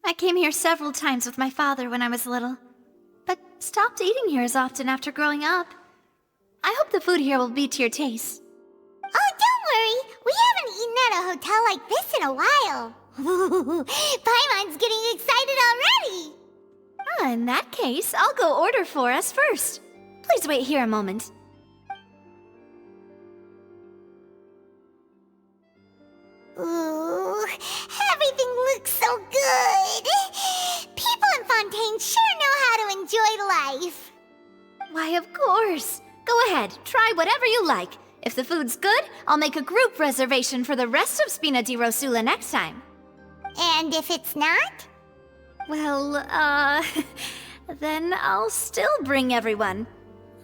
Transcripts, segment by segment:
I came here several times with my father when I was little, but stopped eating here as often after growing up. I hope the food here will be to your taste. Oh, don't worry. We haven't eaten at a hotel like this in a while. Paimon's getting excited already. In that case, I'll go order for us first. Please wait here a moment. Ooh, everything looks so good. People in Fontaine sure know how to enjoy life. Why, of course. Go ahead, try whatever you like. If the food's good, I'll make a group reservation for the rest of Spina di Rosula next time. And if it's not? Well, then I'll still bring everyone.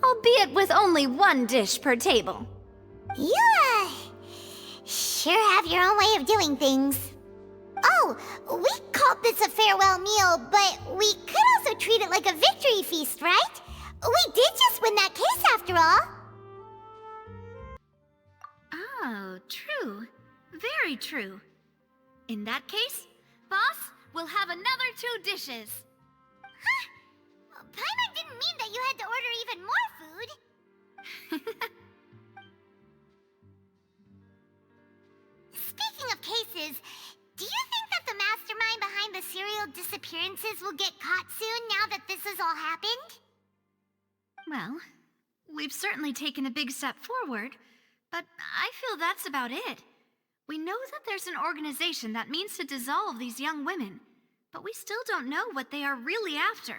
Albeit with only one dish per table. You, sure have your own way of doing things. Oh, we called this a farewell meal, but we could also treat it like a victory feast, right? We did just win that case after all. Oh, true. Very true. In that case, boss, we'll have another 2 dishes. Huh? Paimon didn't mean that you had to order even more food. Speaking of cases, do you think that the mastermind behind the serial disappearances will get caught soon now that this has all happened? Well, we've certainly taken a big step forward, but I feel that's about it. We know that there's an organization that means to dissolve these young women, but we still don't know what they are really after.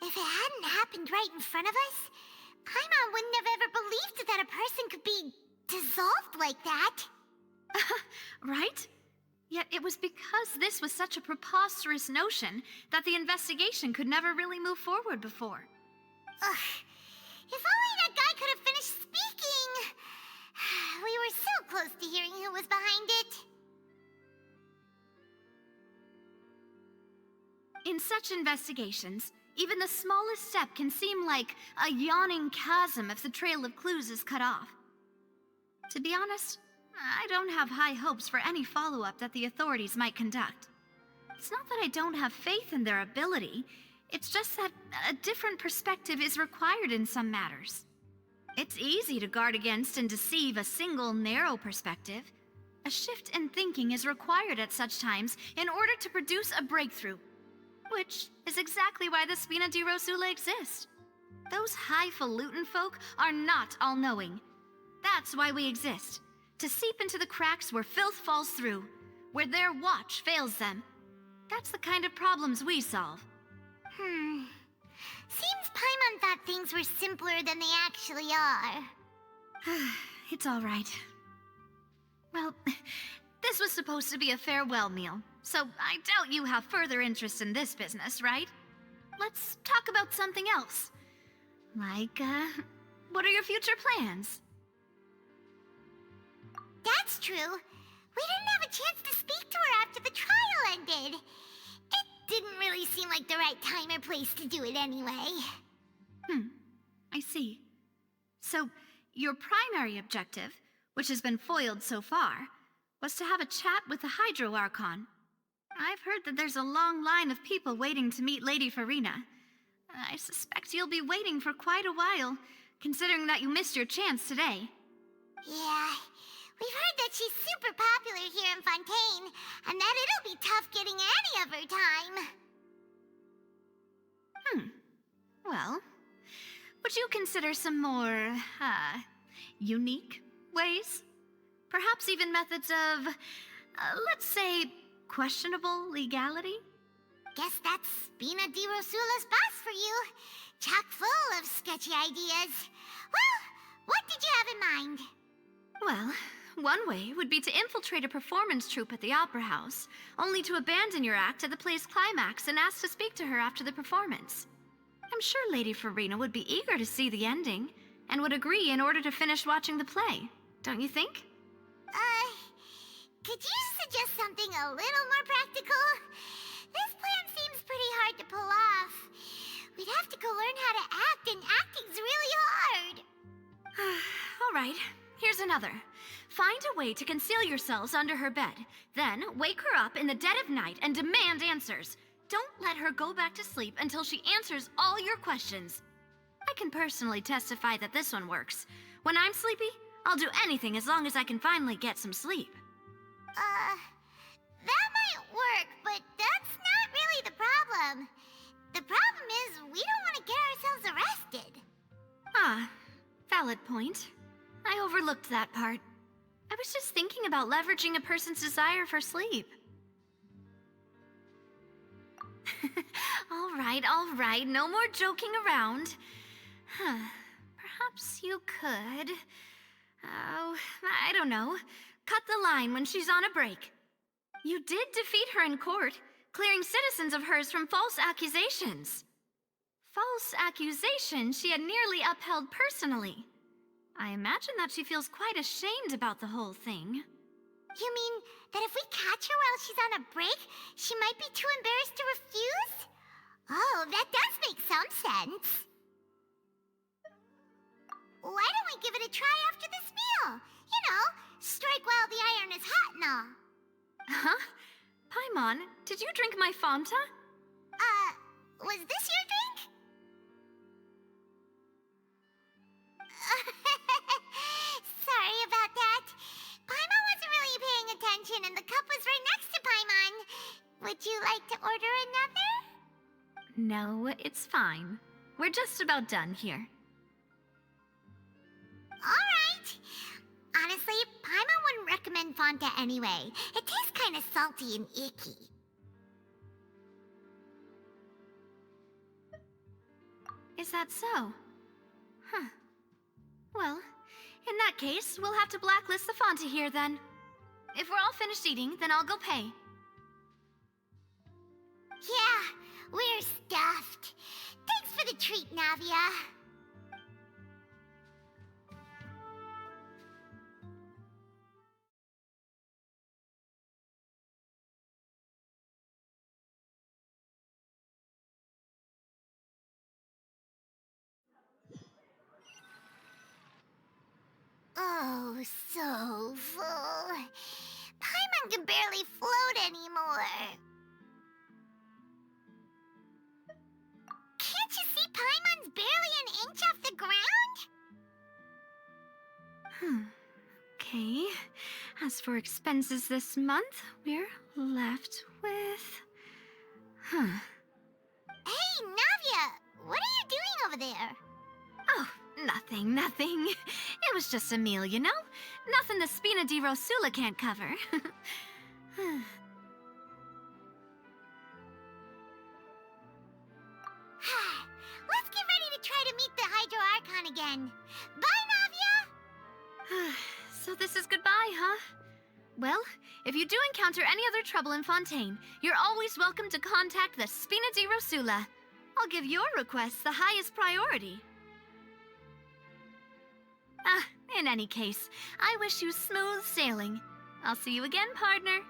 If it hadn't happened right in front of us, Paimon wouldn't have ever believed that a person could be dissolved like that. Right? Yet it was because this was such a preposterous notion that the investigation could never really move forward before. Ugh. If only that guy could have finished speaking! We were so close to hearing who was behind it. In such investigations, even the smallest step can seem like a yawning chasm if the trail of clues is cut off. To be honest, I don't have high hopes for any follow-up that the authorities might conduct. It's not that I don't have faith in their ability, it's just that a different perspective is required in some matters. It's easy to guard against and deceive a single narrow perspective. A shift in thinking is required at such times in order to produce a breakthrough. Which is exactly why the Spina di Rosula exist. Those highfalutin folk are not all-knowing. That's why we exist. To seep into the cracks where filth falls through, where their watch fails them. That's the kind of problems we solve. Seems Paimon thought things were simpler than they actually are. It's all right. Well, this was supposed to be a farewell meal, so I doubt you have further interest in this business, right? Let's talk about something else. Like, what are your future plans? That's true. We didn't have a chance to speak to her after the trial ended. It didn't really seem like the right time or place to do it anyway. I see. So, your primary objective, which has been foiled so far, was to have a chat with the Hydro Archon. I've heard that there's a long line of people waiting to meet Lady Farina. I suspect you'll be waiting for quite a while, considering that you missed your chance today. Yeah, we've heard that she's super popular here in Fontaine, and that it'll be tough getting any of her time. Well, would you consider some more, unique ways? Perhaps even methods of, let's say, questionable legality? Guess that's Spina di Rosula's boss for you. Chock full of sketchy ideas. Well, what did you have in mind? Well, one way would be to infiltrate a performance troupe at the Opera House, only to abandon your act at the play's climax and ask to speak to her after the performance. I'm sure Lady Farina would be eager to see the ending, and would agree in order to finish watching the play, don't you think? Could you suggest something a little more practical? This plan seems pretty hard to pull off. We'd have to go learn how to act, and acting's really hard. All right, here's another. Find a way to conceal yourselves under her bed. Then, wake her up in the dead of night and demand answers. Don't let her go back to sleep until she answers all your questions. I can personally testify that this one works. When I'm sleepy, I'll do anything as long as I can finally get some sleep. That might work, but that's not really the problem. The problem is we don't want to get ourselves arrested. Ah, valid point. I overlooked that part. I was just thinking about leveraging a person's desire for sleep. All right, no more joking around. Perhaps you could... Oh, I don't know. Cut the line when she's on a break. You did defeat her in court, clearing citizens of hers from false accusations. False accusations she had nearly upheld personally. I imagine that she feels quite ashamed about the whole thing. You mean that if we catch her while she's on a break, she might be too embarrassed to refuse? Oh, that does make some sense. Why don't we give it a try after this meal? You know, strike while the iron is hot and all. Huh? Paimon, did you drink my Fanta? Was this your drink? Sorry about that. Paimon wasn't really paying attention and the cup was right next to Paimon. Would you like to order another? No, it's fine. We're just about done here. Alright. Honestly, Paimon wouldn't recommend Fanta anyway. It tastes kind of salty and icky. Is that so? Huh. Well, in that case, we'll have to blacklist the Fanta here then. If we're all finished eating, then I'll go pay. Yeah, we're stuffed. Thanks for the treat, Navia. Oh, so full. Paimon can barely float anymore. Can't you see Paimon's barely an inch off the ground? Okay. As for expenses this month, we're left with... Hey, Navia! What are you doing over there? Oh, nothing. It was just a meal, you know? Nothing the Spina di Rosula can't cover. Let's get ready to try to meet the Hydro Archon again. Bye, Navia! So this is goodbye, huh? Well, if you do encounter any other trouble in Fontaine, you're always welcome to contact the Spina di Rosula. I'll give your requests the highest priority. In any case, I wish you smooth sailing. I'll see you again, partner.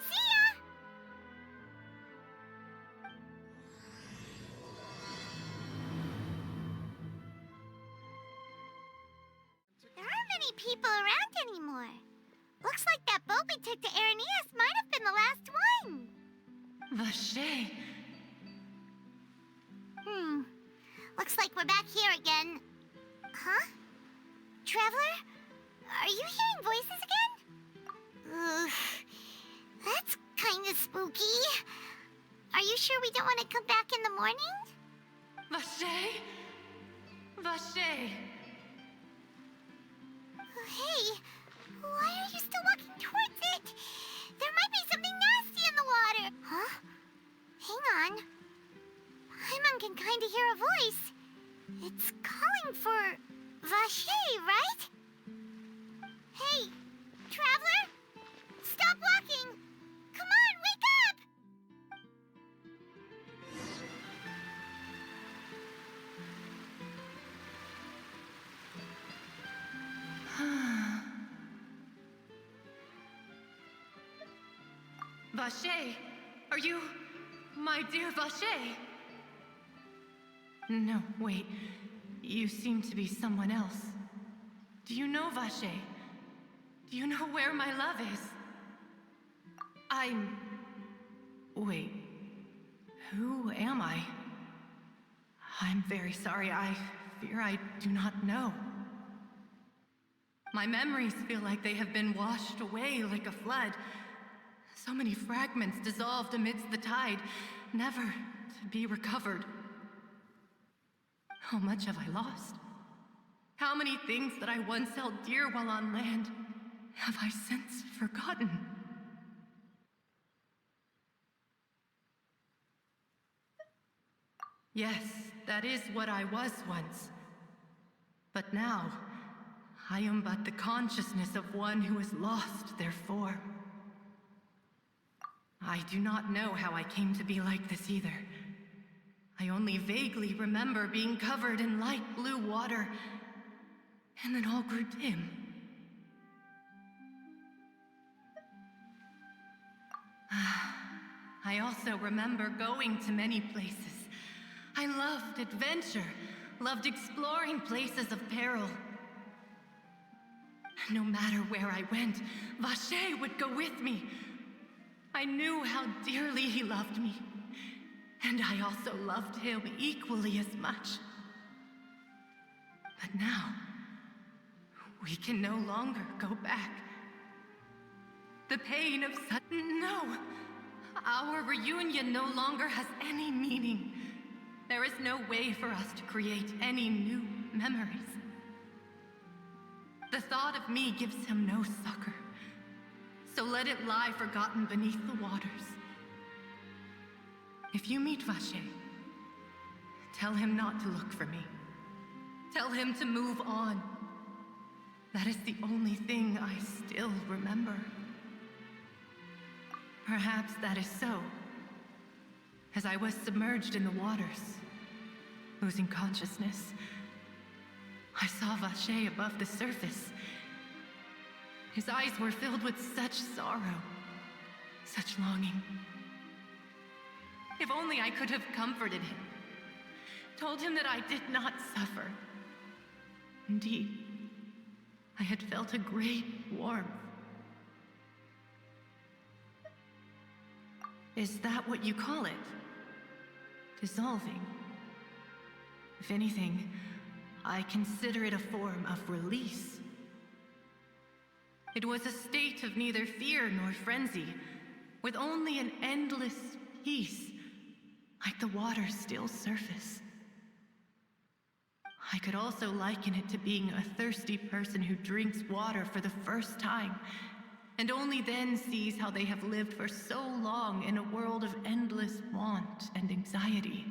See ya! There aren't many people around anymore. Looks like that boat we took to Araneas might have been the last one. Vache. Looks like we're back here again. Huh? Traveler? Are you hearing voices again? Ugh. That's kind of spooky. Are you sure we don't want to come back in the morning? Vache. Vache. Hey, why are you still walking towards it? There might be something nasty in the water. Huh? Hang on. Paimon can kind of hear a voice. It's calling for Vache, right? Hey, traveler! Stop walking! Come on, wake up! Vache, are you my dear Vache? No, wait. You seem to be someone else. Do you know Vache? Do you know where my love is? Wait. Who am I? I'm very sorry. I fear I do not know. My memories feel like they have been washed away like a flood. So many fragments dissolved amidst the tide, never to be recovered. How much have I lost? How many things that I once held dear while on land have I since forgotten? Yes, that is what I was once. But now, I am but the consciousness of one who is lost their form. I do not know how I came to be like this either. I only vaguely remember being covered in light blue water, and then all grew dim. I also remember going to many places. I loved adventure, loved exploring places of peril. No matter where I went, Vacher would go with me. I knew how dearly he loved me, and I also loved him equally as much. But now, we can no longer go back. The pain of no! Our reunion no longer has any meaning. There is no way for us to create any new memories. The thought of me gives him no succor, so let it lie forgotten beneath the waters. If you meet Vacher, tell him not to look for me. Tell him to move on. That is the only thing I still remember. Perhaps that is so. As I was submerged in the waters, losing consciousness, I saw Vacher above the surface. His eyes were filled with such sorrow, such longing. If only I could have comforted him, told him that I did not suffer. Indeed, I had felt a great warmth. Is that what you call it? Dissolving? If anything, I consider it a form of release. It was a state of neither fear nor frenzy, with only an endless peace, like the water's still surface. I could also liken it to being a thirsty person who drinks water for the first time, and only then sees how they have lived for so long in a world of endless want and anxiety.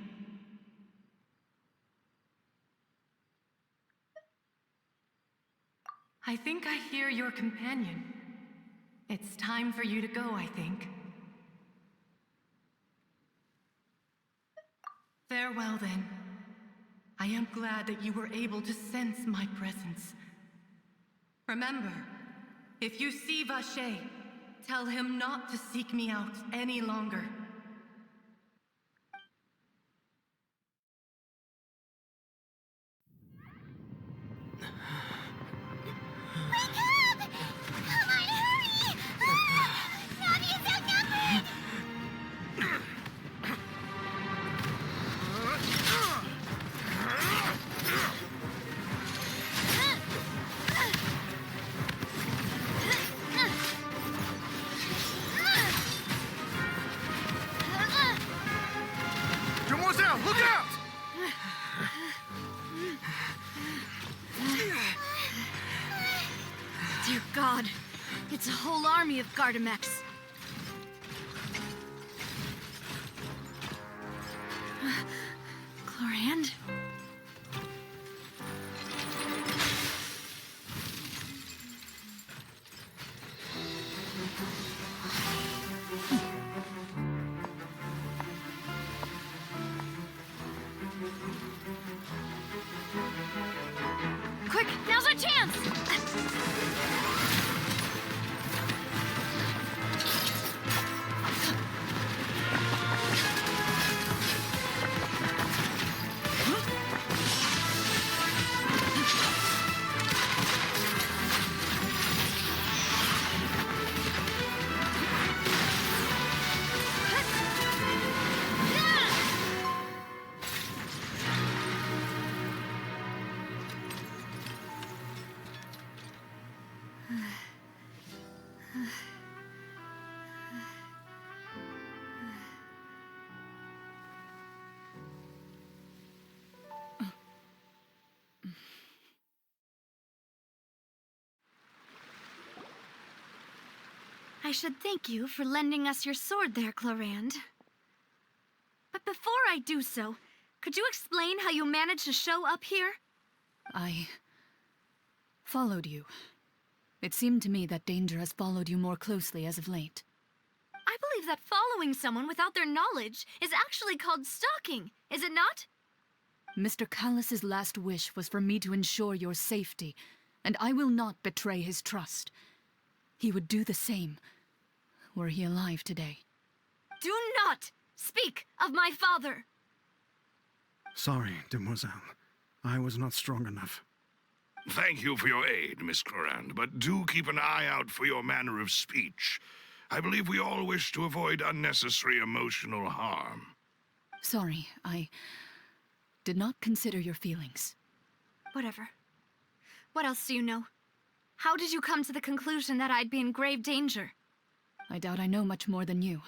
I think I hear your companion. It's time for you to go, I think. Farewell, then. I am glad that you were able to sense my presence. Remember, if you see Vacher, tell him not to seek me out any longer. Wake up! Come on, hurry! Ah! Navia's outnumbered! Demoiselle, look out! Dear God, it's a whole army of Gardamex. Chlorand? Quick, now's our chance! I should thank you for lending us your sword there, Clorinde. But before I do so, could you explain how you managed to show up here? I followed you. It seemed to me that danger has followed you more closely as of late. I believe that following someone without their knowledge is actually called stalking, is it not? Mr. Callus's last wish was for me to ensure your safety, and I will not betray his trust. He would do the same, were he alive today. Do not speak of my father! Sorry, demoiselle. I was not strong enough. Thank you for your aid, Miss Clorinde, but do keep an eye out for your manner of speech. I believe we all wish to avoid unnecessary emotional harm. Sorry, I did not consider your feelings. Whatever. What else do you know? How did you come to the conclusion that I'd be in grave danger? I doubt I know much more than you,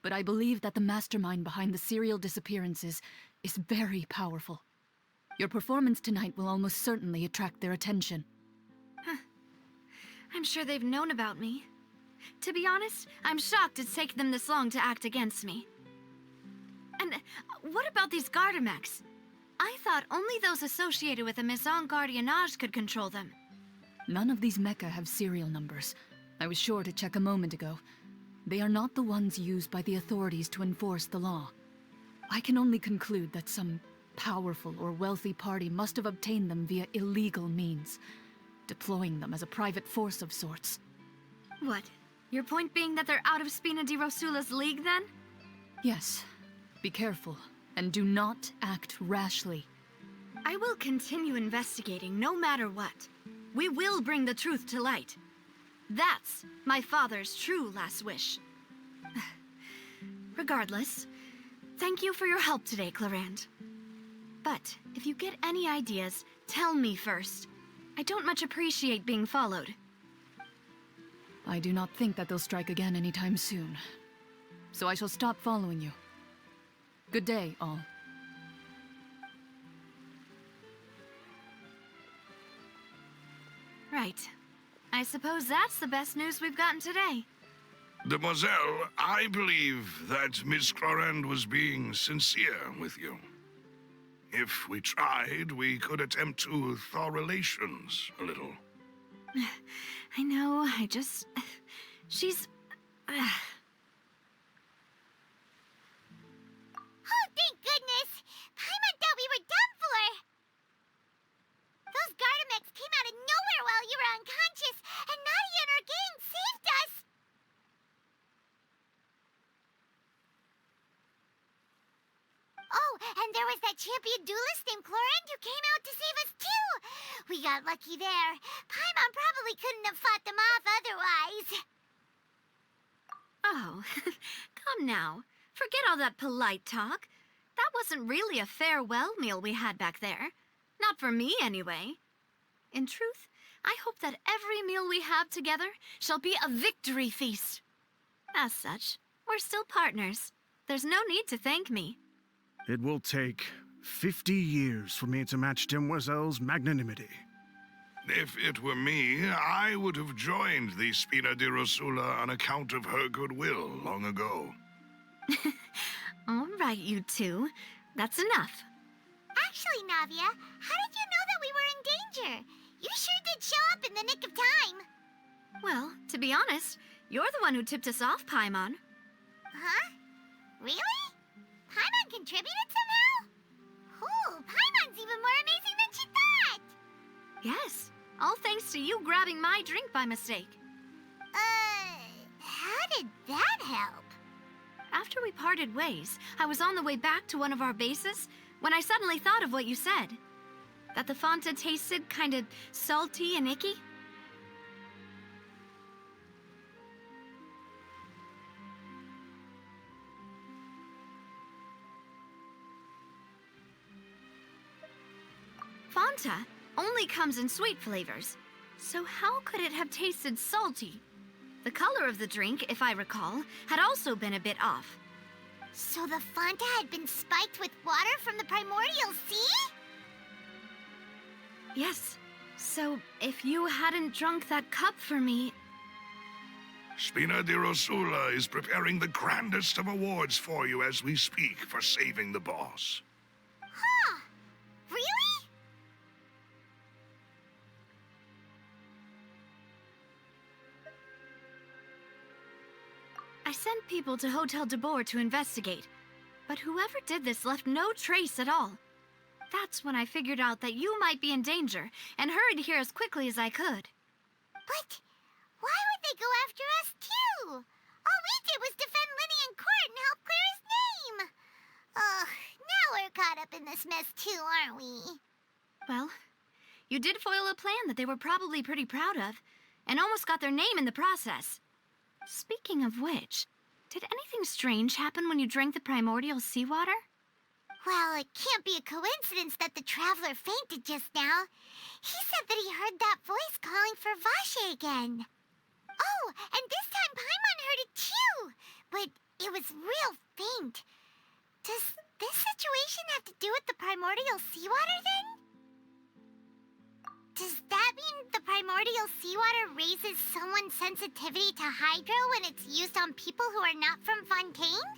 but I believe that the mastermind behind the serial disappearances is very powerful. Your performance tonight will almost certainly attract their attention. I'm sure they've known about me. To be honest, I'm shocked it's taken them this long to act against me. And what about these Gardamex? I thought only those associated with the Maison Gardiennage could control them. None of these mecha have serial numbers. I was sure to check a moment ago. They are not the ones used by the authorities to enforce the law. I can only conclude that some powerful or wealthy party must have obtained them via illegal means, deploying them as a private force of sorts. What? Your point being that they're out of Spina di Rosula's league, then? Yes. Be careful, and do not act rashly. I will continue investigating no matter what. We will bring the truth to light. That's my father's true last wish. Regardless, thank you for your help today, Clorinde. But if you get any ideas, tell me first. I don't much appreciate being followed. I do not think that they'll strike again anytime soon. So I shall stop following you. Good day, all. Right. I suppose that's the best news we've gotten today. Demoiselle, I believe that Miss Clorinde was being sincere with you. If we tried, we could attempt to thaw relations a little. I know, she's... Oh, thank goodness! Paimon thought we were done for! Those Gardamex came out of nowhere while you were unconscious, and Navia and her gang saved us! Oh, and there was that champion duelist named Clorinde who came out to save us too! We got lucky there. Paimon probably couldn't have fought them off otherwise. Oh, come now. Forget all that polite talk. That wasn't really a farewell meal we had back there. Not for me, anyway. In truth, I hope that every meal we have together shall be a victory feast. As such, we're still partners. There's no need to thank me. It will take 50 years for me to match Demoiselle's magnanimity. If it were me, I would have joined the Spina di Rosula on account of her goodwill long ago. All right, you two. That's enough. Actually, Navia, how did you know that we were in danger? You sure did show up in the nick of time. Well, to be honest, you're the one who tipped us off, Paimon. Huh? Really? Paimon contributed somehow? Ooh, Paimon's even more amazing than she thought! Yes, all thanks to you grabbing my drink by mistake. How did that help? After we parted ways, I was on the way back to one of our bases when I suddenly thought of what you said. That the Fanta tasted kind of salty and icky. Fanta only comes in sweet flavors, so how could it have tasted salty? The color of the drink, if I recall, had also been a bit off. So the Fanta had been spiked with water from the primordial sea? Yes. So, if you hadn't drunk that cup for me... Spina di Rosula is preparing the grandest of awards for you as we speak for saving the boss. Huh. Really? I sent people to Hotel de Boer to investigate, but whoever did this left no trace at all. That's when I figured out that you might be in danger and hurried here as quickly as I could. But why would they go after us too? All we did was defend Lyney in court and help clear his name. Ugh, now we're caught up in this mess too, aren't we? Well, you did foil a plan that they were probably pretty proud of, and almost got their name in the process. Speaking of which, did anything strange happen when you drank the primordial seawater? Well, it can't be a coincidence that the traveler fainted just now. He said that he heard that voice calling for Vache again. Oh, and this time Paimon heard it too, but it was real faint. Does this situation have to do with the primordial seawater then? Does that mean the primordial seawater raises someone's sensitivity to hydro when it's used on people who are not from Fontaine?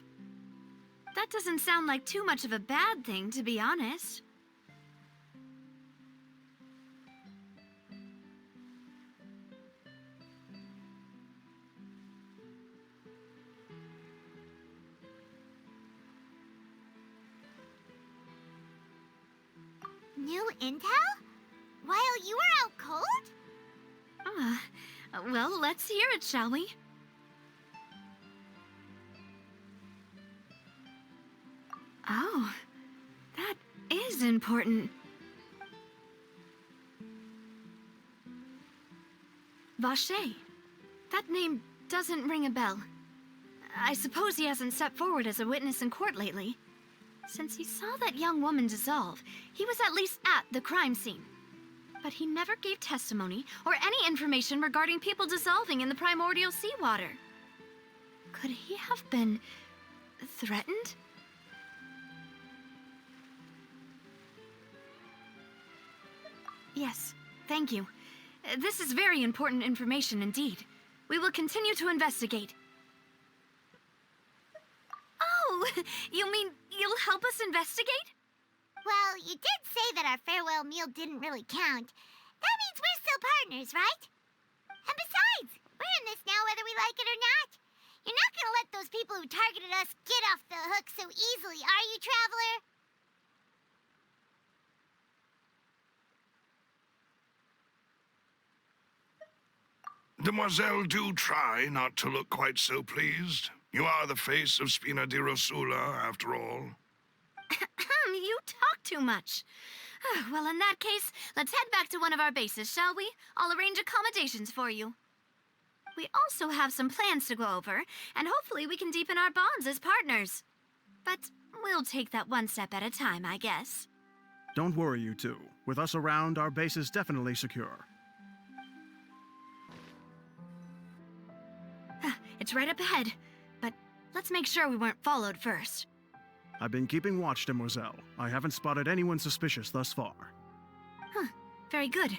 That doesn't sound like too much of a bad thing, to be honest. New intel? While you were out cold? Well, let's hear it, shall we? Oh, that is important. Vache. That name doesn't ring a bell. I suppose he hasn't stepped forward as a witness in court lately. Since he saw that young woman dissolve, he was at least at the crime scene. But he never gave testimony or any information regarding people dissolving in the primordial seawater. Could he have been threatened? Yes, thank you. This is very important information indeed. We will continue to investigate. Oh, you mean you'll help us investigate? Well, you did say that our farewell meal didn't really count. That means we're still partners, right? And besides, we're in this now whether we like it or not. You're not gonna let those people who targeted us get off the hook so easily, are you, Traveler? Demoiselle, do try not to look quite so pleased. You are the face of Spina di Rosula, after all. You talk too much. Well, in that case, let's head back to one of our bases, shall we? I'll arrange accommodations for you. We also have some plans to go over, and hopefully we can deepen our bonds as partners. But we'll take that one step at a time, I guess. Don't worry, you two. With us around, our base is definitely secure. It's right up ahead, but let's make sure we weren't followed first. I've been keeping watch, Demoiselle. I haven't spotted anyone suspicious thus far. Very good.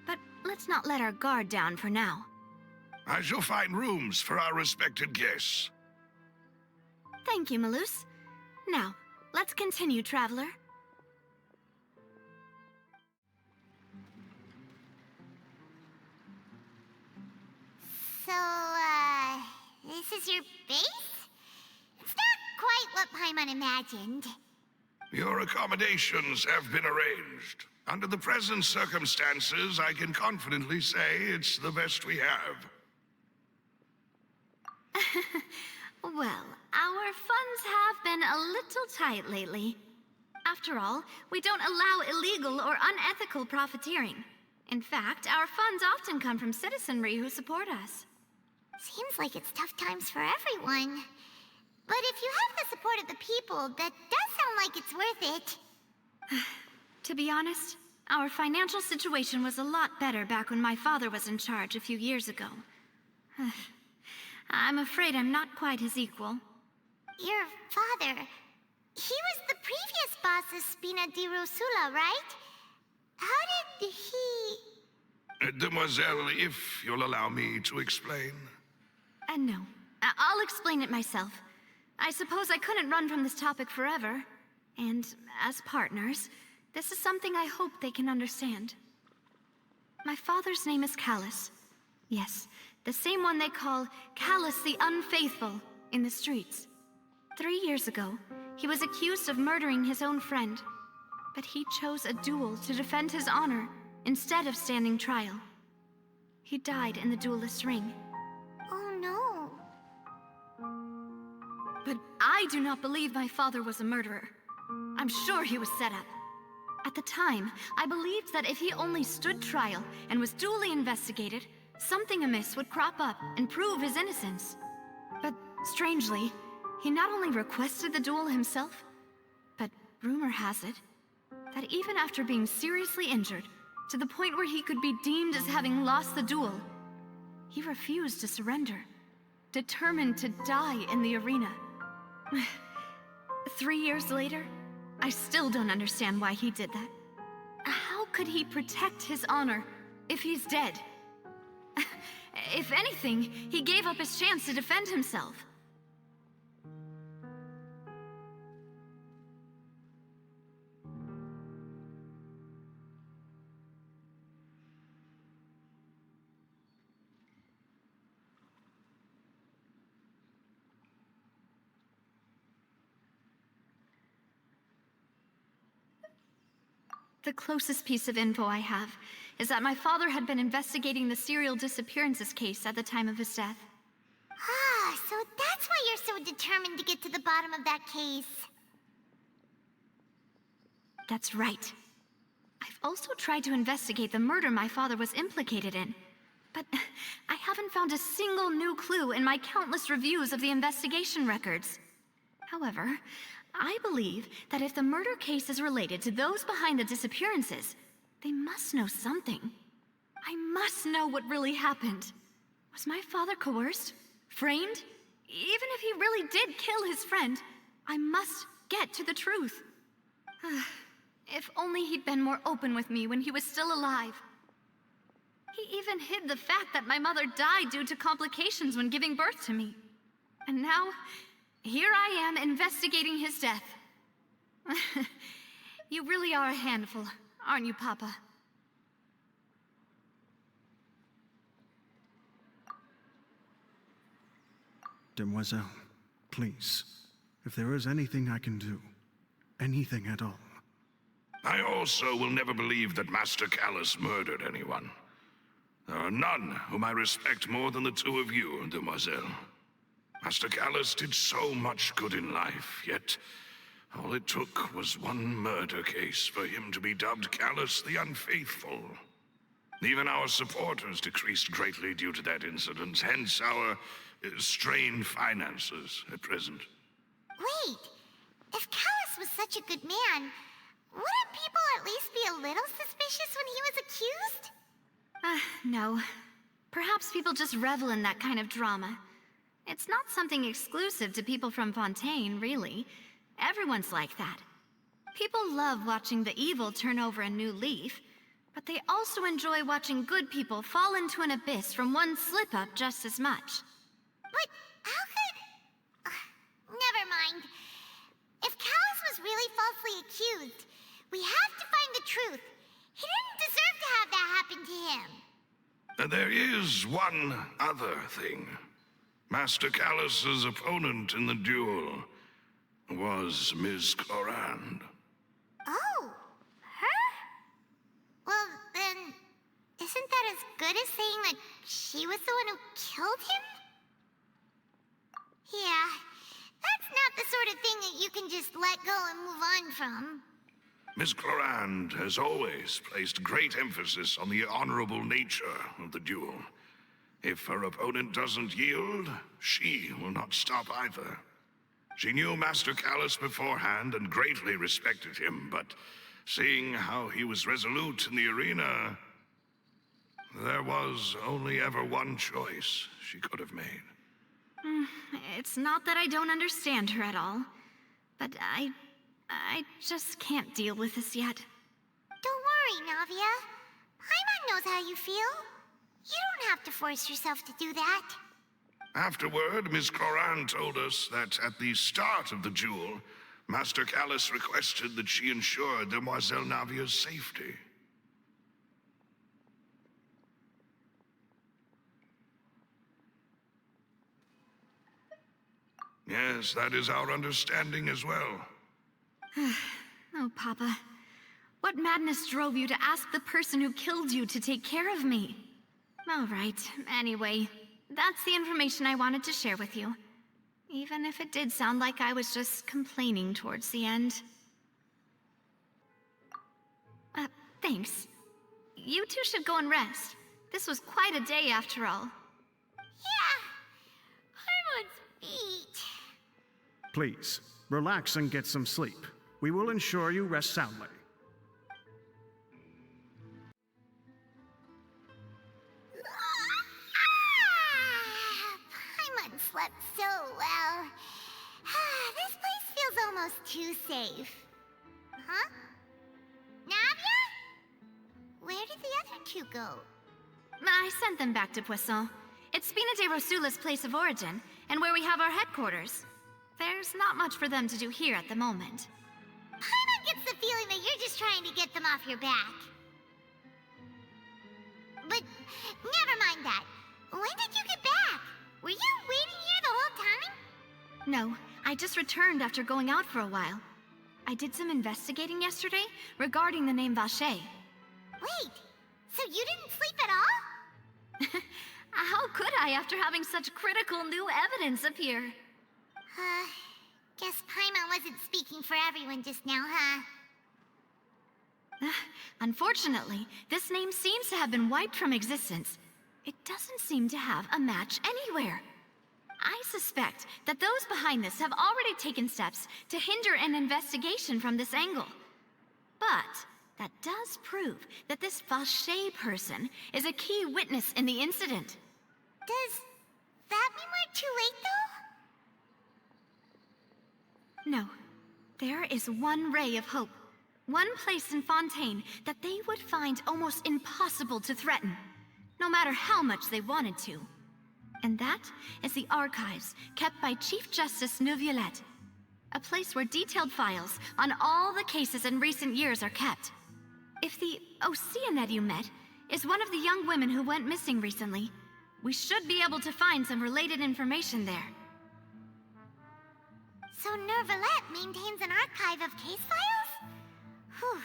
But let's not let our guard down for now. I shall find rooms for our respected guests. Thank you, Malus. Now, let's continue, Traveler. So, this is your base? It's not quite what Paimon imagined. Your accommodations have been arranged. Under the present circumstances, I can confidently say it's the best we have. Well, our funds have been a little tight lately. After all, we don't allow illegal or unethical profiteering. In fact, our funds often come from citizenry who support us. Seems like it's tough times for everyone. But if you have the support of the people, that does sound like it's worth it. To be honest, our financial situation was a lot better back when my father was in charge a few years ago. I'm afraid I'm not quite his equal. Your father, he was the previous boss of Spina di Rosula, right? How did he... Demoiselle, if you'll allow me to explain. No. I'll explain it myself. I suppose I couldn't run from this topic forever. And as partners, this is something I hope they can understand. My father's name is Callus. Yes, the same one they call Callus the Unfaithful in the streets. 3 years ago, he was accused of murdering his own friend. But he chose a duel to defend his honor instead of standing trial. He died in the duelist's ring. Oh no. But I do not believe my father was a murderer. I'm sure he was set up. At the time, I believed that if he only stood trial and was duly investigated, something amiss would crop up and prove his innocence. But strangely, he not only requested the duel himself, but rumor has it that even after being seriously injured, to the point where he could be deemed as having lost the duel, he refused to surrender, determined to die in the arena. 3 years later, I still don't understand why he did that. How could he protect his honor if he's dead? If anything, he gave up his chance to defend himself. The closest piece of info I have is that my father had been investigating the serial disappearances case at the time of his death. Ah, so that's why you're so determined to get to the bottom of that case. That's right. I've also tried to investigate the murder my father was implicated in, but I haven't found a single new clue in my countless reviews of the investigation records. However, I believe that if the murder case is related to those behind the disappearances, they must know something. I must know what really happened. Was my father coerced? Framed? Even if he really did kill his friend, I must get to the truth. If only he'd been more open with me when he was still alive. He even hid the fact that my mother died due to complications when giving birth to me. And now, here I am investigating his death. You really are a handful, aren't you, Papa? Demoiselle, please, if there is anything I can do, anything at all. I also will never believe that Master Callus murdered anyone. There are none whom I respect more than the two of you, Demoiselle. Master Callus did so much good in life, yet all it took was one murder case for him to be dubbed Callus the Unfaithful. Even our supporters decreased greatly due to that incident, hence our strained finances at present. Wait, if Callus was such a good man, wouldn't people at least be a little suspicious when he was accused? No. Perhaps people just revel in that kind of drama. It's not something exclusive to people from Fontaine, really. Everyone's like that. People love watching the evil turn over a new leaf, but they also enjoy watching good people fall into an abyss from one slip-up just as much. But how could... never mind. If Callus was really falsely accused, we have to find the truth. He didn't deserve to have that happen to him. There is one other thing. Master Callus's opponent in the duel was Ms. Clorand. Oh, her? Well, then, isn't that as good as saying that she was the one who killed him? Yeah, that's not the sort of thing that you can just let go and move on from. Ms. Clorand has always placed great emphasis on the honorable nature of the duel. If her opponent doesn't yield, she will not stop either. She knew Master Callus beforehand and greatly respected him, but seeing how he was resolute in the arena, there was only ever one choice she could have made. It's not that I don't understand her at all, but I just can't deal with this yet. Don't worry, Navia. Paimon knows how you feel. You don't have to force yourself to do that. Afterward, Miss Cloran told us that at the start of the duel, Master Callus requested that she ensure Demoiselle Navia's safety. Yes, that is our understanding as well. Oh, Papa. What madness drove you to ask the person who killed you to take care of me? All right, anyway, that's the information I wanted to share with you. Even if it did sound like I was just complaining towards the end. Thanks. You two should go and rest. This was quite a day after all. Yeah, Paimon's feet. Please, relax and get some sleep. We will ensure you rest soundly. Paimon slept so well. This place feels almost too safe. Huh? Navia? Where did the other two go? I sent them back to Poisson. It's Spina de Rosula's place of origin, and where we have our headquarters. There's not much for them to do here at the moment. Paimon gets the feeling that you're just trying to get them off your back. But never mind that. When did you get back? Were you waiting here the whole time? No, I just returned after going out for a while. I did some investigating yesterday regarding the name Vache. Wait, so you didn't sleep at all? How could I after having such critical new evidence appear? Guess Paimon wasn't speaking for everyone just now, huh? Unfortunately, this name seems to have been wiped from existence. It doesn't seem to have a match anywhere. I suspect that those behind this have already taken steps to hinder an investigation from this angle. But that does prove that this Vache person is a key witness in the incident. Does that mean we're too late, though? No. There is one ray of hope. One place in Fontaine that they would find almost impossible to threaten, no matter how much they wanted to. And that is the archives kept by Chief Justice Navia, a place where detailed files on all the cases in recent years are kept. If the Oceanette you met is one of the young women who went missing recently, we should be able to find some related information there. So Nervalette maintains an archive of case files? Whew.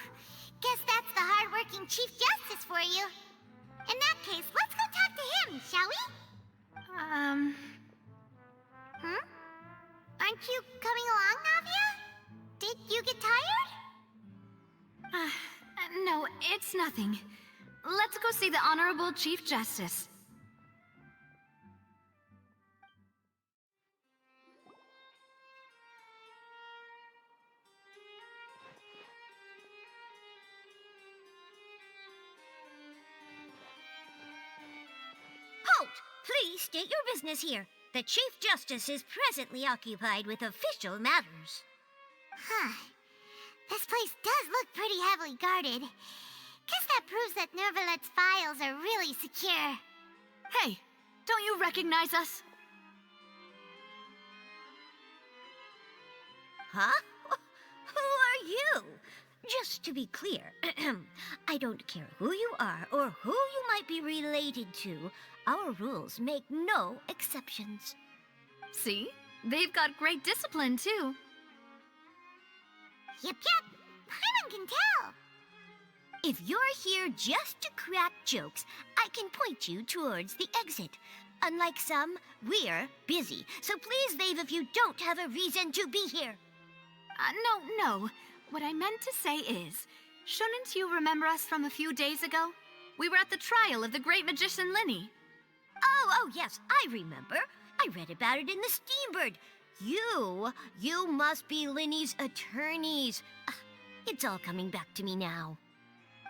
Guess that's the hard-working Chief Justice for you. In that case, let's go talk to him, shall we? Aren't you coming along, Navia? Did you get tired? No, it's nothing. Let's go see the Honorable Chief Justice. Halt! Please state your business here. The Chief Justice is presently occupied with official matters. Huh. This place does look pretty heavily guarded. Guess that proves that Nervalette's files are really secure. Hey, don't you recognize us? Huh? Who are you? Just to be clear, I don't care who you are or who you might be related to. Our rules make no exceptions. See? They've got great discipline, too. Yep. Paimon can tell. If you're here just to crack jokes, I can point you towards the exit. Unlike some, we're busy, so please leave if you don't have a reason to be here. No. What I meant to say is, shouldn't you remember us from a few days ago? We were at the trial of the great magician Lyney. Oh, yes, I remember. I read about it in the Steambird. You must be Lyney's attorneys. It's all coming back to me now.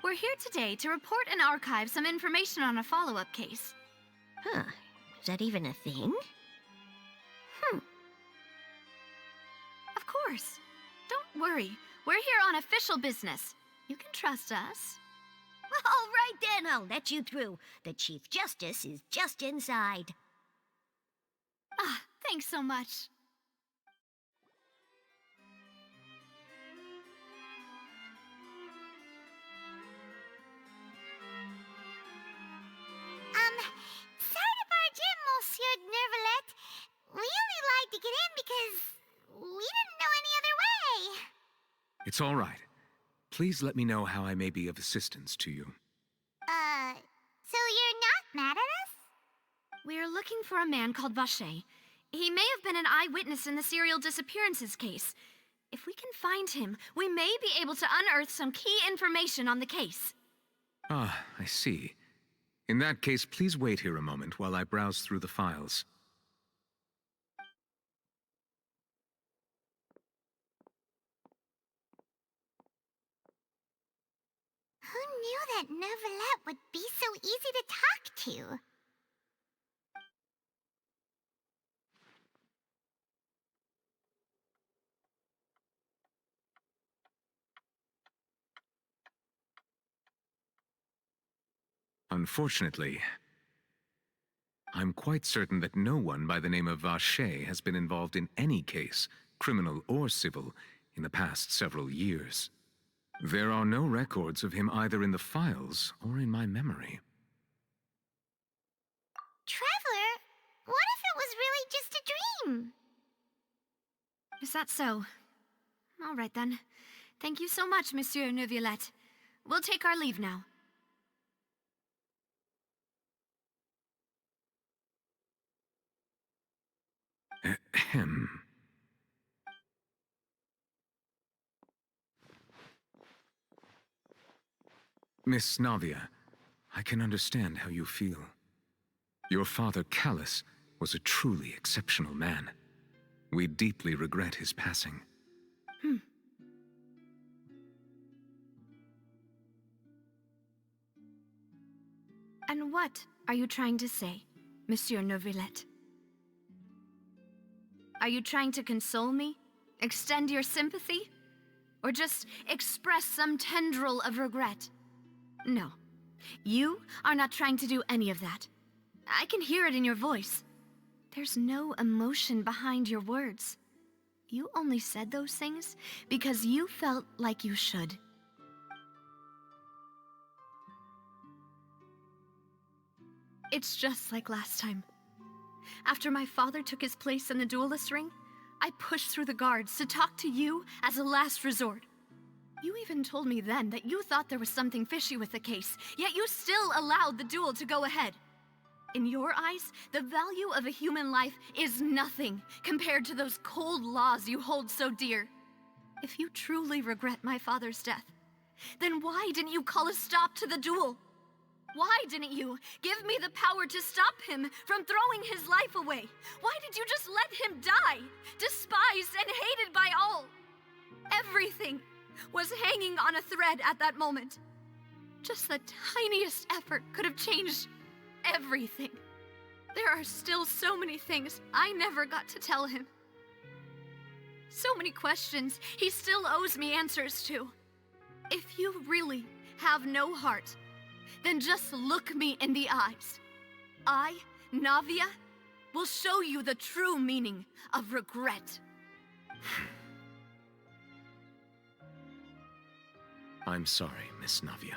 We're here today to report and archive some information on a follow-up case. Huh, is that even a thing? Of course. Don't worry. We're here on official business. You can trust us. All right then, I'll let you through. The Chief Justice is just inside. Ah, thanks so much. Sorry to barge in, Monsieur Nervalet. We only lied to get in because we didn't know any other way. It's all right. Please let me know how I may be of assistance to you. So you're not mad at us? We're looking for a man called Vache. He may have been an eyewitness in the serial disappearances case. If we can find him, we may be able to unearth some key information on the case. Ah, I see. In that case, please wait here a moment while I browse through the files. Who knew that Nervalet would be so easy to talk to? Unfortunately, I'm quite certain that no one by the name of Vache has been involved in any case, criminal or civil, in the past several years. There are no records of him either in the files or in my memory. Traveler, what if it was really just a dream? Is that so? All right then. Thank you so much, Monsieur Neuvillette. We'll take our leave now. Ahem. Miss Navia, I can understand how you feel. Your father, Callus, was a truly exceptional man. We deeply regret his passing. And what are you trying to say, Monsieur Neuvillette? Are you trying to console me? Extend your sympathy? Or just express some tendril of regret? No. You are not trying to do any of that. I can hear it in your voice. There's no emotion behind your words. You only said those things because you felt like you should. It's just like last time. After my father took his place in the duelist ring, I pushed through the guards to talk to you as a last resort. You even told me then that you thought there was something fishy with the case, yet you still allowed the duel to go ahead. In your eyes, the value of a human life is nothing compared to those cold laws you hold so dear. If you truly regret my father's death, then why didn't you call a stop to the duel? Why didn't you give me the power to stop him from throwing his life away? Why did you just let him die, despised and hated by all? Everything was hanging on a thread at that moment. Just the tiniest effort could have changed everything. There are still so many things I never got to tell him. So many questions he still owes me answers to. If you really have no heart, then just look me in the eyes. I, Navia, will show you the true meaning of regret. I'm sorry, Miss Navia.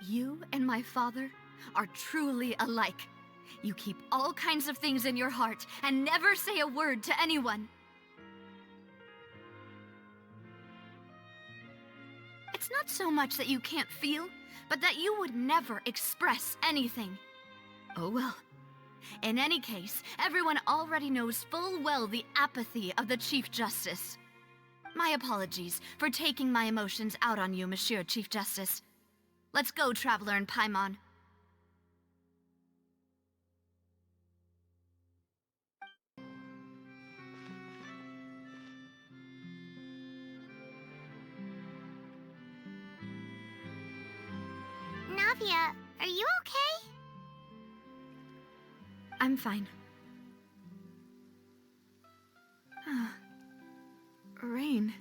You and my father are truly alike. You keep all kinds of things in your heart and never say a word to anyone. It's not so much that you can't feel, but that you would never express anything. Oh well. In any case, everyone already knows full well the apathy of the Chief Justice. My apologies for taking my emotions out on you, Monsieur Chief Justice. Let's go, Traveler and Paimon. Navia, are you okay? I'm fine. Rain.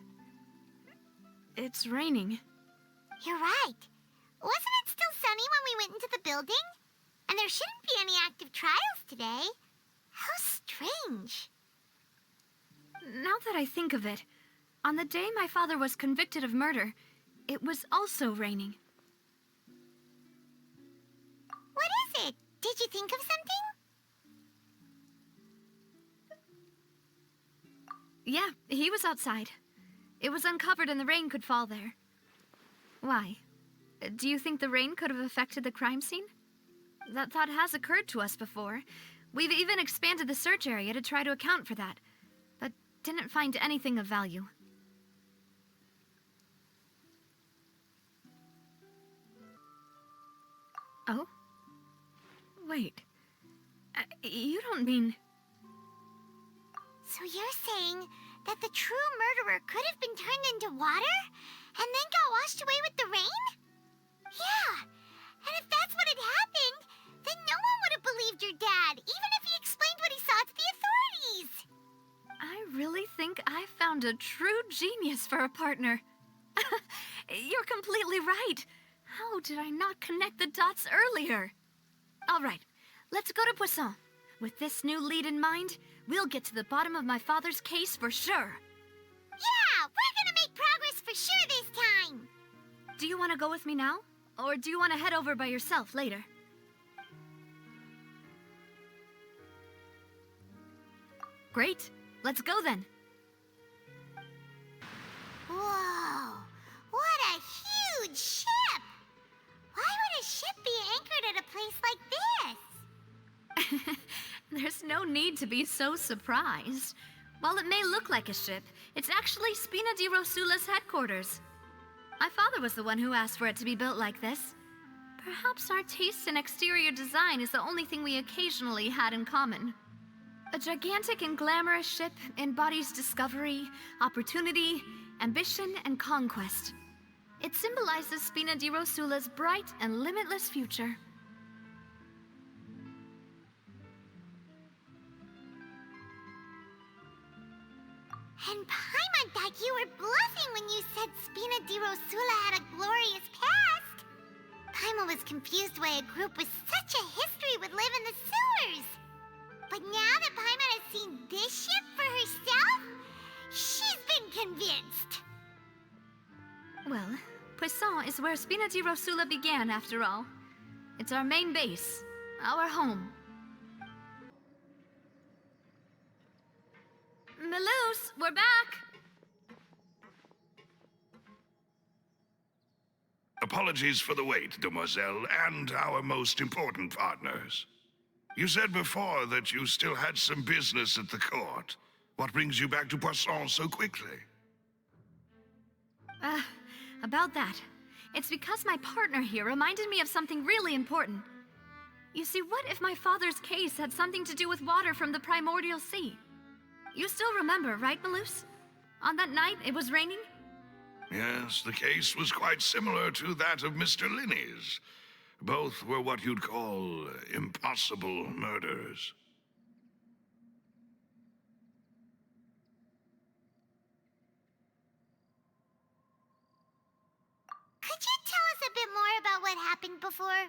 It's raining. You're right. Wasn't it still sunny when we went into the building? And there shouldn't be any active trials today. How strange. Now that I think of it, on the day my father was convicted of murder, it was also raining. What is it? Did you think of something? Yeah, he was outside. It was uncovered and the rain could fall there. Why? Do you think the rain could have affected the crime scene? That thought has occurred to us before. We've even expanded the search area to try to account for that, but didn't find anything of value. Oh? Wait. You don't mean... So you're saying that the true murderer could have been turned into water and then got washed away with the rain? Yeah, and if that's what had happened, then no one would have believed your dad, even if he explained what he saw to the authorities. I really think I found a true genius for a partner. You're completely right. How did I not connect the dots earlier? All right, let's go to Poisson. With this new lead in mind, we'll get to the bottom of my father's case for sure. Yeah, we're gonna make progress for sure this time. Do you want to go with me now? Or do you want to head over by yourself later? Great. Let's go then. Whoa, what a huge ship! Why would a ship be anchored at a place like this? There's no need to be so surprised. While it may look like a ship, it's actually Spina di Rosula's headquarters. My father was the one who asked for it to be built like this. Perhaps our taste in exterior design is the only thing we occasionally had in common. A gigantic and glamorous ship embodies discovery, opportunity, ambition, and conquest. It symbolizes Spina di Rosula's bright and limitless future. And Paimon thought you were bluffing when you said Spina di Rosula had a glorious past. Paimon was confused why a group with such a history would live in the sewers. But now that Paimon has seen this ship for herself, she's been convinced. Well, Poisson is where Spina di Rosula began, after all. It's our main base, our home. Melus, we're back! Apologies for the wait, demoiselle, and our most important partners. You said before that you still had some business at the court. What brings you back to Poisson so quickly? About that. It's because my partner here reminded me of something really important. You see, what if my father's case had something to do with water from the primordial sea? You still remember, right, Melus? On that night, it was raining? Yes, the case was quite similar to that of Mr. Linney's. Both were what you'd call impossible murders. Could you tell us a bit more about what happened before?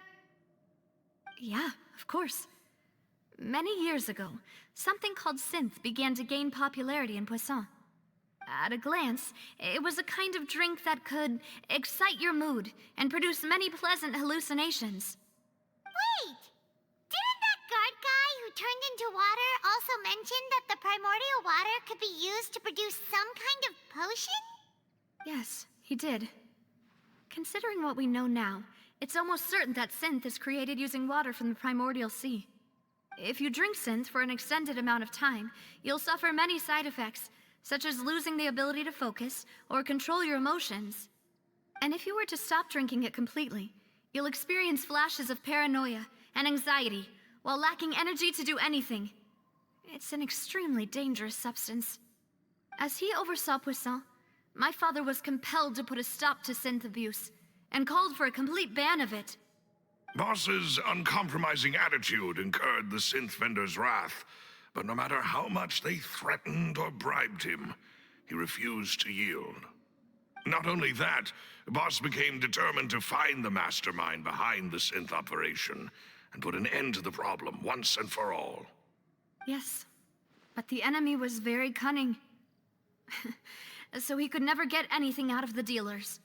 Yeah, of course. Many years ago, something called synth began to gain popularity in Poisson. At a glance, it was a kind of drink that could excite your mood and produce many pleasant hallucinations. Wait! Didn't that guard guy who turned into water also mention that the primordial water could be used to produce some kind of potion? Yes, he did. Considering what we know now, it's almost certain that synth is created using water from the primordial sea. If you drink synth for an extended amount of time, you'll suffer many side effects, such as losing the ability to focus or control your emotions. And if you were to stop drinking it completely, you'll experience flashes of paranoia and anxiety while lacking energy to do anything. It's an extremely dangerous substance. As he oversaw Poisson, my father was compelled to put a stop to synth abuse and called for a complete ban of it. Boss's uncompromising attitude incurred the synth vendor's wrath, but no matter how much they threatened or bribed him, he refused to yield. Not only that, Boss became determined to find the mastermind behind the synth operation and put an end to the problem once and for all. Yes, but the enemy was very cunning. So he could never get anything out of the dealers,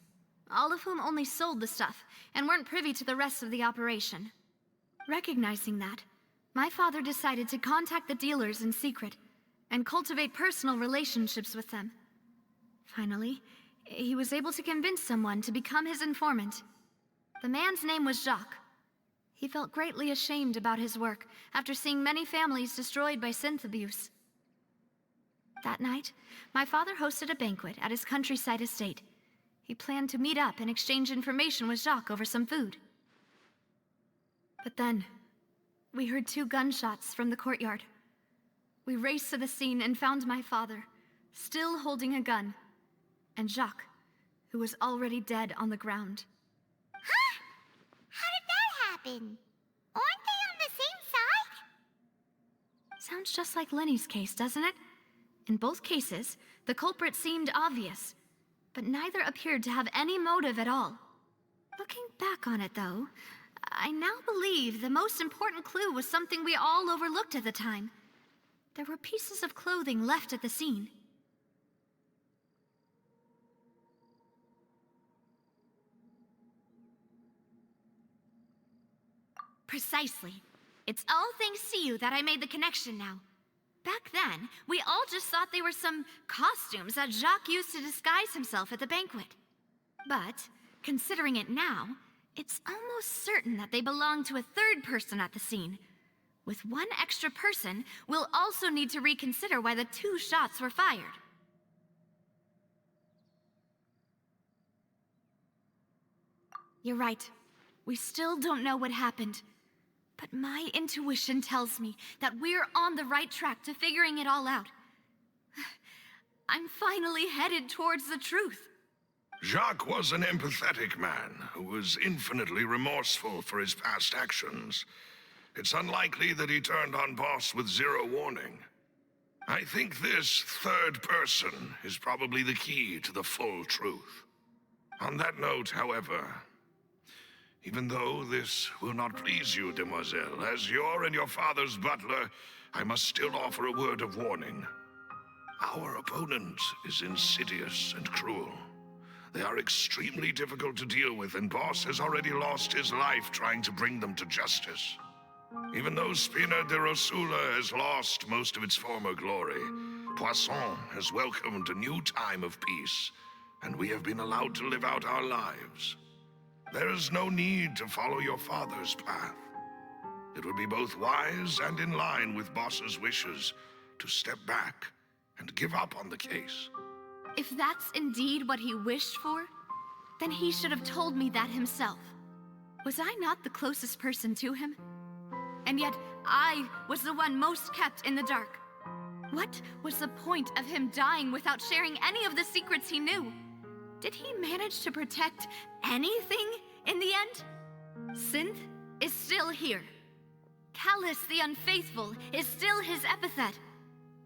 all of whom only sold the stuff and weren't privy to the rest of the operation. Recognizing that, my father decided to contact the dealers in secret and cultivate personal relationships with them. Finally, he was able to convince someone to become his informant. The man's name was Jacques. He felt greatly ashamed about his work after seeing many families destroyed by synth abuse. That night, my father hosted a banquet at his countryside estate. He planned to meet up and exchange information with Jacques over some food. But then, we heard 2 gunshots from the courtyard. We raced to the scene and found my father, still holding a gun, and Jacques, who was already dead on the ground. Huh? How did that happen? Aren't they on the same side? Sounds just like Lenny's case, doesn't it? In both cases, the culprit seemed obvious, but neither appeared to have any motive at all. Looking back on it, though, I now believe the most important clue was something we all overlooked at the time. There were pieces of clothing left at the scene. Precisely. It's all thanks to you that I made the connection now. Back then, we all just thought they were some costumes that Jacques used to disguise himself at the banquet. But, considering it now, it's almost certain that they belong to a third person at the scene. With one extra person, we'll also need to reconsider why the 2 shots were fired. You're right. We still don't know what happened. But my intuition tells me that we're on the right track to figuring it all out. I'm finally headed towards the truth. Jacques was an empathetic man who was infinitely remorseful for his past actions. It's unlikely that he turned on Boss with 0 warning. I think this third person is probably the key to the full truth. On that note, however, even though this will not please you, demoiselle, as your and your father's butler, I must still offer a word of warning. Our opponent is insidious and cruel. They are extremely difficult to deal with, and Boss has already lost his life trying to bring them to justice. Even though Spina de Rosula has lost most of its former glory, Poisson has welcomed a new time of peace, and we have been allowed to live out our lives. There is no need to follow your father's path. It would be both wise and in line with Boss's wishes to step back and give up on the case. If that's indeed what he wished for, then he should have told me that himself. Was I not the closest person to him? And yet, I was the one most kept in the dark. What was the point of him dying without sharing any of the secrets he knew? Did he manage to protect anything in the end? Synth is still here. Callus the Unfaithful is still his epithet.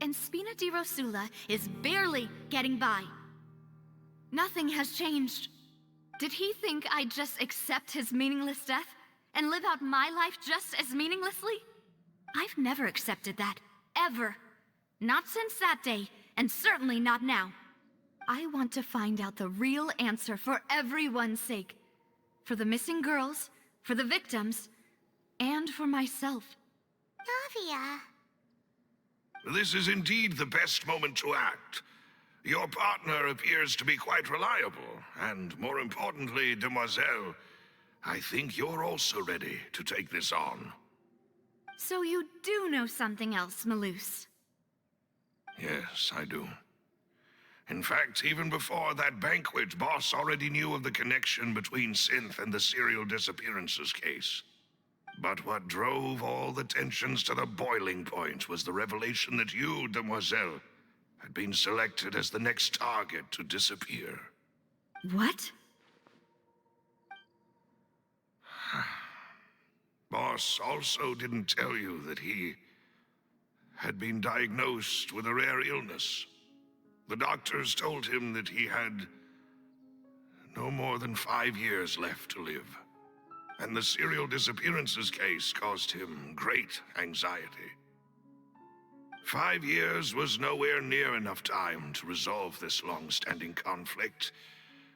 And Spina di Rosula is barely getting by. Nothing has changed. Did he think I'd just accept his meaningless death and live out my life just as meaninglessly? I've never accepted that, ever. Not since that day, and certainly not now. I want to find out the real answer for everyone's sake. For the missing girls, for the victims, and for myself. Navia. This is indeed the best moment to act. Your partner appears to be quite reliable, and more importantly, demoiselle, I think you're also ready to take this on. So you do know something else, Malus? Yes, I do. In fact, even before that banquet, Boss already knew of the connection between Synth and the serial disappearances case. But what drove all the tensions to the boiling point was the revelation that you, demoiselle, had been selected as the next target to disappear. What? Boss also didn't tell you that he had been diagnosed with a rare illness. The doctors told him that he had no more than 5 years left to live. And the serial disappearances case caused him great anxiety. 5 years was nowhere near enough time to resolve this long-standing conflict.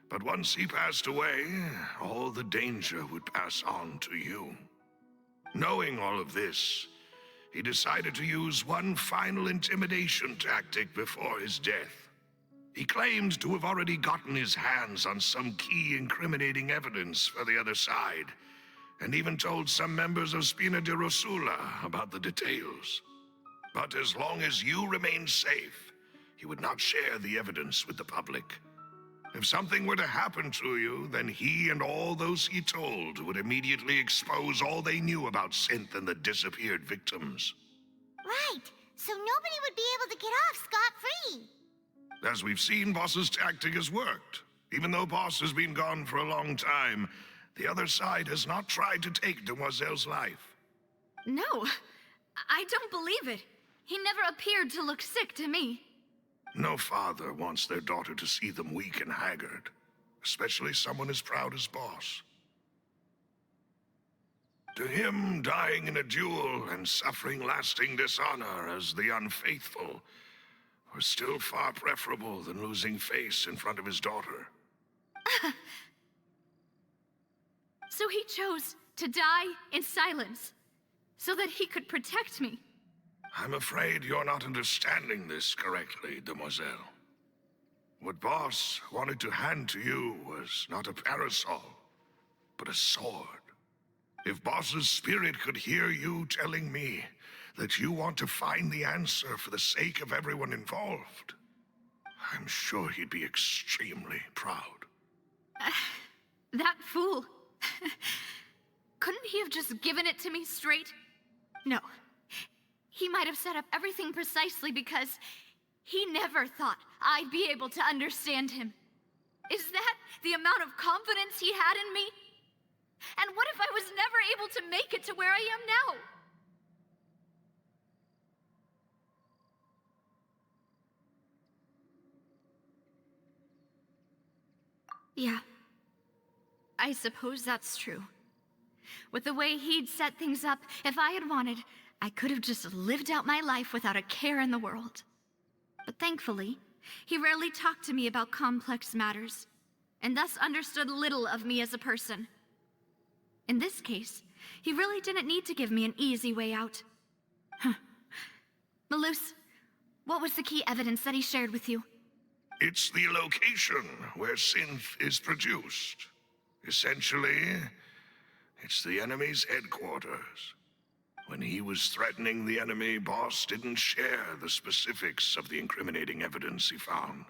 But once he passed away, all the danger would pass on to you. Knowing all of this, he decided to use one final intimidation tactic before his death. He claimed to have already gotten his hands on some key incriminating evidence for the other side, and even told some members of Spina di Rosula about the details. But as long as you remained safe, he would not share the evidence with the public. If something were to happen to you, then he and all those he told would immediately expose all they knew about Synth and the disappeared victims. Right, so nobody would be able to get off scot-free. As we've seen, Boss's tactic has worked. Even though Boss has been gone for a long time, the other side has not tried to take Demoiselle's life. No, I don't believe it. He never appeared to look sick to me. No father wants their daughter to see them weak and haggard, especially someone as proud as Boss. To him, dying in a duel and suffering lasting dishonor as the unfaithful was still far preferable than losing face in front of his daughter. So he chose to die in silence, so that he could protect me. I'm afraid you're not understanding this correctly, Demoiselle. What Boss wanted to hand to you was not a parasol, but a sword. If Boss's spirit could hear you telling me that you want to find the answer for the sake of everyone involved, I'm sure he'd be extremely proud. That fool. Couldn't he have just given it to me straight? No. He might have set up everything precisely because he never thought I'd be able to understand him. Is that the amount of confidence he had in me? And what if I was never able to make it to where I am now? Yeah. I suppose that's true. With the way he'd set things up, if I had wanted, I could have just lived out my life without a care in the world. But thankfully, he rarely talked to me about complex matters, and thus understood little of me as a person. In this case, he really didn't need to give me an easy way out. Malus, what was the key evidence that he shared with you? It's the location where Synth is produced. Essentially, it's the enemy's headquarters. When he was threatening the enemy, Boss didn't share the specifics of the incriminating evidence he found.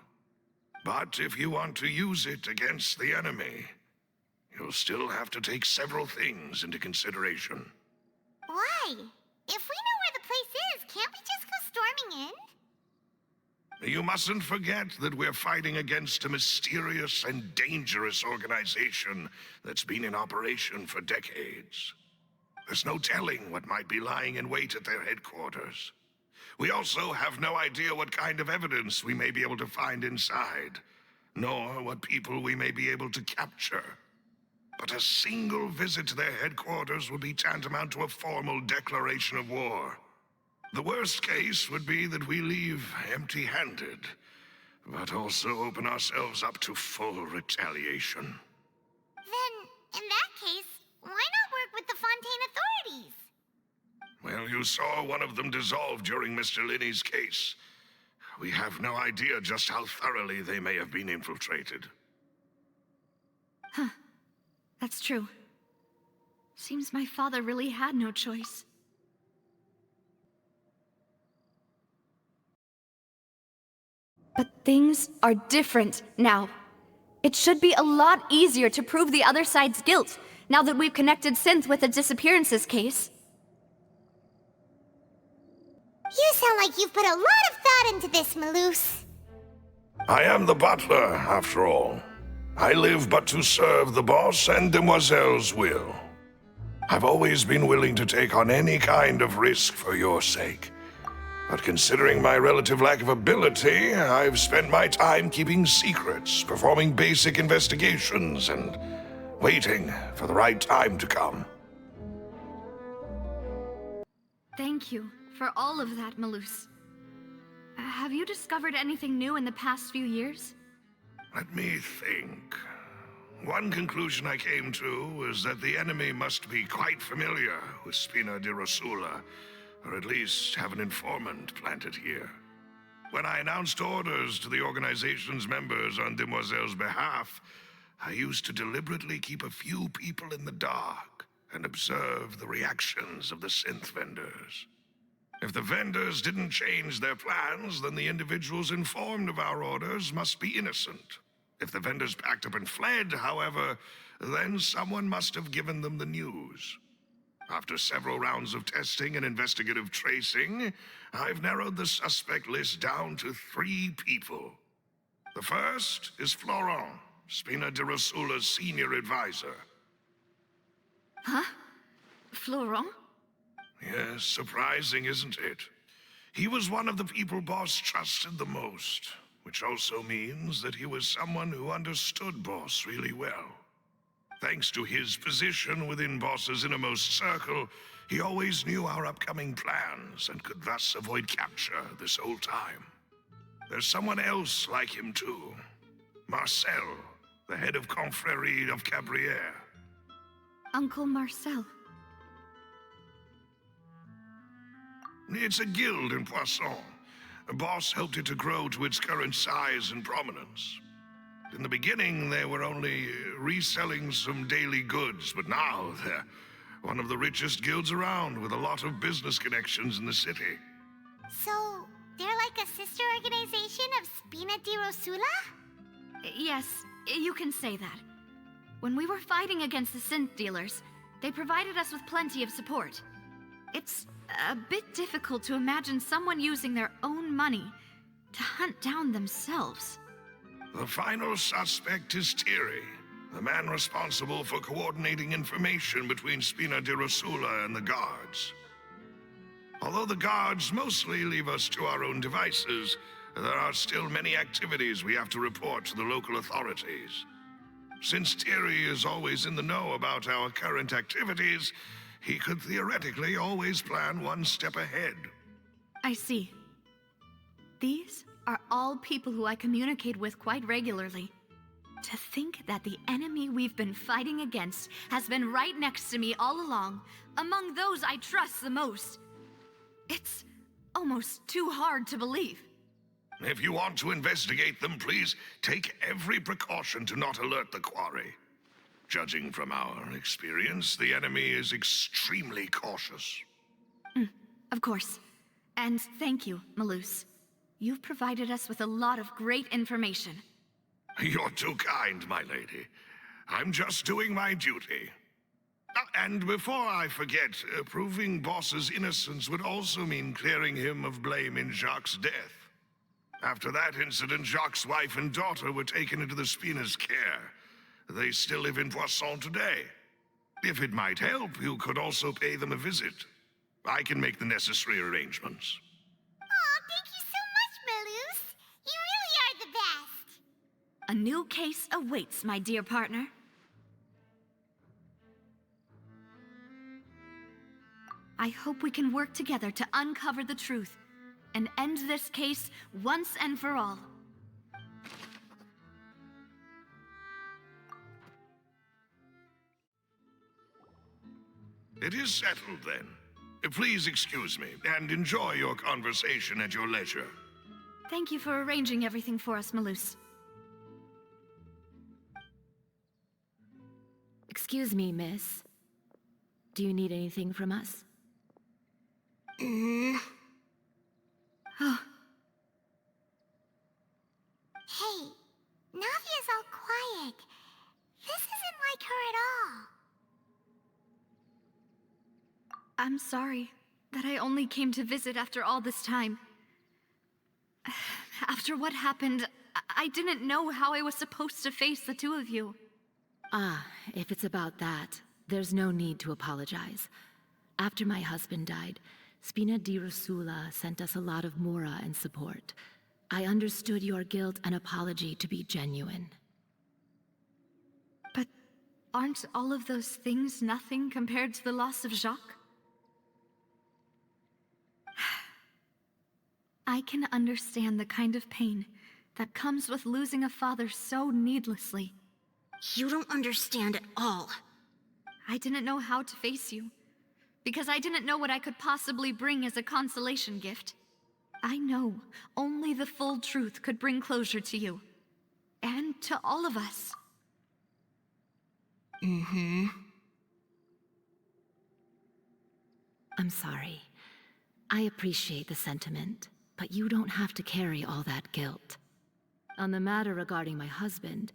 But if you want to use it against the enemy, you'll still have to take several things into consideration. Why? If we know where the place is, can't we just go storming in? You mustn't forget that we're fighting against a mysterious and dangerous organization that's been in operation for decades. There's no telling what might be lying in wait at their headquarters. We also have no idea what kind of evidence we may be able to find inside, nor what people we may be able to capture. But a single visit to their headquarters would be tantamount to a formal declaration of war. The worst case would be that we leave empty-handed, but also open ourselves up to full retaliation. Then, in that case, why not work with the Fontaine authorities? Well, you saw one of them dissolve during Mr. Linney's case. We have no idea just how thoroughly they may have been infiltrated. Huh. That's true. Seems my father really had no choice. But things are different now. It should be a lot easier to prove the other side's guilt, now that we've connected Synth with the disappearances case. You sound like you've put a lot of thought into this, Malus. I am the butler, after all. I live but to serve the boss and Demoiselle's will. I've always been willing to take on any kind of risk for your sake. But considering my relative lack of ability, I've spent my time keeping secrets, performing basic investigations, and waiting for the right time to come. Thank you for all of that, Malus. Have you discovered anything new in the past few years? Let me think. One conclusion I came to is that the enemy must be quite familiar with Spina di Rosula, or at least have an informant planted here. When I announced orders to the organization's members on Demoiselle's behalf, I used to deliberately keep a few people in the dark and observe the reactions of the synth vendors. If the vendors didn't change their plans, then the individuals informed of our orders must be innocent. If the vendors packed up and fled, however, then someone must have given them the news. After several rounds of testing and investigative tracing, I've narrowed the suspect list down to 3 people. The first is Florent, Spina di Rosula's senior advisor. Huh? Florent? Yes, surprising, isn't it? He was one of the people Boss trusted the most, which also means that he was someone who understood Boss really well. Thanks to his position within Boss's innermost circle, he always knew our upcoming plans and could thus avoid capture this whole time. There's someone else like him too. Marcel, the head of Confrérie of Cabrières. Uncle Marcel. It's a guild in Poisson. Boss helped it to grow to its current size and prominence. In the beginning, they were only reselling some daily goods, but now they're one of the richest guilds around with a lot of business connections in the city. So, they're like a sister organization of Spina di Rosula? Yes, you can say that. When we were fighting against the synth dealers, they provided us with plenty of support. It's a bit difficult to imagine someone using their own money to hunt down themselves. The final suspect is Thierry, the man responsible for coordinating information between Spina di Rosula and the guards. Although the guards mostly leave us to our own devices, there are still many activities we have to report to the local authorities. Since Thierry is always in the know about our current activities, he could theoretically always plan one step ahead. I see. These are all people who I communicate with quite regularly. To think that the enemy we've been fighting against has been right next to me all along, among those I trust the most. It's almost too hard to believe. If you want to investigate them, please take every precaution to not alert the quarry. Judging from our experience, the enemy is extremely cautious. Of course. And thank you, Malus. You've provided us with a lot of great information. You're too kind, my lady. I'm just doing my duty. And before I forget, proving Boss's innocence would also mean clearing him of blame in Jacques' death. After that incident, Jacques' wife and daughter were taken into the Spina's care. They still live in Poisson today. If it might help, you could also pay them a visit. I can make the necessary arrangements. Oh, thank you so much, Malus. You really are the best. A new case awaits, my dear partner. I hope we can work together to uncover the truth and end this case once and for all. It is settled, then. Please excuse me, and enjoy your conversation at your leisure. Thank you for arranging everything for us, Malus. Excuse me, miss. Do you need anything from us? Oh, Hey, Navia's all quiet. This isn't like her at all. I'm sorry that I only came to visit after all this time. After what happened, I didn't know how I was supposed to face the two of you. Ah, if it's about that, there's no need to apologize. After my husband died, Spina di Rosula sent us a lot of mora and support. I understood your guilt and apology to be genuine. But aren't all of those things nothing compared to the loss of Jacques? I can understand the kind of pain that comes with losing a father so needlessly. You don't understand at all. I didn't know how to face you, because I didn't know what I could possibly bring as a consolation gift. I know only the full truth could bring closure to you, and to all of us. I'm sorry. I appreciate the sentiment, but you don't have to carry all that guilt. On the matter regarding my husband,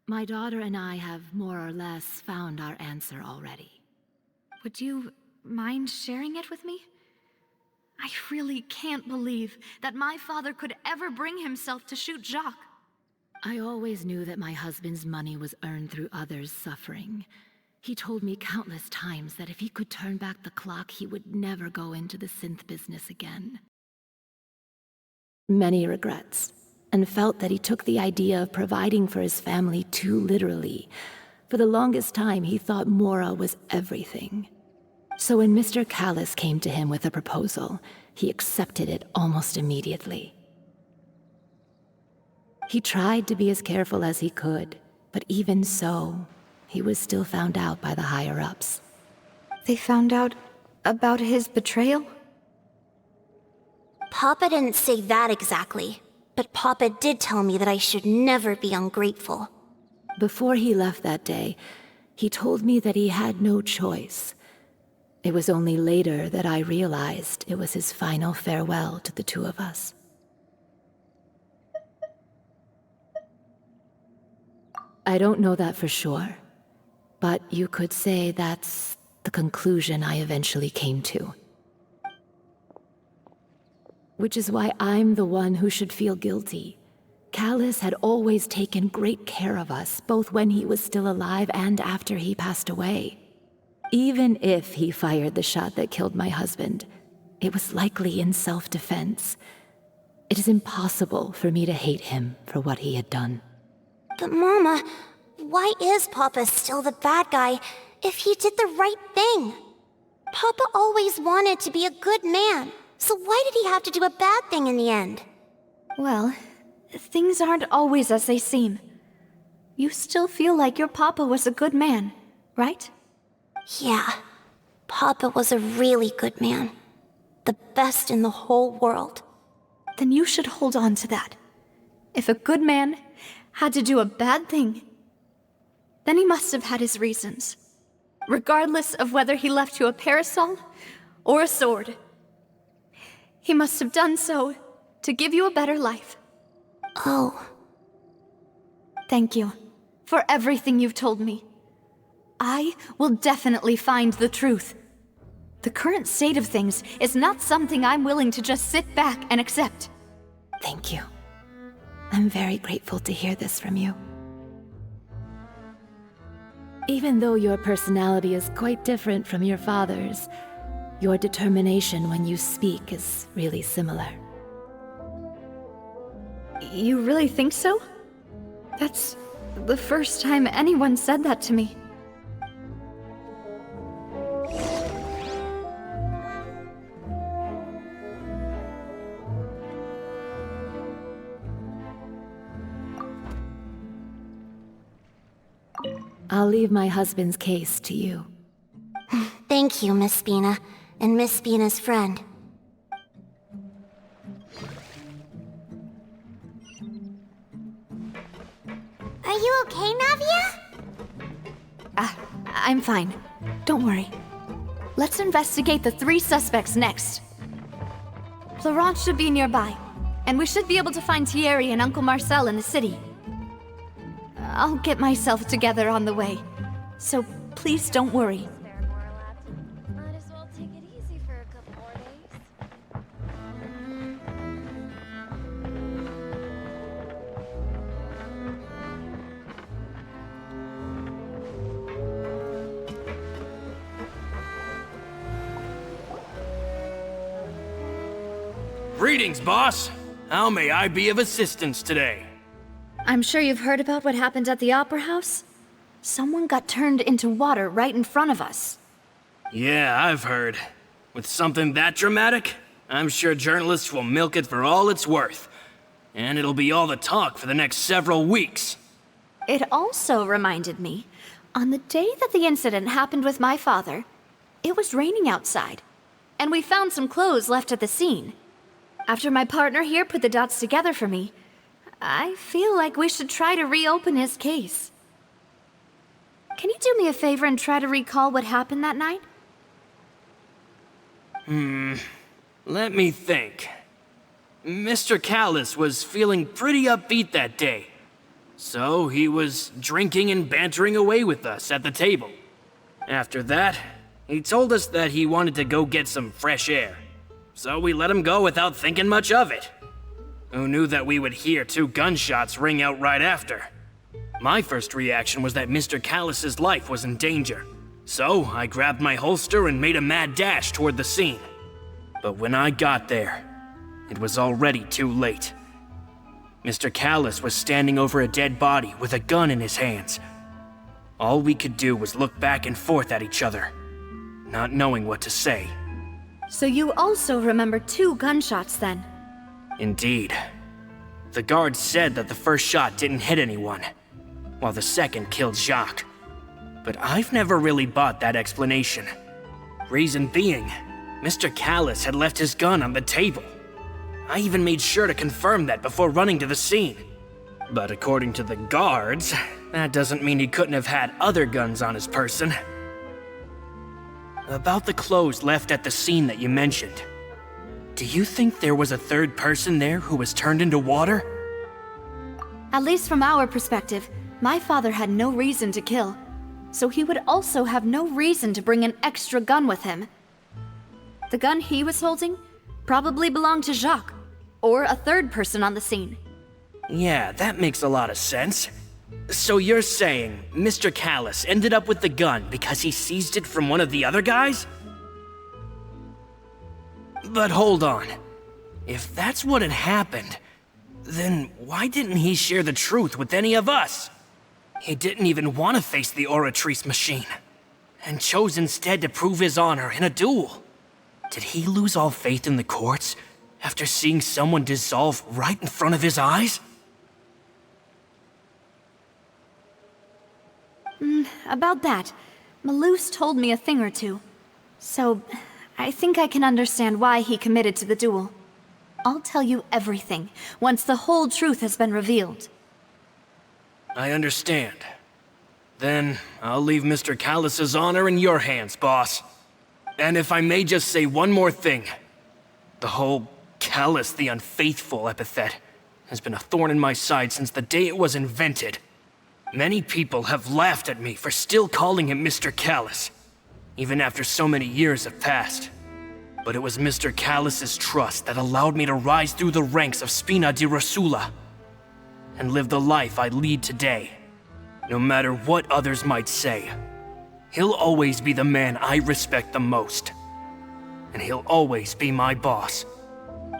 my daughter and I have more or less found our answer already. Would you mind sharing it with me? I really can't believe that my father could ever bring himself to shoot Jacques. I always knew that my husband's money was earned through others' suffering. He told me countless times that if he could turn back the clock, he would never go into the synth business again. Many regrets, and felt that he took the idea of providing for his family too literally. For the longest time, he thought Mora was everything. So when Mr. Callis came to him with a proposal, he accepted it almost immediately. He tried to be as careful as he could, but even so, he was still found out by the higher-ups. They found out about his betrayal? Papa didn't say that exactly, but Papa did tell me that I should never be ungrateful. Before he left that day, he told me that he had no choice. It was only later that I realized it was his final farewell to the two of us. I don't know that for sure, but you could say that's the conclusion I eventually came to. Which is why I'm the one who should feel guilty. Callis had always taken great care of us, both when he was still alive and after he passed away. Even if he fired the shot that killed my husband, it was likely in self-defense. It is impossible for me to hate him for what he had done. But Mama, why is Papa still the bad guy if he did the right thing? Papa always wanted to be a good man, so why did he have to do a bad thing in the end? Well, things aren't always as they seem. You still feel like your papa was a good man, right? Yeah, Papa was a really good man. The best in the whole world. Then you should hold on to that. If a good man had to do a bad thing, then he must have had his reasons. Regardless of whether he left you a parasol or a sword. He must have done so to give you a better life. Oh. Thank you for everything you've told me. I will definitely find the truth. The current state of things is not something I'm willing to just sit back and accept. Thank you. I'm very grateful to hear this from you. Even though your personality is quite different from your father's, your determination when you speak is really similar. You really think so? That's the first time anyone said that to me. I'll leave my husband's case to you. Thank you, Miss Spina, and Miss Spina's friend. Are you okay, Navia? I'm fine. Don't worry. Let's investigate the 3 suspects next. Florence should be nearby, and we should be able to find Thierry and Uncle Marcel in the city. I'll get myself together on the way, so please don't worry. Might as well take it easy for a couple more days. Greetings, boss. How may I be of assistance today? I'm sure you've heard about what happened at the Opera House? Someone got turned into water right in front of us. Yeah, I've heard. With something that dramatic? I'm sure journalists will milk it for all it's worth. And it'll be all the talk for the next several weeks. It also reminded me, on the day that the incident happened with my father, it was raining outside, and we found some clothes left at the scene. After my partner here put the dots together for me, I feel like we should try to reopen his case. Can you do me a favor and try to recall what happened that night? Let me think. Mr. Callus was feeling pretty upbeat that day. So he was drinking and bantering away with us at the table. After that, he told us that he wanted to go get some fresh air. So we let him go without thinking much of it. Who knew that we would hear 2 gunshots ring out right after? My first reaction was that Mr. Callus's life was in danger. So I grabbed my holster and made a mad dash toward the scene. But when I got there, it was already too late. Mr. Callus was standing over a dead body with a gun in his hands. All we could do was look back and forth at each other, not knowing what to say. So you also remember 2 gunshots then? Indeed. The guard said that the first shot didn't hit anyone, while the second killed Jacques. But I've never really bought that explanation. Reason being, Mr. Callus had left his gun on the table. I even made sure to confirm that before running to the scene. But according to the guards, that doesn't mean he couldn't have had other guns on his person. About the clothes left at the scene that you mentioned, do you think there was a third person there who was turned into water? At least from our perspective, my father had no reason to kill. So he would also have no reason to bring an extra gun with him. The gun he was holding probably belonged to Jacques, or a third person on the scene. Yeah, that makes a lot of sense. So you're saying Mr. Callus ended up with the gun because he seized it from one of the other guys? But hold on. If that's what had happened, then why didn't he share the truth with any of us? He didn't even want to face the Oratrice machine, and chose instead to prove his honor in a duel. Did he lose all faith in the courts after seeing someone dissolve right in front of his eyes? About that, Malus told me a thing or two. So, I think I can understand why he committed to the duel. I'll tell you everything once the whole truth has been revealed. I understand. Then I'll leave Mr. Callus's honor in your hands, boss. And if I may just say one more thing. The whole Callus the Unfaithful epithet has been a thorn in my side since the day it was invented. Many people have laughed at me for still calling him Mr. Callus, even after so many years have passed. But it was Mr. Callus's trust that allowed me to rise through the ranks of Spina di Rosula and live the life I lead today. No matter what others might say, he'll always be the man I respect the most. And he'll always be my boss.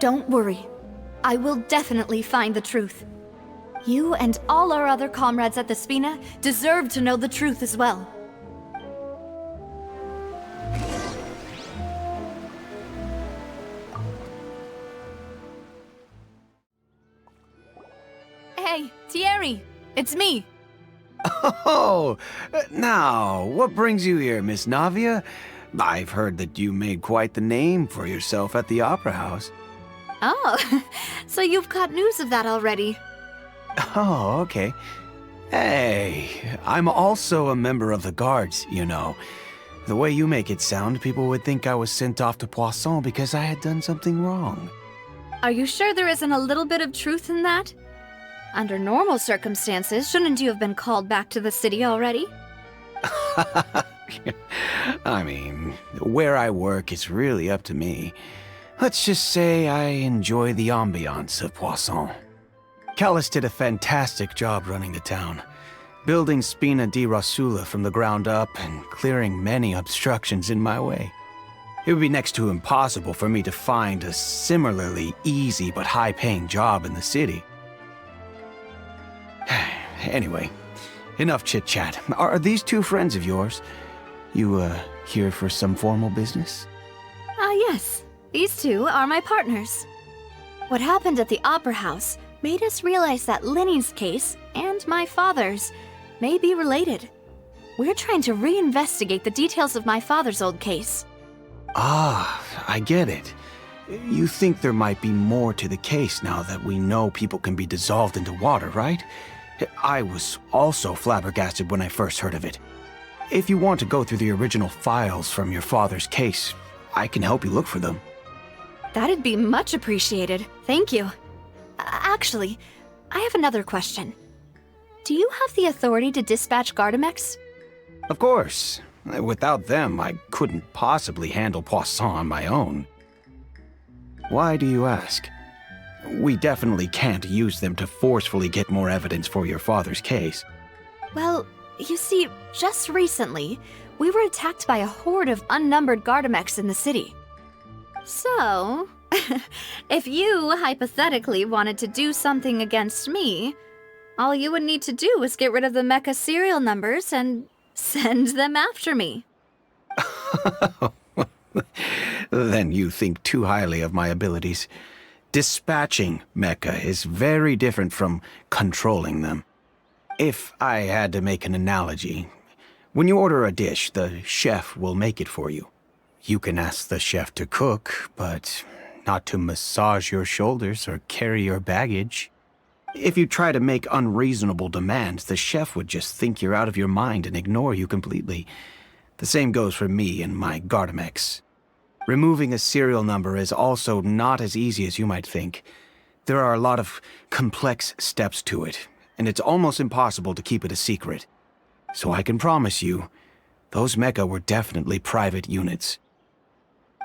Don't worry. I will definitely find the truth. You and all our other comrades at the Spina deserve to know the truth as well. Hey, Thierry, it's me. Oh, now, what brings you here, Miss Navia? I've heard that you made quite the name for yourself at the Opera House. Oh, so you've got news of that already. Oh, okay. Hey, I'm also a member of the guards, you know. The way you make it sound, people would think I was sent off to Poisson because I had done something wrong. Are you sure there isn't a little bit of truth in that? Under normal circumstances, shouldn't you have been called back to the city already? I mean, where I work is really up to me. Let's just say I enjoy the ambiance of Poisson. Callus did a fantastic job running the town, building Spina di Rosula from the ground up and clearing many obstructions in my way. It would be next to impossible for me to find a similarly easy but high-paying job in the city. Anyway, enough chit-chat. Are these 2 friends of yours? You, here for some formal business? Yes. These two are my partners. What happened at the Opera House made us realize that Lyney's case and my father's may be related. We're trying to reinvestigate the details of my father's old case. Ah, I get it. You think there might be more to the case now that we know people can be dissolved into water, right? I was also flabbergasted when I first heard of it. If you want to go through the original files from your father's case, I can help you look for them. That'd be much appreciated. Thank you. Actually, I have another question. Do you have the authority to dispatch Gardamex? Of course. Without them, I couldn't possibly handle Poisson on my own. Why do you ask? We definitely can't use them to forcefully get more evidence for your father's case. Well, you see, just recently, we were attacked by a horde of unnumbered Gardamex in the city. So, if you hypothetically wanted to do something against me, all you would need to do is get rid of the mecha serial numbers and send them after me. Then you think too highly of my abilities. Dispatching mecha is very different from controlling them. If I had to make an analogy, when you order a dish, the chef will make it for you. You can ask the chef to cook, but not to massage your shoulders or carry your baggage. If you try to make unreasonable demands, the chef would just think you're out of your mind and ignore you completely. The same goes for me and my Gardamex. Removing a serial number is also not as easy as you might think. There are a lot of complex steps to it, and it's almost impossible to keep it a secret. So I can promise you, those mecha were definitely private units.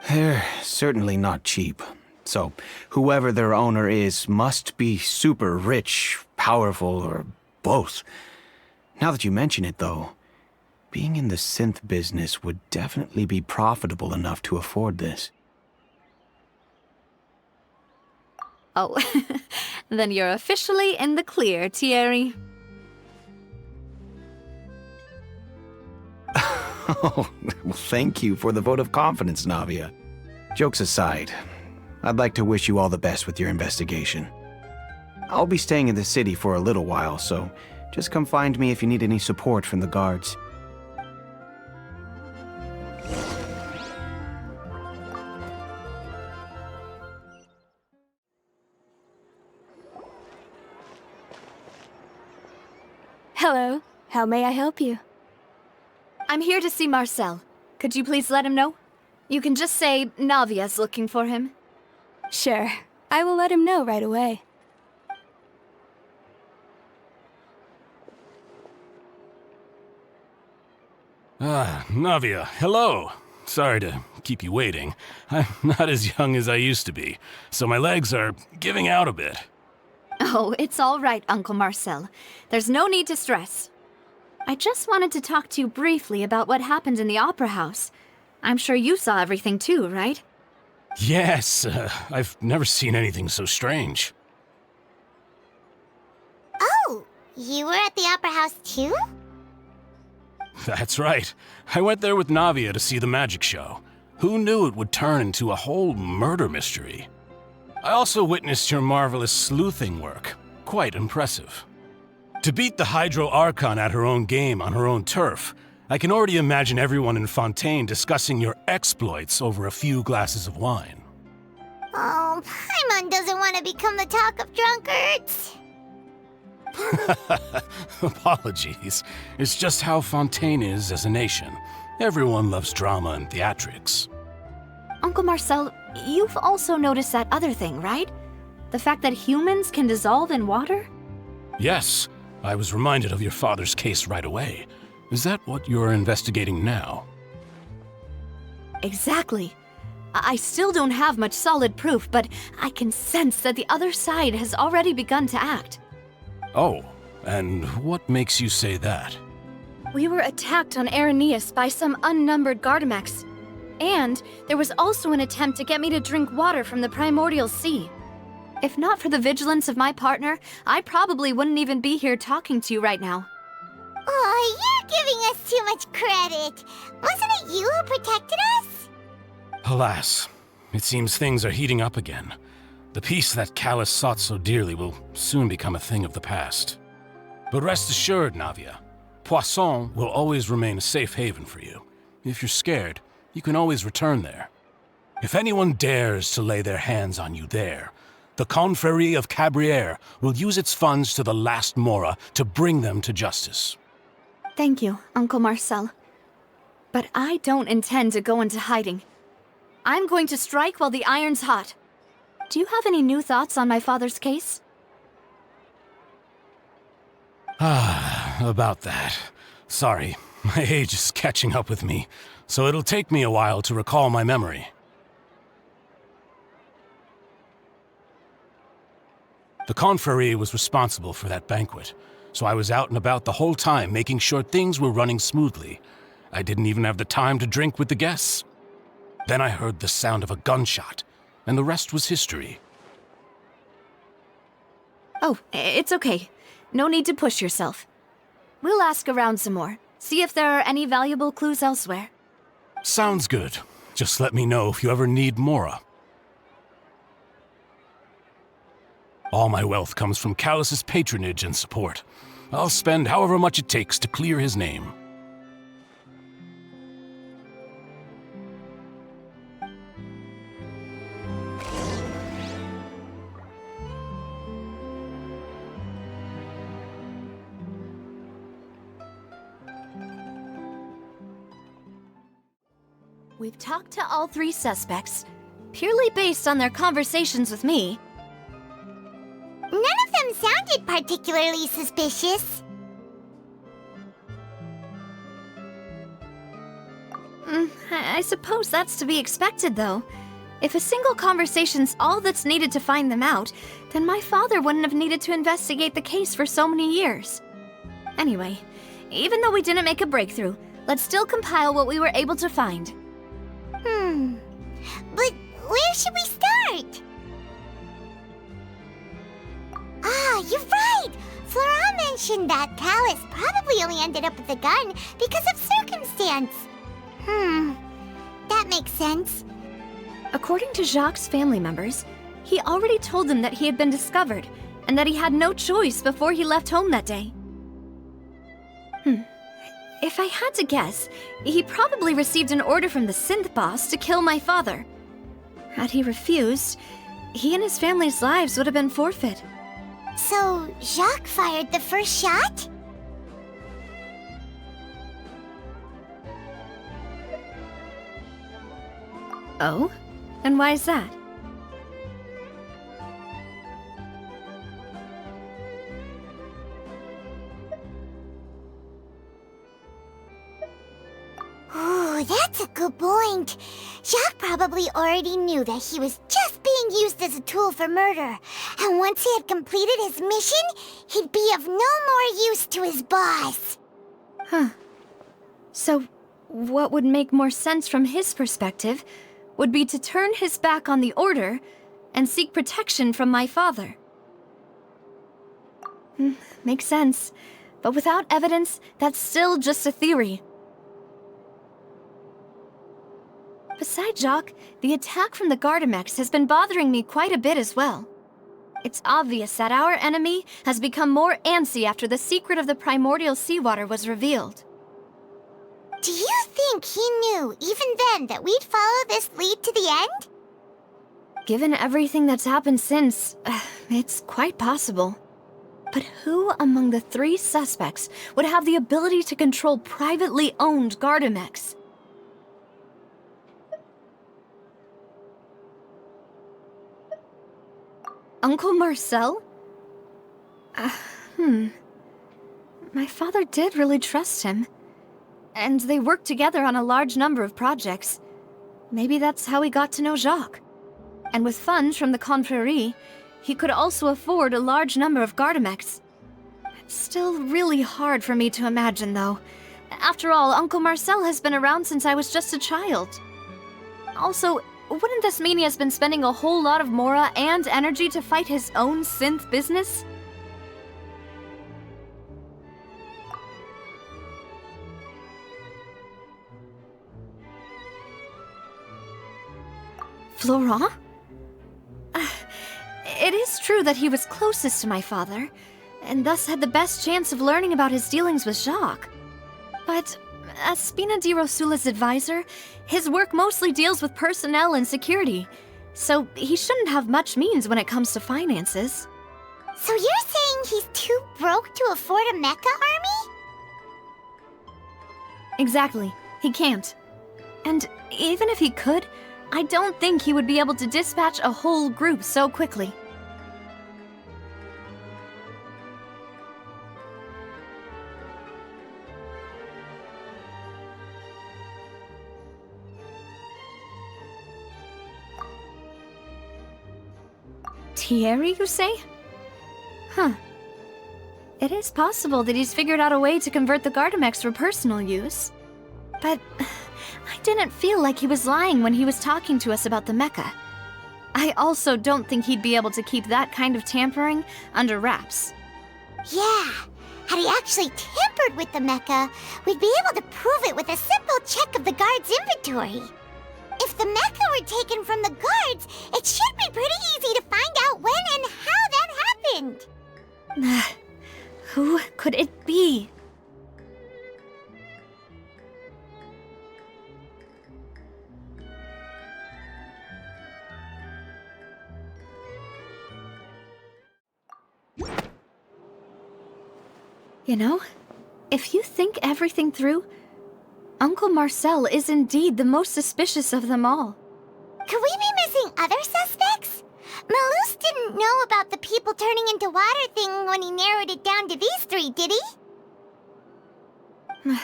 They're certainly not cheap. So, whoever their owner is must be super rich, powerful, or both. Now that you mention it, though, being in the synth business would definitely be profitable enough to afford this. Oh, then you're officially in the clear, Thierry. Oh, well, thank you for the vote of confidence, Navia. Jokes aside, I'd like to wish you all the best with your investigation. I'll be staying in the city for a little while, so just come find me if you need any support from the guards. Hello. How may I help you? I'm here to see Marcel. Could you please let him know? You can just say Navia's looking for him. Sure. I will let him know right away. Ah, Navia, hello. Sorry to keep you waiting. I'm not as young as I used to be, so my legs are giving out a bit. Oh, it's all right, Uncle Marcel. There's no need to stress. I just wanted to talk to you briefly about what happened in the Opera House. I'm sure you saw everything too, right? Yes, I've never seen anything so strange. Oh, you were at the Opera House too? That's right. I went there with Navia to see the magic show. Who knew it would turn into a whole murder mystery? I also witnessed your marvelous sleuthing work. Quite impressive. To beat the Hydro Archon at her own game on her own turf, I can already imagine everyone in Fontaine discussing your exploits over a few glasses of wine. Oh, Paimon doesn't want to become the talk of drunkards. Apologies. It's just how Fontaine is as a nation. Everyone loves drama and theatrics. Uncle Marcel, you've also noticed that other thing, right? The fact that humans can dissolve in water? Yes, I was reminded of your father's case right away. Is that what you're investigating now? Exactly. I still don't have much solid proof, but I can sense that the other side has already begun to act. Oh, and what makes you say that? We were attacked on Araneus by some unnumbered Gardamex. And there was also an attempt to get me to drink water from the primordial sea. If not for the vigilance of my partner, I probably wouldn't even be here talking to you right now. Oh, you're giving us too much credit. Wasn't it you who protected us? Alas, It seems things are heating up again. The peace that Callus sought so dearly will soon become a thing of the past. But rest assured, Navia, Poisson will always remain a safe haven for you. If you're scared, you can always return there. If anyone dares to lay their hands on you there, the Confrérie of Cabrières will use its funds to the last Mora to bring them to justice. Thank you, Uncle Marcel. But I don't intend to go into hiding. I'm going to strike while the iron's hot. Do you have any new thoughts on my father's case? About that. Sorry, my age is catching up with me, so it'll take me a while to recall my memory. The Confrérie was responsible for that banquet, so I was out and about the whole time making sure things were running smoothly. I didn't even have the time to drink with the guests. Then I heard the sound of a gunshot, and the rest was history. Oh, it's okay. No need to push yourself. We'll ask around some more, see if there are any valuable clues elsewhere. Sounds good. Just let me know if you ever need Mora. All my wealth comes from Callus's patronage and support. I'll spend however much it takes to clear his name. We've talked to all three suspects, purely based on their conversations with me. None of them sounded particularly suspicious. I suppose that's to be expected, though. If a single conversation's all that's needed to find them out, then my father wouldn't have needed to investigate the case for so many years. Anyway, even though we didn't make a breakthrough, let's still compile what we were able to find. But where should we start? You're right! Flora mentioned that Callus probably only ended up with the gun because of circumstance. That makes sense. According to Jacques' family members, he already told them that he had been discovered, and that he had no choice before he left home that day. If I had to guess, he probably received an order from the synth boss to kill my father. Had he refused, he and his family's lives would have been forfeit. So, Jacques fired the first shot? Oh? And why is that? Ooh, that's a good point. Jacques probably already knew that he was just being used as a tool for murder. And once he had completed his mission, he'd be of no more use to his boss. So, what would make more sense from his perspective would be to turn his back on the Order and seek protection from my father. Makes sense. But without evidence, that's still just a theory. Besides Jacques, the attack from the Gardamex has been bothering me quite a bit as well. It's obvious that our enemy has become more antsy after the secret of the primordial seawater was revealed. Do you think he knew, even then, that we'd follow this lead to the end? Given everything that's happened since, it's quite possible. But who among the three suspects would have the ability to control privately owned Gardamex? Uncle Marcel? My father did really trust him. And they worked together on a large number of projects. Maybe that's how he got to know Jacques. And with funds from the Confrérie, he could also afford a large number of Gardamex. It's still really hard for me to imagine, though. After all, Uncle Marcel has been around since I was just a child. Also, wouldn't this mean he has been spending a whole lot of Mora and energy to fight his own synth business? Florent? It is true that he was closest to my father, and thus had the best chance of learning about his dealings with Jacques. But as Spina di Rosula's advisor, his work mostly deals with personnel and security, so he shouldn't have much means when it comes to finances. So you're saying he's too broke to afford a mecha army? Exactly. He can't. And even if he could, I don't think he would be able to dispatch a whole group so quickly. Thierry, you say? Huh. It is possible that he's figured out a way to convert the Gardamex for personal use. But I didn't feel like he was lying when he was talking to us about the mecha. I also don't think he'd be able to keep that kind of tampering under wraps. Yeah, had he actually tampered with the mecha, we'd be able to prove it with a simple check of the guard's inventory. If the mecha were taken from the guards, it should be pretty easy to find out when and how that happened. Who could it be? You know, if you think everything through, Uncle Marcel is indeed the most suspicious of them all. Could we be missing other suspects? Malus didn't know about the people turning into water thing when he narrowed it down to these three, did he?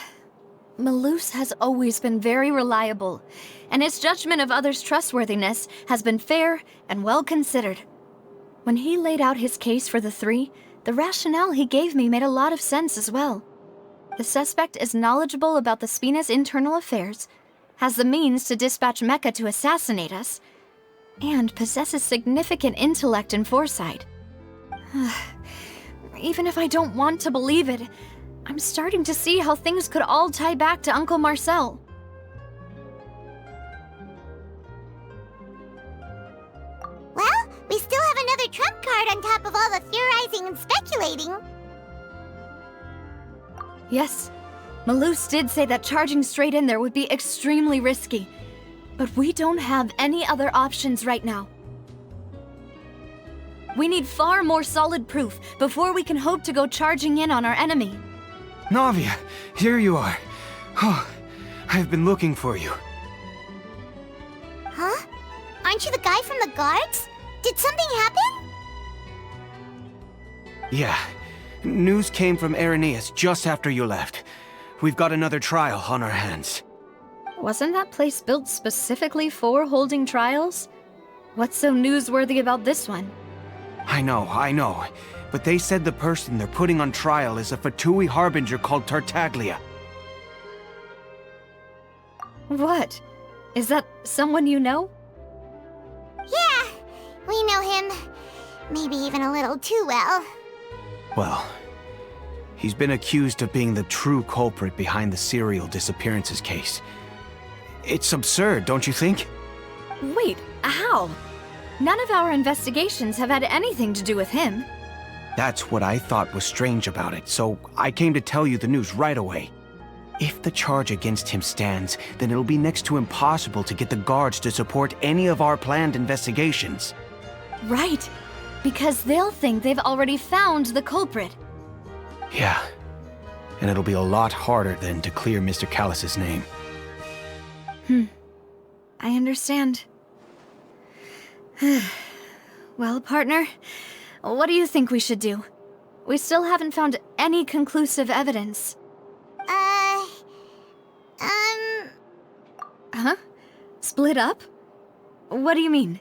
Malus has always been very reliable, and his judgment of others' trustworthiness has been fair and well considered. When he laid out his case for the three, the rationale he gave me made a lot of sense as well. The suspect is knowledgeable about the Spina's internal affairs, has the means to dispatch Mecha to assassinate us, and possesses significant intellect and foresight. Even if I don't want to believe it, I'm starting to see how things could all tie back to Uncle Marcel. Well, we still have another trump card on top of all the theorizing and speculating. Yes, Malus did say that charging straight in there would be extremely risky, but we don't have any other options right now. We need far more solid proof before we can hope to go charging in on our enemy. Navia, here you are. Oh, I've been looking for you. Huh? Aren't you the guy from the guards? Did something happen? Yeah. News came from Irenaeus just after you left. We've got another trial on our hands. Wasn't that place built specifically for holding trials? What's so newsworthy about this one? I know. But they said the person they're putting on trial is a fatui harbinger called Tartaglia. What? Is that someone you know? Yeah, we know him. Maybe even a little too well. Well, he's been accused of being the true culprit behind the serial disappearances case. It's absurd, don't you think? Wait, how? None of our investigations have had anything to do with him. That's what I thought was strange about it, so I came to tell you the news right away. If the charge against him stands, then it'll be next to impossible to get the guards to support any of our planned investigations. Right, because they'll think they've already found the culprit. Yeah, and it'll be a lot harder then to clear Mr. Callus's name. I understand. Well, partner, what do you think we should do? We still haven't found any conclusive evidence. Huh? Split up? What do you mean?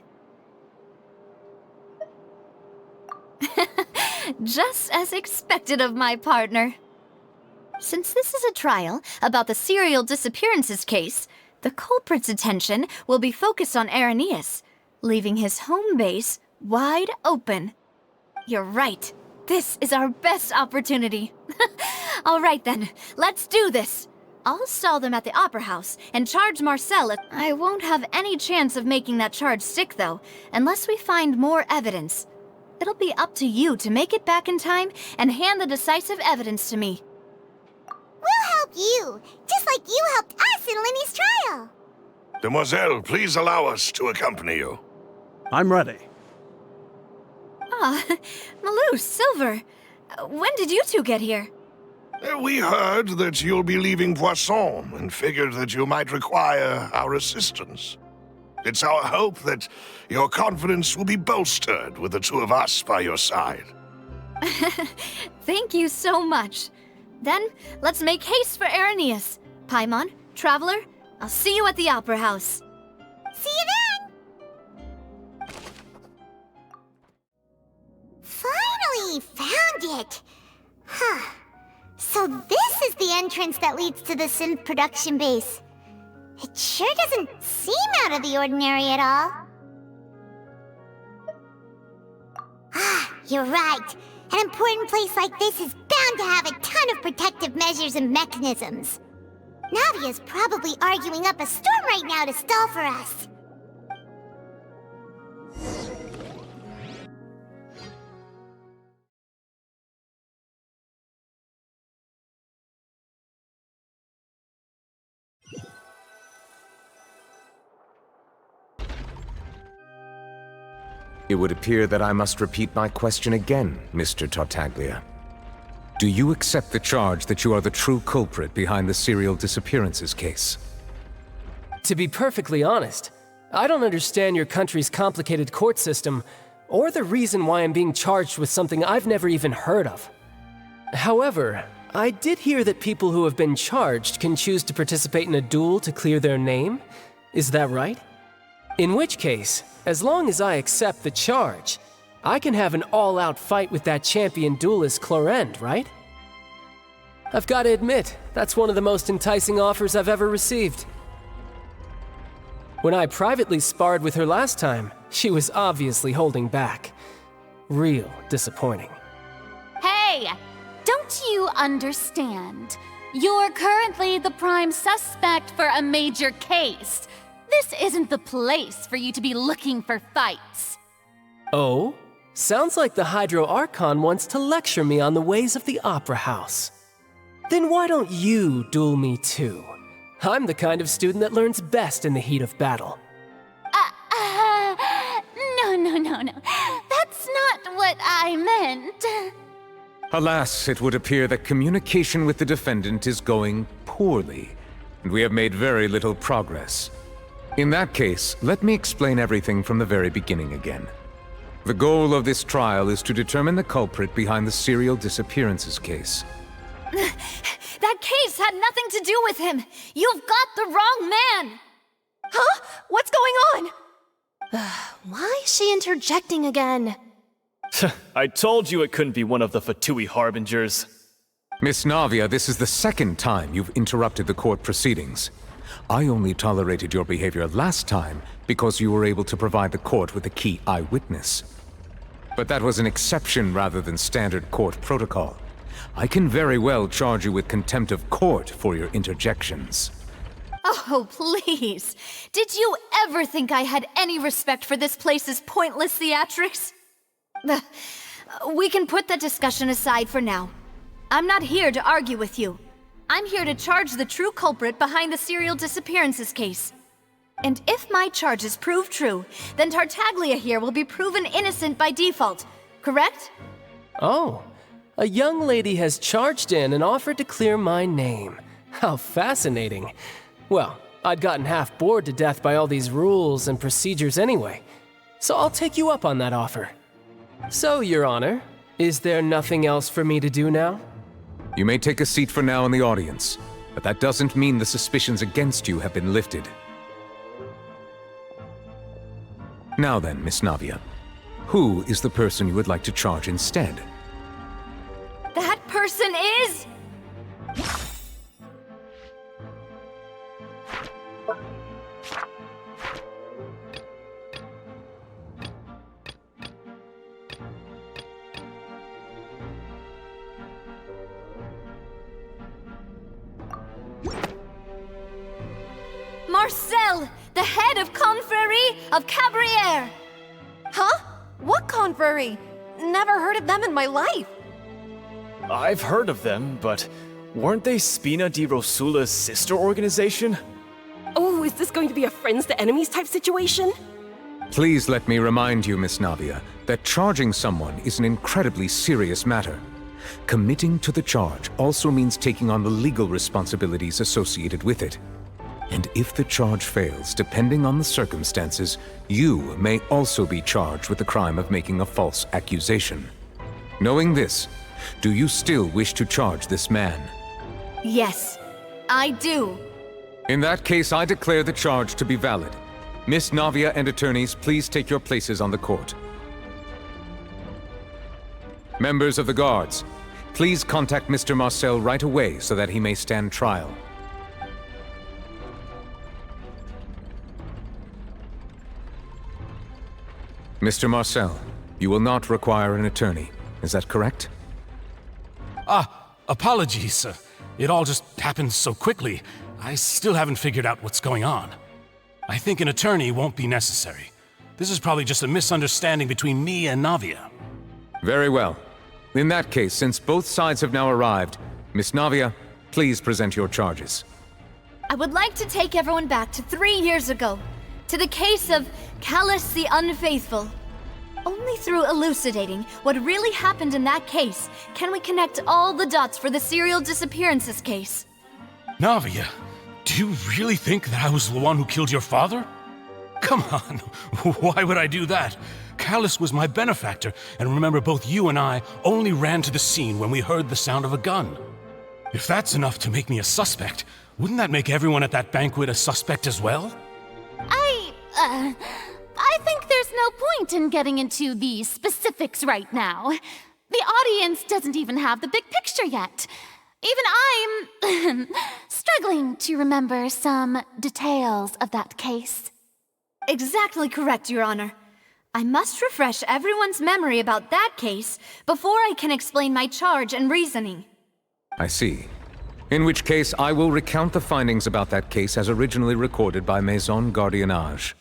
Just as expected of my partner. Since this is a trial about the serial disappearances case, the culprit's attention will be focused on Irenaeus, leaving his home base wide open. You're right. This is our best opportunity. All right then, let's do this. I'll stall them at the Opera House and charge Marcel. I won't have any chance of making that charge stick, though, unless we find more evidence. It'll be up to you to make it back in time and hand the decisive evidence to me. We'll help you, just like you helped us in Lyney's trial. Demoiselle, please allow us to accompany you. I'm ready. Ah, Malou, Silver. When did you two get here? We heard that you'll be leaving Poisson and figured that you might require our assistance. It's our hope that your confidence will be bolstered with the two of us by your side. Thank you so much. Then, let's make haste for Araneus. Paimon, Traveler, I'll see you at the Opera House. See you then! Finally found it! Huh. So this is the entrance that leads to the synth production base. It sure doesn't seem out of the ordinary at all. Ah, you're right. An important place like this is bound to have a ton of protective measures and mechanisms. Navia's probably arguing up a storm right now to stall for us. It would appear that I must repeat my question again, Mr. Tartaglia. Do you accept the charge that you are the true culprit behind the serial disappearances case? To be perfectly honest, I don't understand your country's complicated court system, or the reason why I'm being charged with something I've never even heard of. However, I did hear that people who have been charged can choose to participate in a duel to clear their name. Is that right? In which case, as long as I accept the charge, I can have an all-out fight with that champion duelist Clorend, right? I've got to admit, that's one of the most enticing offers I've ever received. When I privately sparred with her last time, she was obviously holding back. Real disappointing. Hey! Don't you understand? You're currently the prime suspect for a major case. This isn't the place for you to be looking for fights. Oh? Sounds like the Hydro Archon wants to lecture me on the ways of the Opera House. Then why don't you duel me too? I'm the kind of student that learns best in the heat of battle. No. That's not what I meant. Alas, it would appear that communication with the defendant is going poorly, and we have made very little progress. In that case, let me explain everything from the very beginning again. The goal of this trial is to determine the culprit behind the serial disappearances case. That case had nothing to do with him! You've got the wrong man! Huh? What's going on? Why is she interjecting again? I told you it couldn't be one of the fatui harbingers. Miss Navia, this is the second time you've interrupted the court proceedings. I only tolerated your behavior last time because you were able to provide the court with a key eyewitness. But that was an exception rather than standard court protocol. I can very well charge you with contempt of court for your interjections. Oh, please. Did you ever think I had any respect for this place's pointless theatrics? We can put that discussion aside for now. I'm not here to argue with you. I'm here to charge the true culprit behind the serial disappearances case. And if my charges prove true, then Tartaglia here will be proven innocent by default, correct? Oh, a young lady has charged in and offered to clear my name. How fascinating. Well, I'd gotten half bored to death by all these rules and procedures anyway, so I'll take you up on that offer. So, Your Honor, is there nothing else for me to do now? You may take a seat for now in the audience, but that doesn't mean the suspicions against you have been lifted. Now then, Miss Navia, who is the person you would like to charge instead? That person is... the head of Confrérie of Cabriere! Huh? What confrérie? Never heard of them in my life. I've heard of them, but weren't they Spina di Rosula's sister organization? Oh, is this going to be a friends to enemies type situation? Please let me remind you, Miss Navia, that charging someone is an incredibly serious matter. Committing to the charge also means taking on the legal responsibilities associated with it. And if the charge fails, depending on the circumstances, you may also be charged with the crime of making a false accusation. Knowing this, do you still wish to charge this man? Yes, I do. In that case, I declare the charge to be valid. Miss Navia and attorneys, please take your places on the court. Members of the guards, please contact Mr. Marcel right away so that he may stand trial. Mr. Marcel, you will not require an attorney. Is that correct? Apologies. It all just happened so quickly. I still haven't figured out what's going on. I think an attorney won't be necessary. This is probably just a misunderstanding between me and Navia. Very well. In that case, since both sides have now arrived, Miss Navia, please present your charges. I would like to take everyone back to 3 years ago, to the case of Callus the Unfaithful. Only through elucidating what really happened in that case can we connect all the dots for the serial disappearances case. Navia, do you really think that I was the one who killed your father? Come on, why would I do that? Callus was my benefactor, and remember both you and I only ran to the scene when we heard the sound of a gun. If that's enough to make me a suspect, wouldn't that make everyone at that banquet a suspect as well? I think there's no point in getting into the specifics right now. The audience doesn't even have the big picture yet. Even I'm struggling to remember some details of that case. Exactly correct, Your Honor. I must refresh everyone's memory about that case before I can explain my charge and reasoning. I see. In which case, I will recount the findings about that case as originally recorded by Maison Gardiennage.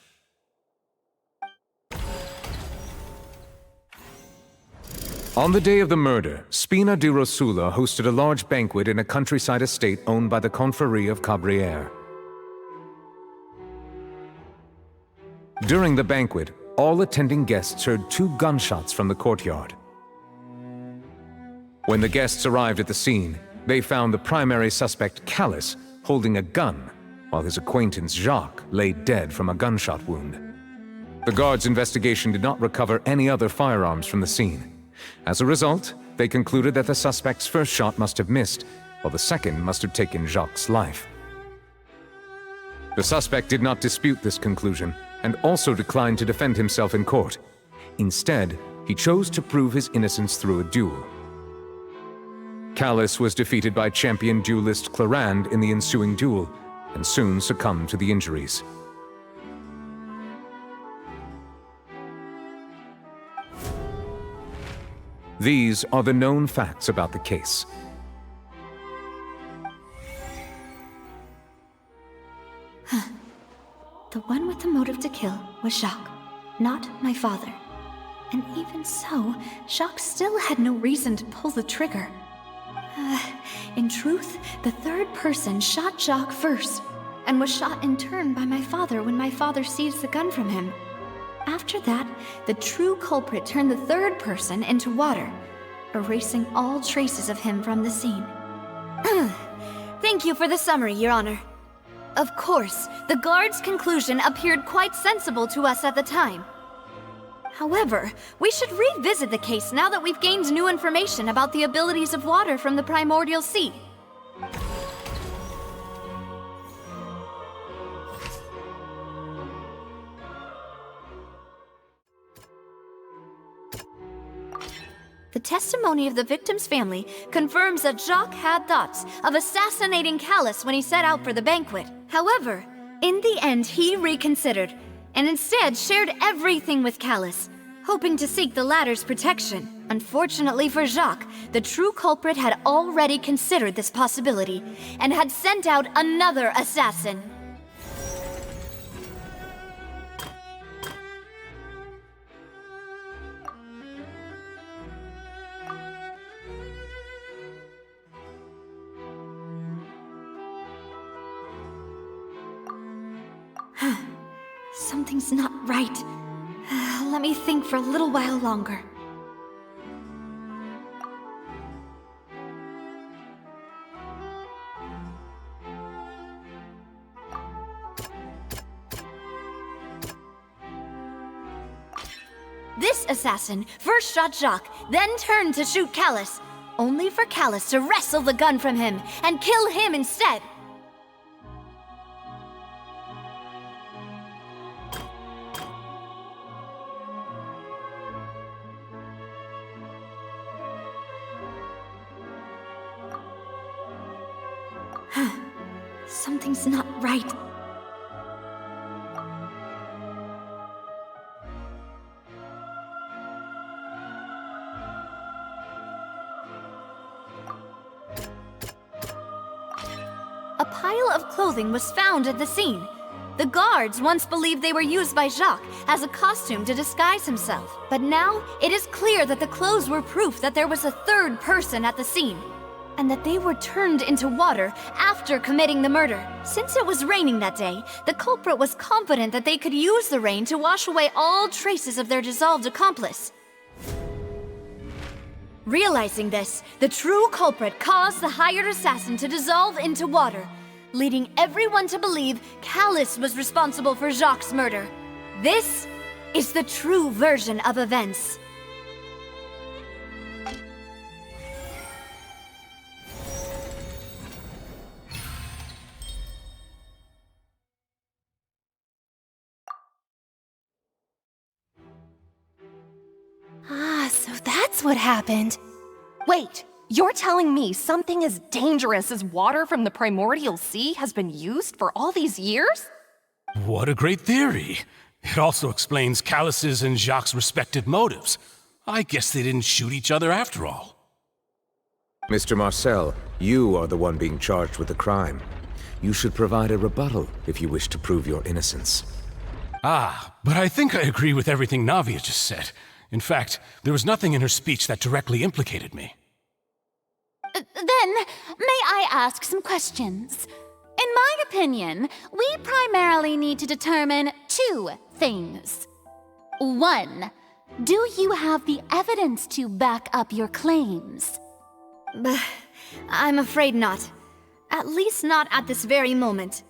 On the day of the murder, Spina di Rosula hosted a large banquet in a countryside estate owned by the Confrérie of Cabriere. During the banquet, all attending guests heard 2 gunshots from the courtyard. When the guests arrived at the scene, they found the primary suspect, Callus, holding a gun, while his acquaintance, Jacques, lay dead from a gunshot wound. The guards' investigation did not recover any other firearms from the scene. As a result, they concluded that the suspect's first shot must have missed, while the second must have taken Jacques' life. The suspect did not dispute this conclusion, and also declined to defend himself in court. Instead, he chose to prove his innocence through a duel. Callus was defeated by champion duelist Clarande in the ensuing duel, and soon succumbed to the injuries. These are the known facts about the case. The one with the motive to kill was Jacques, not my father. And even so, Jacques still had no reason to pull the trigger. In truth, the third person shot Jacques first, and was shot in turn by my father when my father seized the gun from him. After that, the true culprit turned the third person into water, erasing all traces of him from the scene. Thank you for the summary, Your Honor. Of course, the guard's conclusion appeared quite sensible to us at the time. However, we should revisit the case now that we've gained new information about the abilities of water from the primordial sea. The testimony of the victim's family confirms that Jacques had thoughts of assassinating Callus when he set out for the banquet. However, in the end he reconsidered, and instead shared everything with Callus, hoping to seek the latter's protection. Unfortunately for Jacques, the true culprit had already considered this possibility, and had sent out another assassin. Something's not right. Let me think for a little while longer. This assassin first shot Jacques, then turned to shoot Callus, only for Callus to wrestle the gun from him and kill him instead. Something's not right. A pile of clothing was found at the scene. The guards once believed they were used by Jacques as a costume to disguise himself. But now, it is clear that the clothes were proof that there was a third person at the scene, and that they were turned into water after committing the murder. Since it was raining that day, the culprit was confident that they could use the rain to wash away all traces of their dissolved accomplice. Realizing this, the true culprit caused the hired assassin to dissolve into water, leading everyone to believe Callus was responsible for Jacques' murder. This is the true version of events. So that's what happened. Wait, you're telling me something as dangerous as water from the primordial sea has been used for all these years? What a great theory. It also explains Callus's and Jacques' respective motives. I guess they didn't shoot each other after all. Mr. Marcel, you are the one being charged with the crime. You should provide a rebuttal if you wish to prove your innocence. But I think I agree with everything Navia just said. In fact, there was nothing in her speech that directly implicated me. Then, may I ask some questions? In my opinion, we primarily need to determine two things. One, do you have the evidence to back up your claims? I'm afraid not. At least not at this very moment.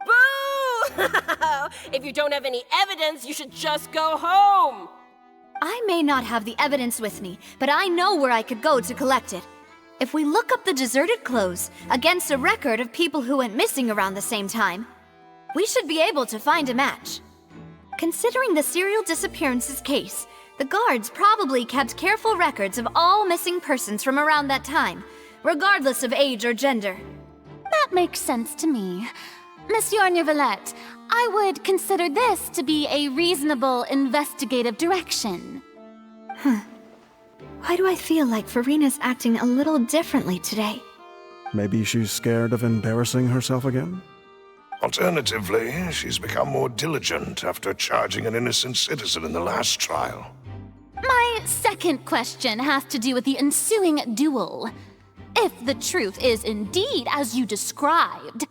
Boo! If you don't have any evidence, you should just go home! I may not have the evidence with me, but I know where I could go to collect it. If we look up the deserted clothes against a record of people who went missing around the same time, we should be able to find a match. Considering the serial disappearances case, the guards probably kept careful records of all missing persons from around that time, regardless of age or gender. That makes sense to me. Monsieur Neuvillette, I would consider this to be a reasonable investigative direction. Why do I feel like Farina's acting a little differently today? Maybe she's scared of embarrassing herself again? Alternatively, she's become more diligent after charging an innocent citizen in the last trial. My second question has to do with the ensuing duel. If the truth is indeed as you described,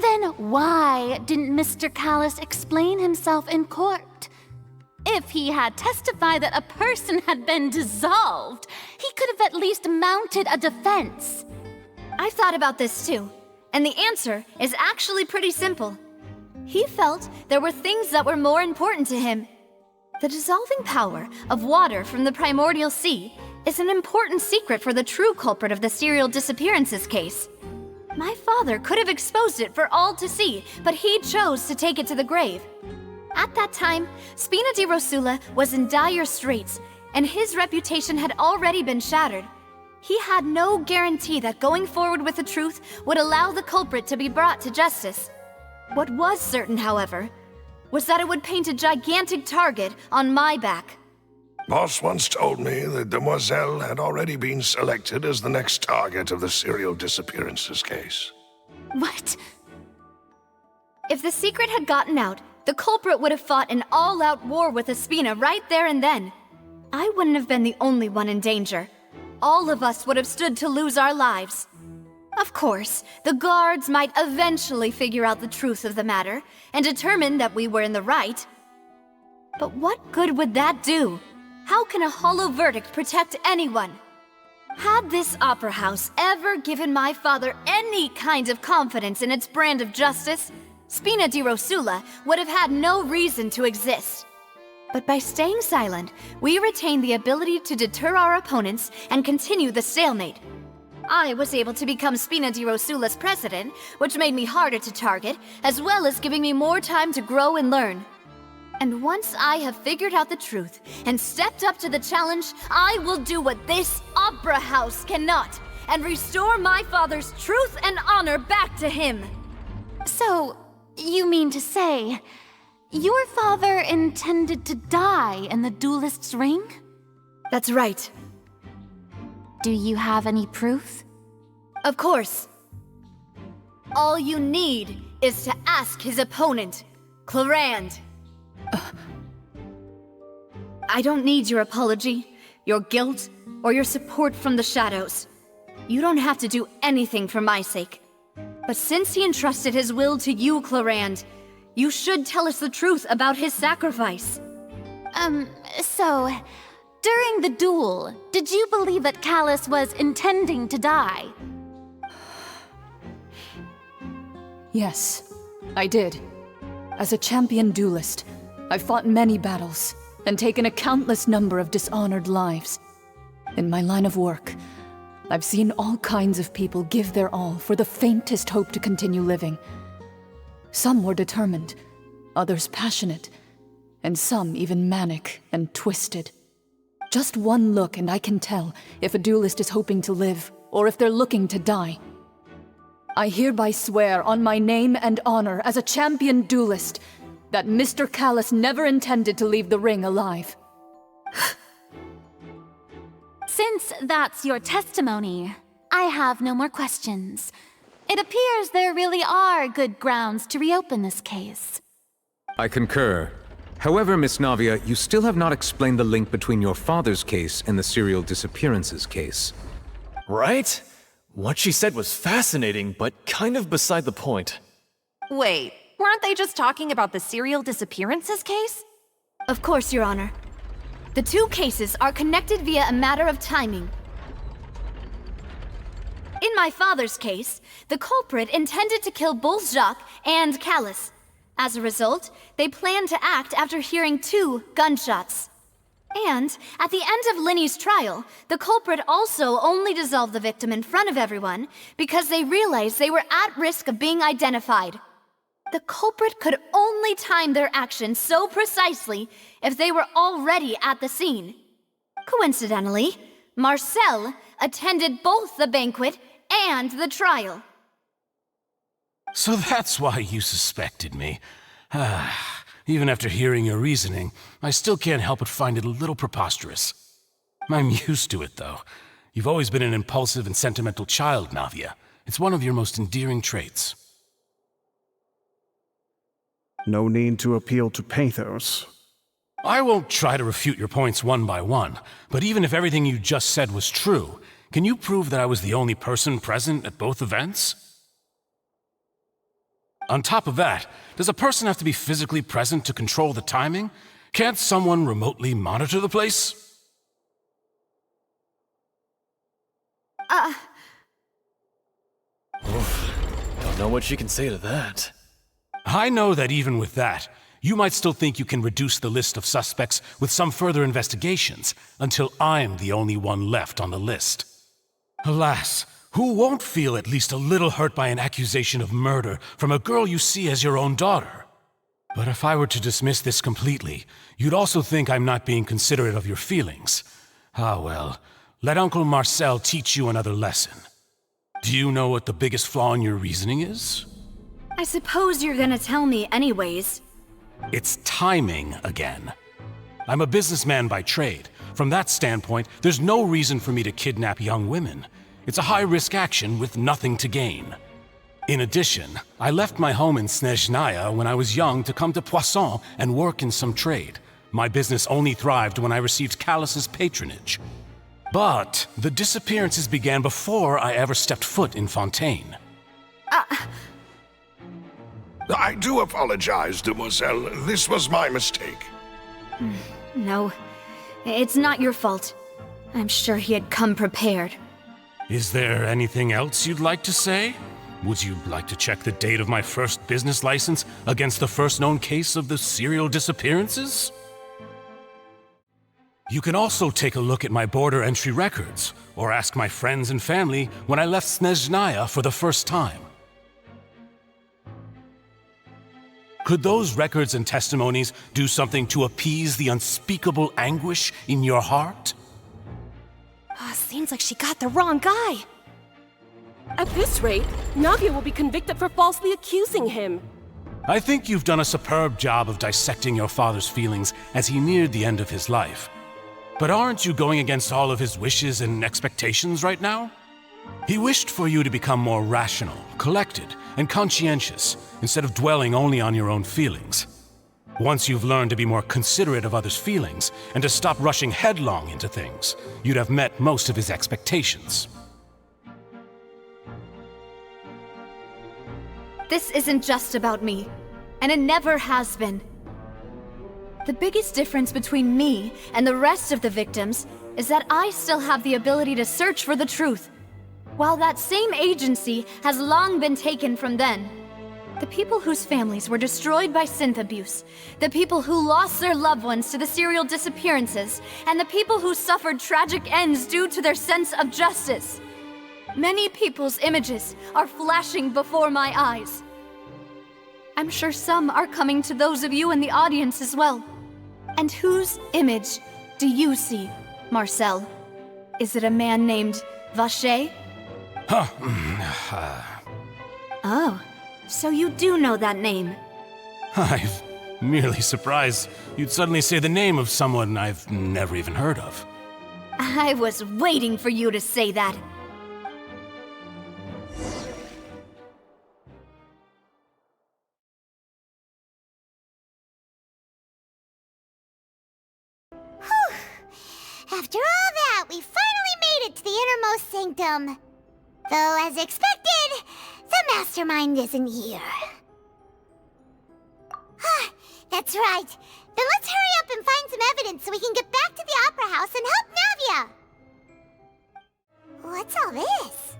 then why didn't Mr. Callus explain himself in court? If he had testified that a person had been dissolved, he could have at least mounted a defense. I've thought about this too, and the answer is actually pretty simple. He felt there were things that were more important to him. The dissolving power of water from the primordial sea is an important secret for the true culprit of the serial disappearances case. My father could have exposed it for all to see, but he chose to take it to the grave. At that time, Spina di Rosula was in dire straits, and his reputation had already been shattered. He had no guarantee that going forward with the truth would allow the culprit to be brought to justice. What was certain, however, was that it would paint a gigantic target on my back. Boss once told me that Demoiselle had already been selected as the next target of the serial disappearances case. What? If the secret had gotten out, the culprit would have fought an all-out war with Espina right there and then. I wouldn't have been the only one in danger. All of us would have stood to lose our lives. Of course, the guards might eventually figure out the truth of the matter and determine that we were in the right. But what good would that do? How can a hollow verdict protect anyone? Had this opera house ever given my father any kind of confidence in its brand of justice, Spina di Rosula would have had no reason to exist. But by staying silent, we retain the ability to deter our opponents and continue the stalemate. I was able to become Spina di Rosula's president, which made me harder to target, as well as giving me more time to grow and learn. And once I have figured out the truth and stepped up to the challenge, I will do what this opera house cannot, and restore my father's truth and honor back to him. So, you mean to say, your father intended to die in the duelist's ring? That's right. Do you have any proof? Of course. All you need is to ask his opponent, Clorand. I don't need your apology, your guilt, or your support from the shadows. You don't have to do anything for my sake. But since he entrusted his will to you, Clorand, you should tell us the truth about his sacrifice. So, during the duel, did you believe that Callus was intending to die? Yes, I did. As a champion duelist, I've fought many battles and taken a countless number of dishonored lives. In my line of work, I've seen all kinds of people give their all for the faintest hope to continue living. Some were determined, others passionate, and some even manic and twisted. Just one look and I can tell if a duelist is hoping to live or if they're looking to die. I hereby swear on my name and honor as a champion duelist that Mr. Callus never intended to leave the ring alive. Since that's your testimony, I have no more questions. It appears there really are good grounds to reopen this case. I concur. However, Miss Navia, you still have not explained the link between your father's case and the serial disappearances case. Right? What she said was fascinating, but kind of beside the point. Wait, weren't they just talking about the serial disappearances case? Of course, Your Honor. The two cases are connected via a matter of timing. In my father's case, the culprit intended to kill both Jacques and Callus. As a result, they planned to act after hearing 2 gunshots. And at the end of Lyney's trial, the culprit also only dissolved the victim in front of everyone because they realized they were at risk of being identified. The culprit could only time their actions so precisely if they were already at the scene. Coincidentally, Marcel attended both the banquet and the trial. So that's why you suspected me. Even after hearing your reasoning, I still can't help but find it a little preposterous. I'm used to it, though. You've always been an impulsive and sentimental child, Navia. It's one of your most endearing traits. No need to appeal to pathos. I won't try to refute your points one by one, but even if everything you just said was true, can you prove that I was the only person present at both events? On top of that, does a person have to be physically present to control the timing? Can't someone remotely monitor the place? Don't know what she can say to that. I know that even with that, you might still think you can reduce the list of suspects with some further investigations until I'm the only one left on the list. Alas, who won't feel at least a little hurt by an accusation of murder from a girl you see as your own daughter? But if I were to dismiss this completely, you'd also think I'm not being considerate of your feelings. Ah well, let Uncle Marcel teach you another lesson. Do you know what the biggest flaw in your reasoning is? I suppose you're gonna tell me anyways. It's timing again. I'm a businessman by trade. From that standpoint, there's no reason for me to kidnap young women. It's a high-risk action with nothing to gain. In addition, I left my home in Snezhnaya when I was young to come to Poisson and work in some trade. My business only thrived when I received Callus's patronage. But the disappearances began before I ever stepped foot in Fontaine. I do apologize, demoiselle. This was my mistake. No, it's not your fault. I'm sure he had come prepared. Is there anything else you'd like to say? Would you like to check the date of my first business license against the first known case of the serial disappearances? You can also take a look at my border entry records, or ask my friends and family when I left Snezhnaya for the first time. Could those records and testimonies do something to appease the unspeakable anguish in your heart? Seems like she got the wrong guy. At this rate, Navia will be convicted for falsely accusing him. I think you've done a superb job of dissecting your father's feelings as he neared the end of his life. But aren't you going against all of his wishes and expectations right now? He wished for you to become more rational, collected, and conscientious, instead of dwelling only on your own feelings. Once you've learned to be more considerate of others' feelings, and to stop rushing headlong into things, you'd have met most of his expectations. This isn't just about me, and it never has been. The biggest difference between me and the rest of the victims is that I still have the ability to search for the truth, while that same agency has long been taken from them. The people whose families were destroyed by synth abuse, the people who lost their loved ones to the serial disappearances, and the people who suffered tragic ends due to their sense of justice. Many people's images are flashing before my eyes. I'm sure some are coming to those of you in the audience as well. And whose image do you see, Marcel? Is it a man named Vacher? Oh, so you do know that name. I'm merely surprised you'd suddenly say the name of someone I've never even heard of. I was waiting for you to say that. After all that, we finally made it to the innermost sanctum. Though, as expected, the mastermind isn't here. That's right. Then let's hurry up and find some evidence so we can get back to the Opera House and help Navia. What's all this?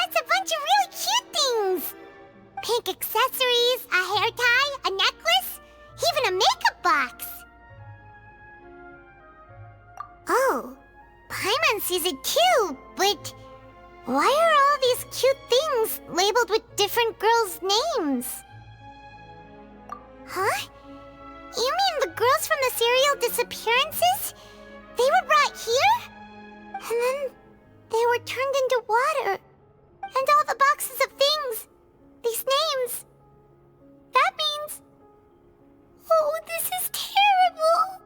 It's a bunch of really cute things. Pink accessories, a hair tie, a necklace, even a makeup box. Oh, Paimon sees it too, but why are all these cute things labeled with different girls' names? Huh? You mean the girls from the serial disappearances? They were brought here? And then they were turned into water. And all the boxes of things, these names. That means... Oh, this is terrible!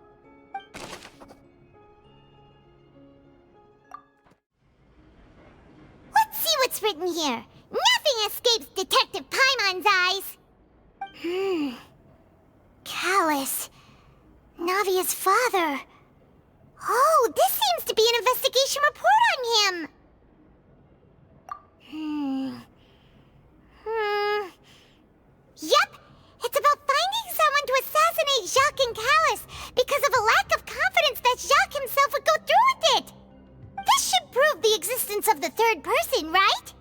Let's see what's written here. Nothing escapes Detective Paimon's eyes. Callus. Navia's father. Oh, this seems to be an investigation report on him. Yep, it's about finding someone to assassinate Jacques and Callus because of a lack of confidence that Jacques himself would go through with it. This should prove the existence of the third person, right?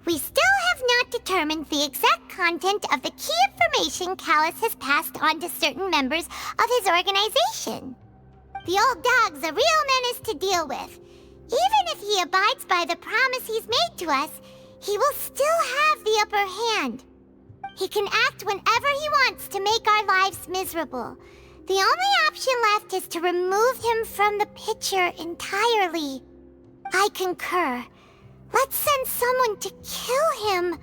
We still have not determined the exact content of the key information Callus has passed on to certain members of his organization. The old dog's a real menace to deal with. Even if he abides by the promise he's made to us, he will still have the upper hand. He can act whenever he wants to make our lives miserable. The only option left is to remove him from the picture entirely. I concur. Let's send someone to kill him.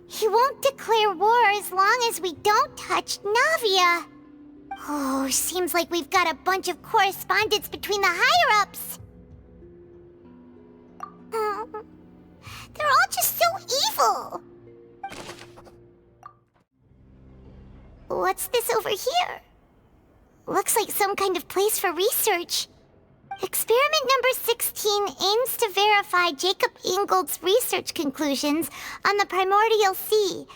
He won't declare war as long as we don't touch Navia. Oh, seems like we've got a bunch of correspondence between the higher-ups. They're all just so evil. What's this over here? Looks like some kind of place for research. Experiment number 16 aims to verify Jacob Ingold's research conclusions on the primordial sea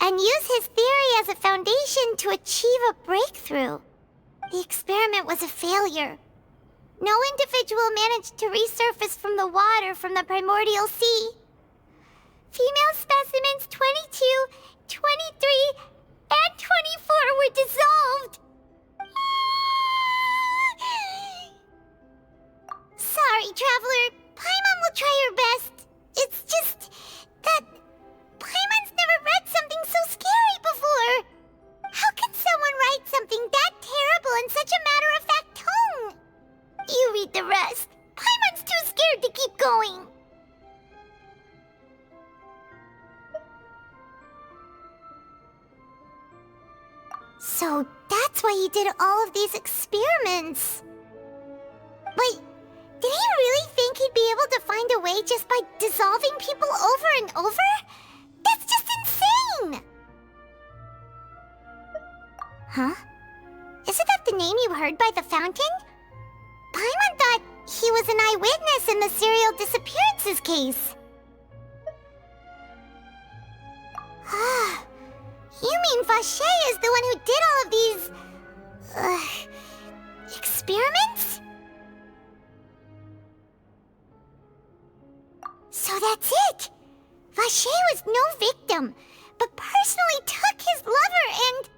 and use his theory as a foundation to achieve a breakthrough. The experiment was a failure. No individual managed to resurface from the water from the primordial sea. Female specimens 22, 23, and 24 were dissolved. Sorry, Traveler. Paimon will try her best. It's just that Paimon's never read something so scary before. How can someone write something that terrible in such a matter-of-fact tone? You read the rest. Paimon's too scared to keep going. So that's why he did all of these experiments. Wait, did he really think he'd be able to find a way just by dissolving people over and over? That's just insane! Huh? Isn't that the name you heard by the fountain? Paimon thought he was an eyewitness in the serial disappearances case. Ah, you mean Vache is the one who did all of these... experiments? So that's it! Vache was no victim, but personally took his lover and...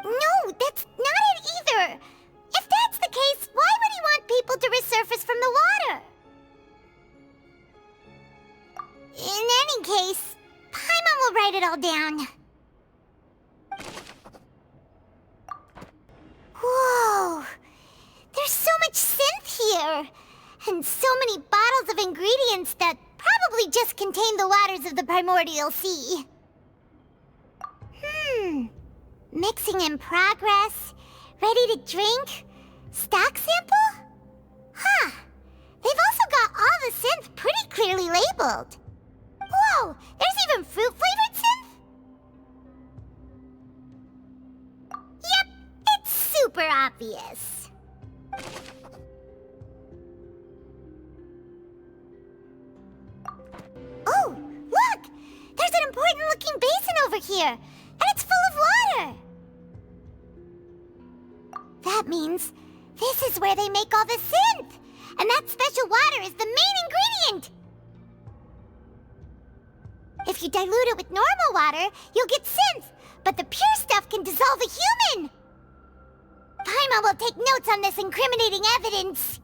No, that's not it either! If that's the case, why would he want people to resurface from the water? In any case, Paimon will write it all down. Whoa! There's so much synth here! And so many bottles of ingredients that probably just contain the waters of the primordial sea. Mixing in progress, ready to drink, stock sample? Huh. They've also got all the synth pretty clearly labeled. Whoa, there's even fruit-flavored synth? Yep, it's super obvious. Oh, look! There's an important-looking basin over here, and it's full of water! That means this is where they make all the synth! And that special water is the main ingredient! If you dilute it with normal water, you'll get synth, but the pure stuff can dissolve a human! Paimon will take notes on this incriminating evidence.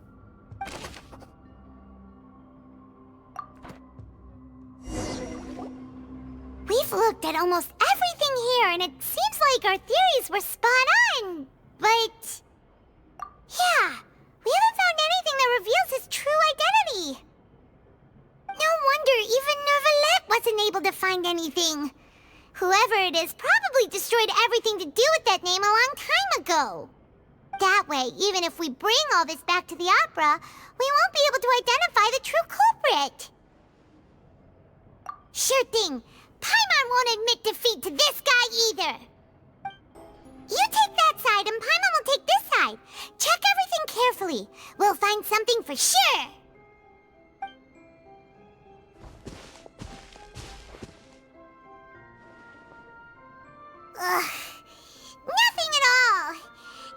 We've looked at almost everything here, and it seems like our theories were spot on. But... yeah, we haven't found anything that reveals his true identity. No wonder even Neuvillette wasn't able to find anything. Whoever it is probably destroyed everything to do with that name a long time ago. That way, even if we bring all this back to the opera, we won't be able to identify the true culprit. Sure thing. Paimon won't admit defeat to this guy either. You take that side and Paimon will take this side. Check everything carefully. We'll find something for sure. Ugh. Nothing at all.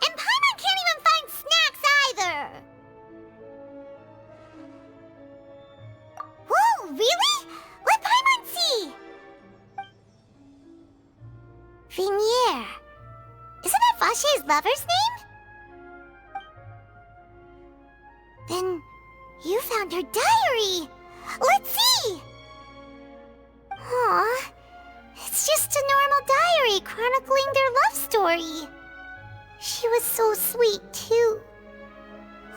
And Paimon can't even find snacks either. Whoa, really? Let Paimon see. Vignier. Isn't that Vache's lover's name? Then you found her diary. Let's see. Aw, it's just a normal diary chronicling their love story. She was so sweet, too.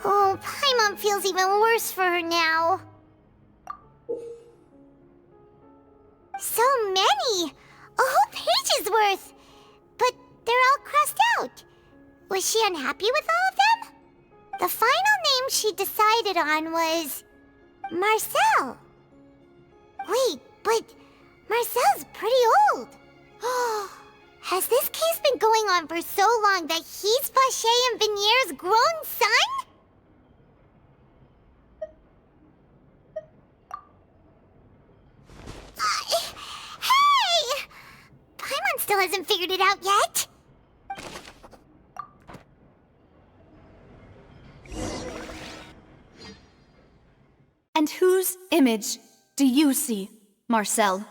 Oh, Paimon feels even worse for her now. So many! A whole page's worth! But they're all crossed out. Was she unhappy with all of them? The final name she decided on was... Marcel. Wait, but Marcel's pretty old. Has this case been going on for so long that he's Vache and Vinier's grown son? Hey! Paimon still hasn't figured it out yet. And whose image do you see, Marcel?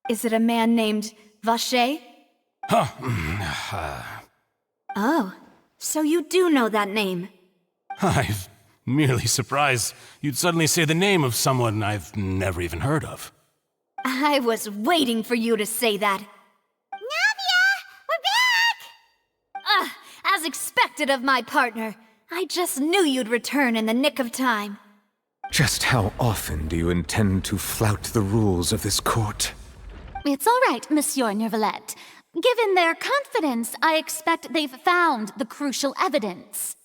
Is it a man named Vache? Oh, so you do know that name. I'm merely surprised you'd suddenly say the name of someone I've never even heard of. I was waiting for you to say that. Navia! We're back! As expected of my partner. I just knew you'd return in the nick of time. Just how often do you intend to flout the rules of this court? It's all right, Monsieur Neuvillette. Given their confidence, I expect they've found the crucial evidence.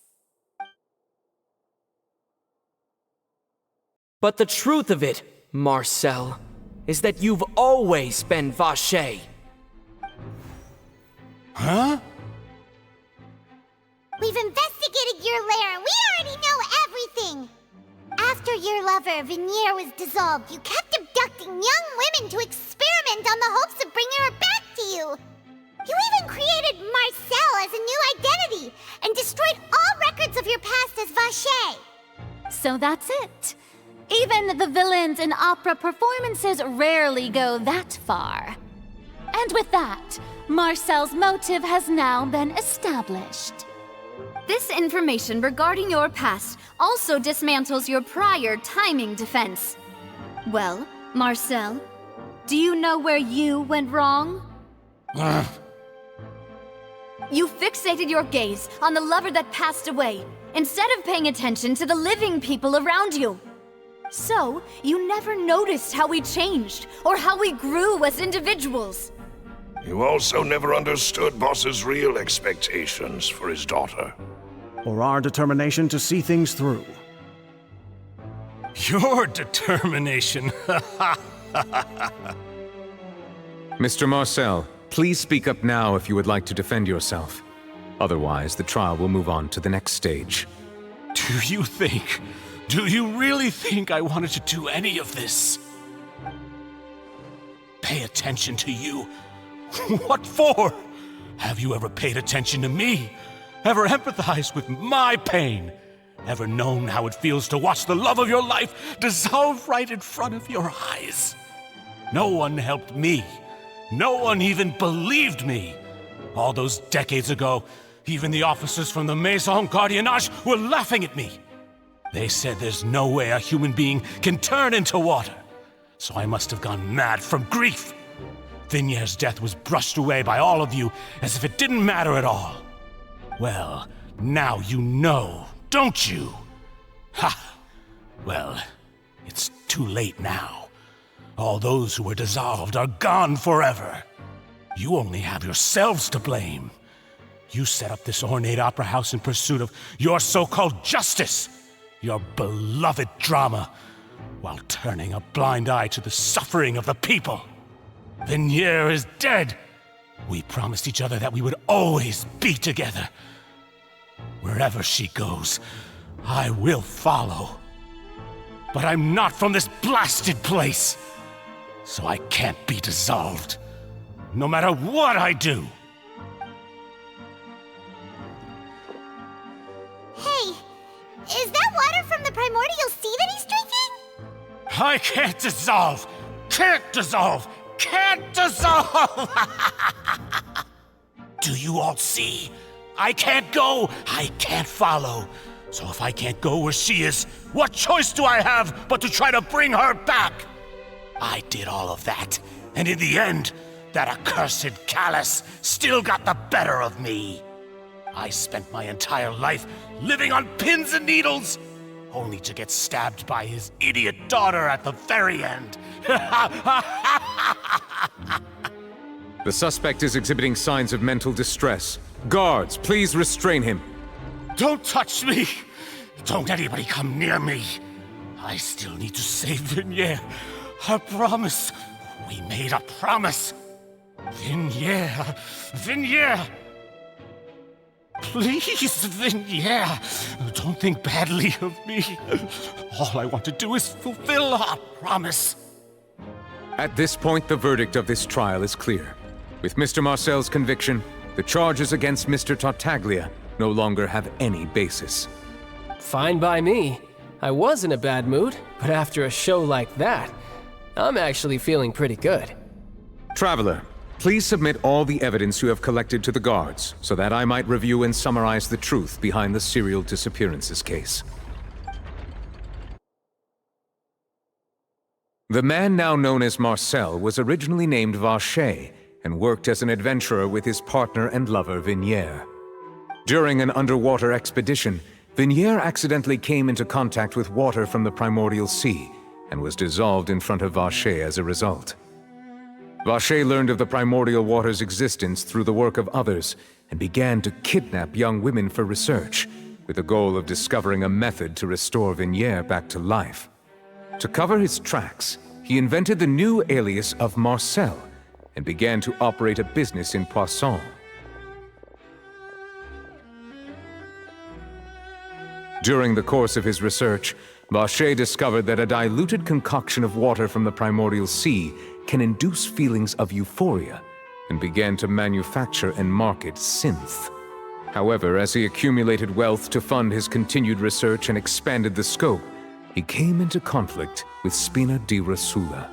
But the truth of it, Marcel, is that you've always been Vache. Huh? We've investigated your lair and we already know everything! After your lover, Vinier, was dissolved, you kept abducting young women to experiment on the hopes of bringing her back to you! You even created Marcel as a new identity and destroyed all records of your past as Vache! So that's it. Even the villains in opera performances rarely go that far. And with that, Marcel's motive has now been established. This information regarding your past also dismantles your prior timing defense. Well, Marcel, do you know where you went wrong? You fixated your gaze on the lover that passed away, instead of paying attention to the living people around you. So, you never noticed how we changed, or how we grew as individuals. You also never understood Boss's real expectations for his daughter. Or our determination to see things through. Your determination. Mr. Marcel, please speak up now if you would like to defend yourself. Otherwise, the trial will move on to the next stage. Do you really think I wanted to do any of this? Pay attention to you? What for? Have you ever paid attention to me? Ever empathized with my pain? Ever known how it feels to watch the love of your life dissolve right in front of your eyes? No one helped me. No one even believed me. All those decades ago, even the officers from the Maison Gardiennage were laughing at me. They said there's no way a human being can turn into water. So I must have gone mad from grief. Vinier's death was brushed away by all of you as if it didn't matter at all. Well, now you know, don't you? Ha! Well, it's too late now. All those who were dissolved are gone forever. You only have yourselves to blame. You set up this ornate opera house in pursuit of your so-called justice, your beloved drama, while turning a blind eye to the suffering of the people. Vinier is dead. We promised each other that we would always be together. Wherever she goes, I will follow. But I'm not from this blasted place, so I can't be dissolved, no matter what I do. Hey, is that water from the primordial sea that he's drinking? I can't dissolve! Can't dissolve! Can't dissolve! Do you all see? I can't go! I can't follow! So if I can't go where she is, what choice do I have but to try to bring her back? I did all of that, and in the end, that accursed Callus still got the better of me. I spent my entire life living on pins and needles, only to get stabbed by his idiot daughter at the very end. The suspect is exhibiting signs of mental distress. Guards, please restrain him. Don't touch me! Don't anybody come near me! I still need to save Vinier. A promise. We made a promise. Vignere! Vignere! Please, Vignere! Don't think badly of me. All I want to do is fulfill our promise. At this point, the verdict of this trial is clear. With Mr. Marcel's conviction, the charges against Mr. Tartaglia no longer have any basis. Fine by me. I was in a bad mood, but after a show like that, I'm actually feeling pretty good. Traveler, please submit all the evidence you have collected to the guards, so that I might review and summarize the truth behind the serial disappearances case. The man now known as Marcel was originally named Vacher and worked as an adventurer with his partner and lover Vignere. During an underwater expedition, Vignere accidentally came into contact with water from the primordial sea and was dissolved in front of Vacher as a result. Vacher learned of the primordial water's existence through the work of others and began to kidnap young women for research, with the goal of discovering a method to restore Vignere back to life. To cover his tracks, he invented the new alias of Marcel and began to operate a business in Poisson. During the course of his research, Vacher discovered that a diluted concoction of water from the primordial sea can induce feelings of euphoria, and began to manufacture and market synth. However, as he accumulated wealth to fund his continued research and expanded the scope, he came into conflict with Spina di Rosula.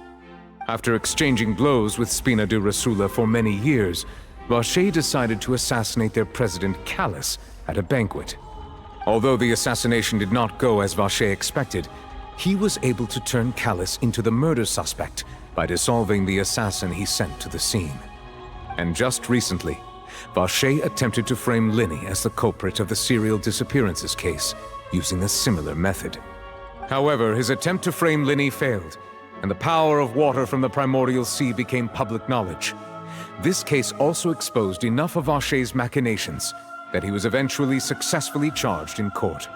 After exchanging blows with Spina di Rosula for many years, Vacher decided to assassinate their president Childe at a banquet. Although the assassination did not go as Vacher expected, he was able to turn Childe into the murder suspect by dissolving the assassin he sent to the scene. And just recently, Vacher attempted to frame Lyney as the culprit of the serial disappearances case, using a similar method. However, his attempt to frame Lyney failed, and the power of water from the primordial sea became public knowledge. This case also exposed enough of Vacher's machinations that he was eventually successfully charged in court.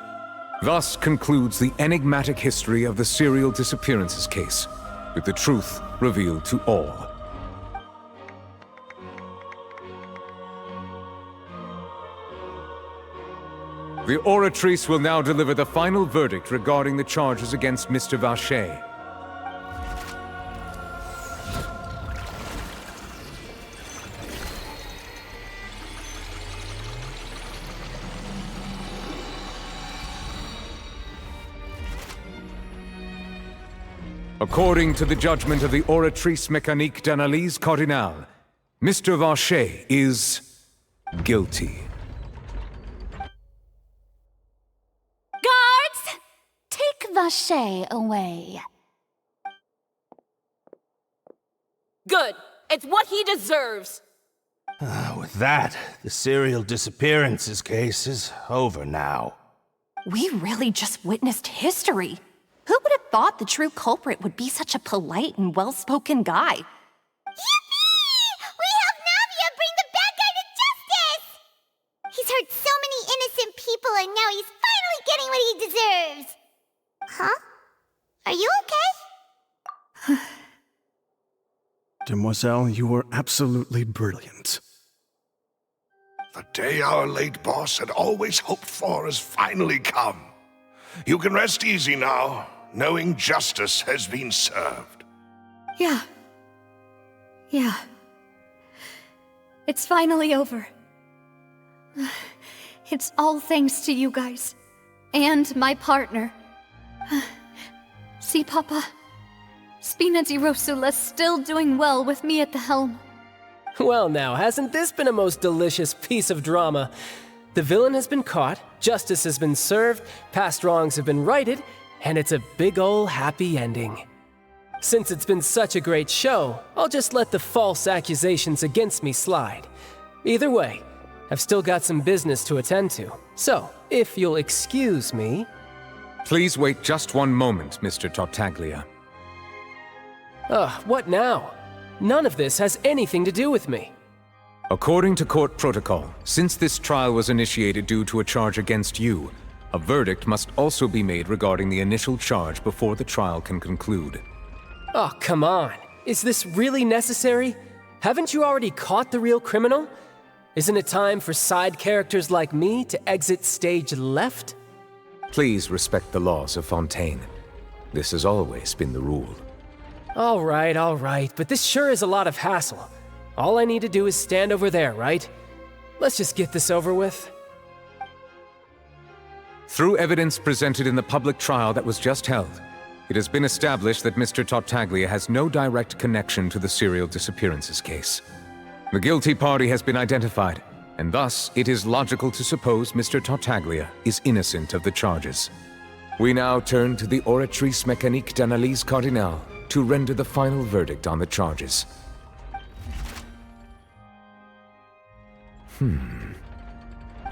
Thus concludes the enigmatic history of the serial disappearances case, with the truth revealed to all. The Oratrice will now deliver the final verdict regarding the charges against Mr. Vacher. According to the judgment of the Oratrice Mécanique d'Analyse Cardinale, Mr. Vacher is guilty. Guards! Take Vacher away. Good. It's what he deserves. With that, the serial disappearances case is over now. We really just witnessed history. Who would have thought the true culprit would be such a polite and well-spoken guy? Yippee! We helped Navia bring the bad guy to justice! He's hurt so many innocent people and now he's finally getting what he deserves! Huh? Are you okay? Demoiselle, you were absolutely brilliant. The day our late boss had always hoped for has finally come. You can rest easy now, knowing justice has been served. Yeah. It's finally over. It's all thanks to you guys. And my partner. See, Papa? Spina di Rosula's still doing well with me at the helm. Well now, hasn't this been a most delicious piece of drama? The villain has been caught, justice has been served, past wrongs have been righted, and it's a big ol' happy ending. Since it's been such a great show, I'll just let the false accusations against me slide. Either way, I've still got some business to attend to, so if you'll excuse me... Please wait just one moment, Mr. Tartaglia. What now? None of this has anything to do with me. According to court protocol, since this trial was initiated due to a charge against you, a verdict must also be made regarding the initial charge before the trial can conclude. Oh, come on. Is this really necessary? Haven't you already caught the real criminal? Isn't it time for side characters like me to exit stage left? Please respect the laws of Fontaine. This has always been the rule. All right, but this sure is a lot of hassle. All I need to do is stand over there, right? Let's just get this over with. Through evidence presented in the public trial that was just held, it has been established that Mr. Tartaglia has no direct connection to the serial disappearances case. The guilty party has been identified, and thus it is logical to suppose Mr. Tartaglia is innocent of the charges. We now turn to the Oratrice Mécanique d'Analyse Cardinale to render the final verdict on the charges.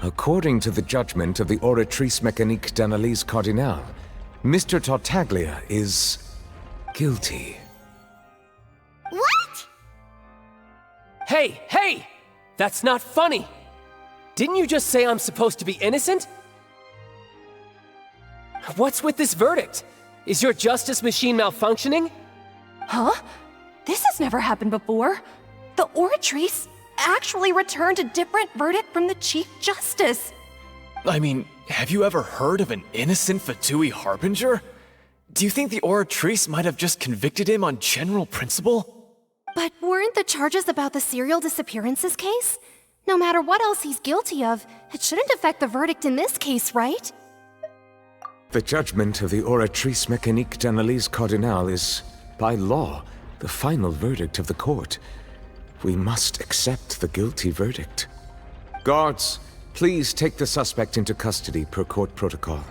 According to the judgment of the Oratrice Mécanique d'Analyse Cardinale, Mr. Tartaglia is guilty. What? Hey! That's not funny! Didn't you just say I'm supposed to be innocent? What's with this verdict? Is your justice machine malfunctioning? Huh? This has never happened before. The Oratrice actually returned a different verdict from the Chief Justice. I mean, have you ever heard of an innocent fatui harbinger? Do you think the Oratrice might have just convicted him on general principle? But weren't the charges about the serial disappearances case? No matter what else he's guilty of, it shouldn't affect the verdict in this case, right? The judgment of the Oratrice Mécanique d'Analyse Cardinale is, by law, the final verdict of the court. We must accept the guilty verdict. Guards, please take the suspect into custody per court protocol.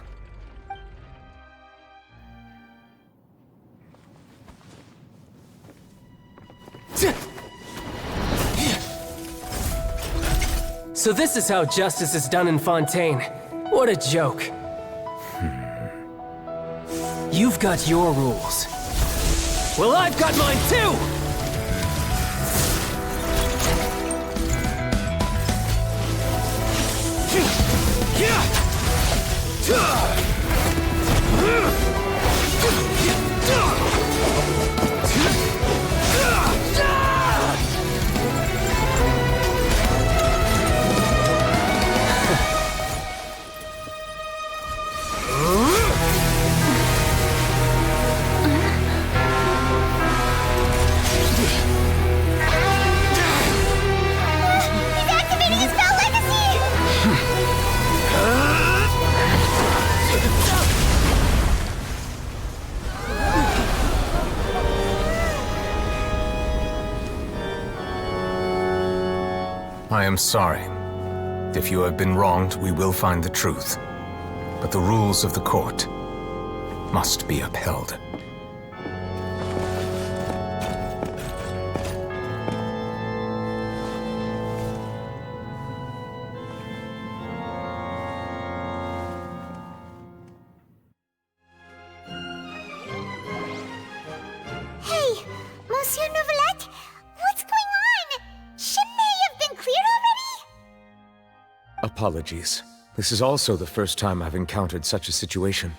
So this is how justice is done in Fontaine. What a joke. You've got your rules. Well, I've got mine too! I am sorry. If you have been wronged, we will find the truth. But the rules of the court must be upheld. Hey, Monsieur Novelette, what's going on? Shouldn't they have been cleared already? Apologies. This is also the first time I've encountered such a situation.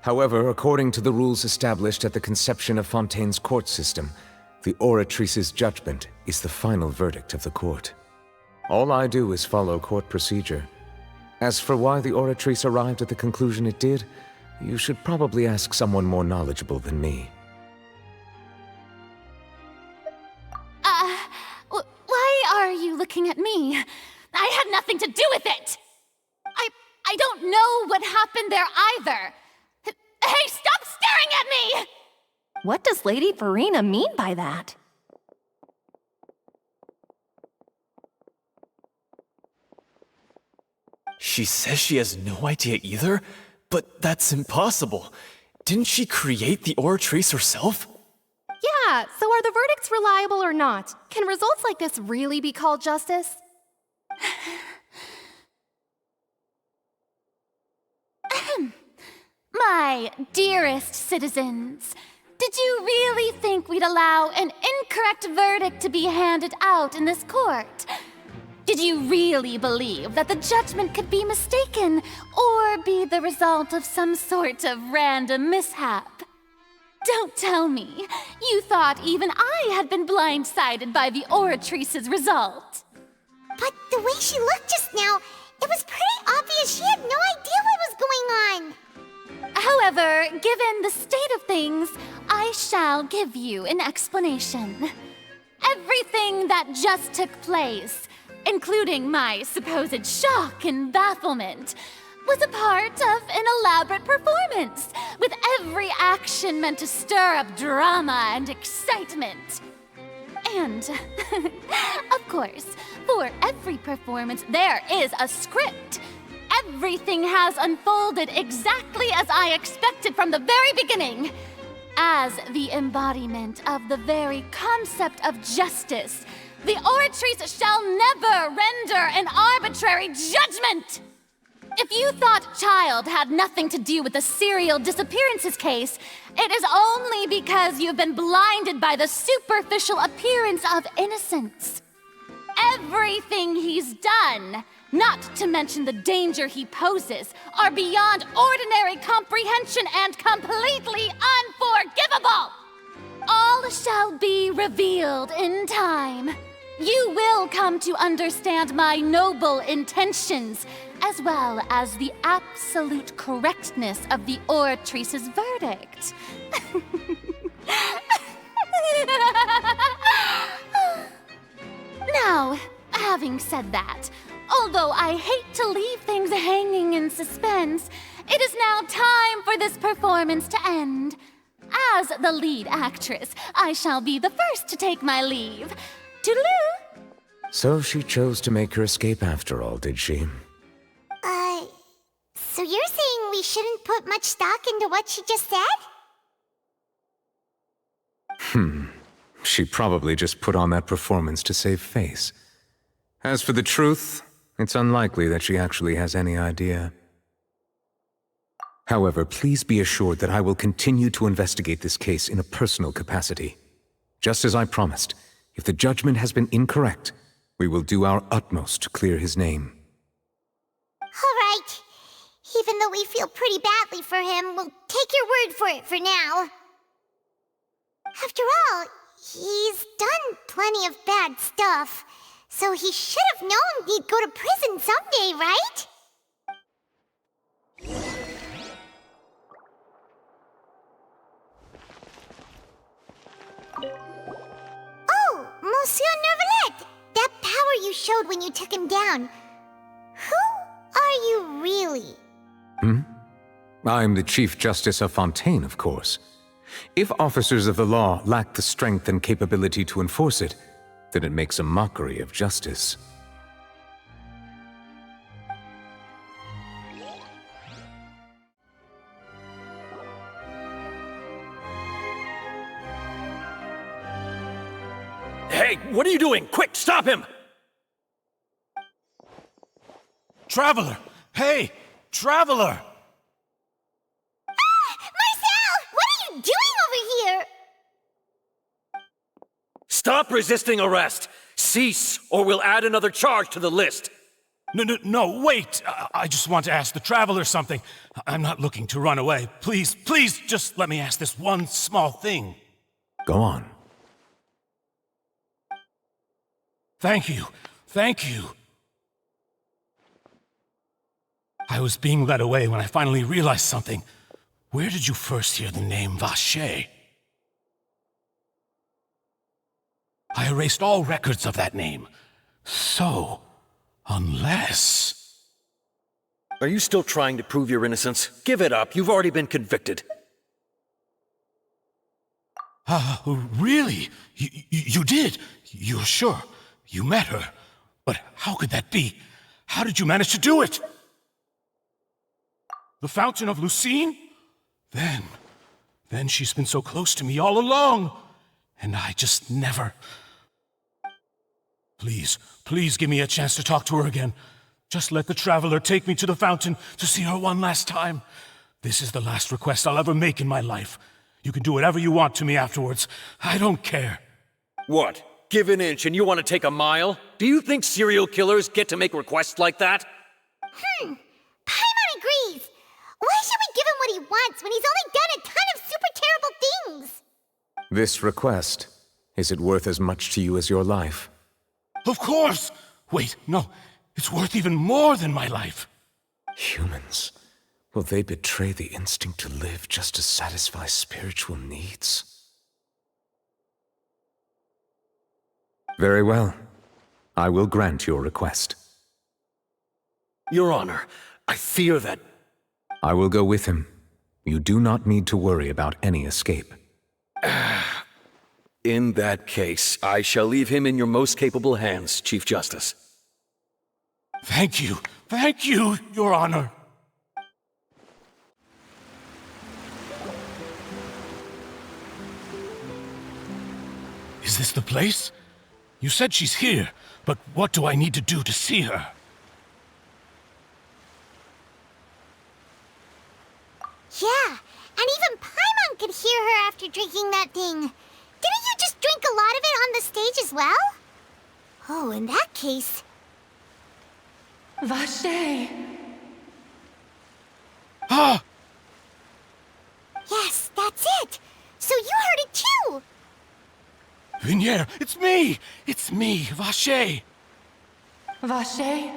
However, according to the rules established at the conception of Fontaine's court system, the Oratrice's judgment is the final verdict of the court. All I do is follow court procedure. As for why the Oratrice arrived at the conclusion it did, you should probably ask someone more knowledgeable than me. Why are you looking at me? I had nothing to do with it! I don't know what happened there either! Hey, stop staring at me! What does Lady Verena mean by that? She says she has no idea either? But that's impossible. Didn't she create the Oratrice herself? Yeah, so are the verdicts reliable or not? Can results like this really be called justice? My dearest citizens, did you really think we'd allow an incorrect verdict to be handed out in this court? Did you really believe that the judgment could be mistaken or be the result of some sort of random mishap? Don't tell me. You thought even I had been blindsided by the Oratrice's result. But the way she looked just now, it was pretty obvious she had no idea what was going on. However, given the state of things, I shall give you an explanation. Everything that just took place, including my supposed shock and bafflement, was a part of an elaborate performance, with every action meant to stir up drama and excitement. And, of course, for every performance, there is a script. Everything has unfolded exactly as I expected from the very beginning. As the embodiment of the very concept of justice, the Oratrice shall never render an arbitrary judgment! If you thought Childe had nothing to do with the serial disappearances case, it is only because you've been blinded by the superficial appearance of innocence. Everything he's done, not to mention the danger he poses, are beyond ordinary comprehension and completely unforgivable! All shall be revealed in time. You will come to understand my noble intentions, as well as the absolute correctness of the Oratrice's verdict. Now, having said that, although I hate to leave things hanging in suspense, it is now time for this performance to end. As the lead actress, I shall be the first to take my leave. Toodaloo! So she chose to make her escape after all, did she? So you're saying we shouldn't put much stock into what she just said? She probably just put on that performance to save face. As for the truth, it's unlikely that she actually has any idea. However, please be assured that I will continue to investigate this case in a personal capacity. Just as I promised, if the judgment has been incorrect, we will do our utmost to clear his name. All right. Even though we feel pretty badly for him, we'll take your word for it for now. After all, he's done plenty of bad stuff, so he should have known he'd go to prison someday, right? Oh, Monsieur Neuvillette! That power you showed when you took him down. Who are you really? I'm the Chief Justice of Fontaine, of course. If officers of the law lack the strength and capability to enforce it, then it makes a mockery of justice. Hey, what are you doing? Quick, stop him! Traveler! Hey! Traveler! Marcel! What are you doing over here? Stop resisting arrest! Cease, or we'll add another charge to the list! No, wait! I just want to ask the Traveler something. I'm not looking to run away. Please, just let me ask this one small thing. Go on. Thank you. I was being led away when I finally realized something. Where did you first hear the name Vacher? I erased all records of that name. So, unless... Are you still trying to prove your innocence? Give it up. You've already been convicted. Really? You did? You're sure? You met her? But how could that be? How did you manage to do it? The Fountain of Lucine? Then she's been so close to me all along. And I just never... Please give me a chance to talk to her again. Just let the Traveler take me to the fountain to see her one last time. This is the last request I'll ever make in my life. You can do whatever you want to me afterwards. I don't care. What? Give an inch and you want to take a mile? Do you think serial killers get to make requests like that? Paimon agrees. Why should we give him what he wants when he's only done a ton of super terrible things? This request, is it worth as much to you as your life? Of course! Wait, no. It's worth even more than my life. Humans, will they betray the instinct to live just to satisfy spiritual needs? Very well. I will grant your request. Your Honor, I fear that... I will go with him. You do not need to worry about any escape. In that case, I shall leave him in your most capable hands, Chief Justice. Thank you, Your Honor. Is this the place? You said she's here, but what do I need to do to see her? Yeah, and even Paimon could hear her after drinking that thing. Didn't you just drink a lot of it on the stage as well? Oh, in that case... Vache! Ah! Yes, that's it! So you heard it too! Vignier, it's me! It's me, Vache! Vache?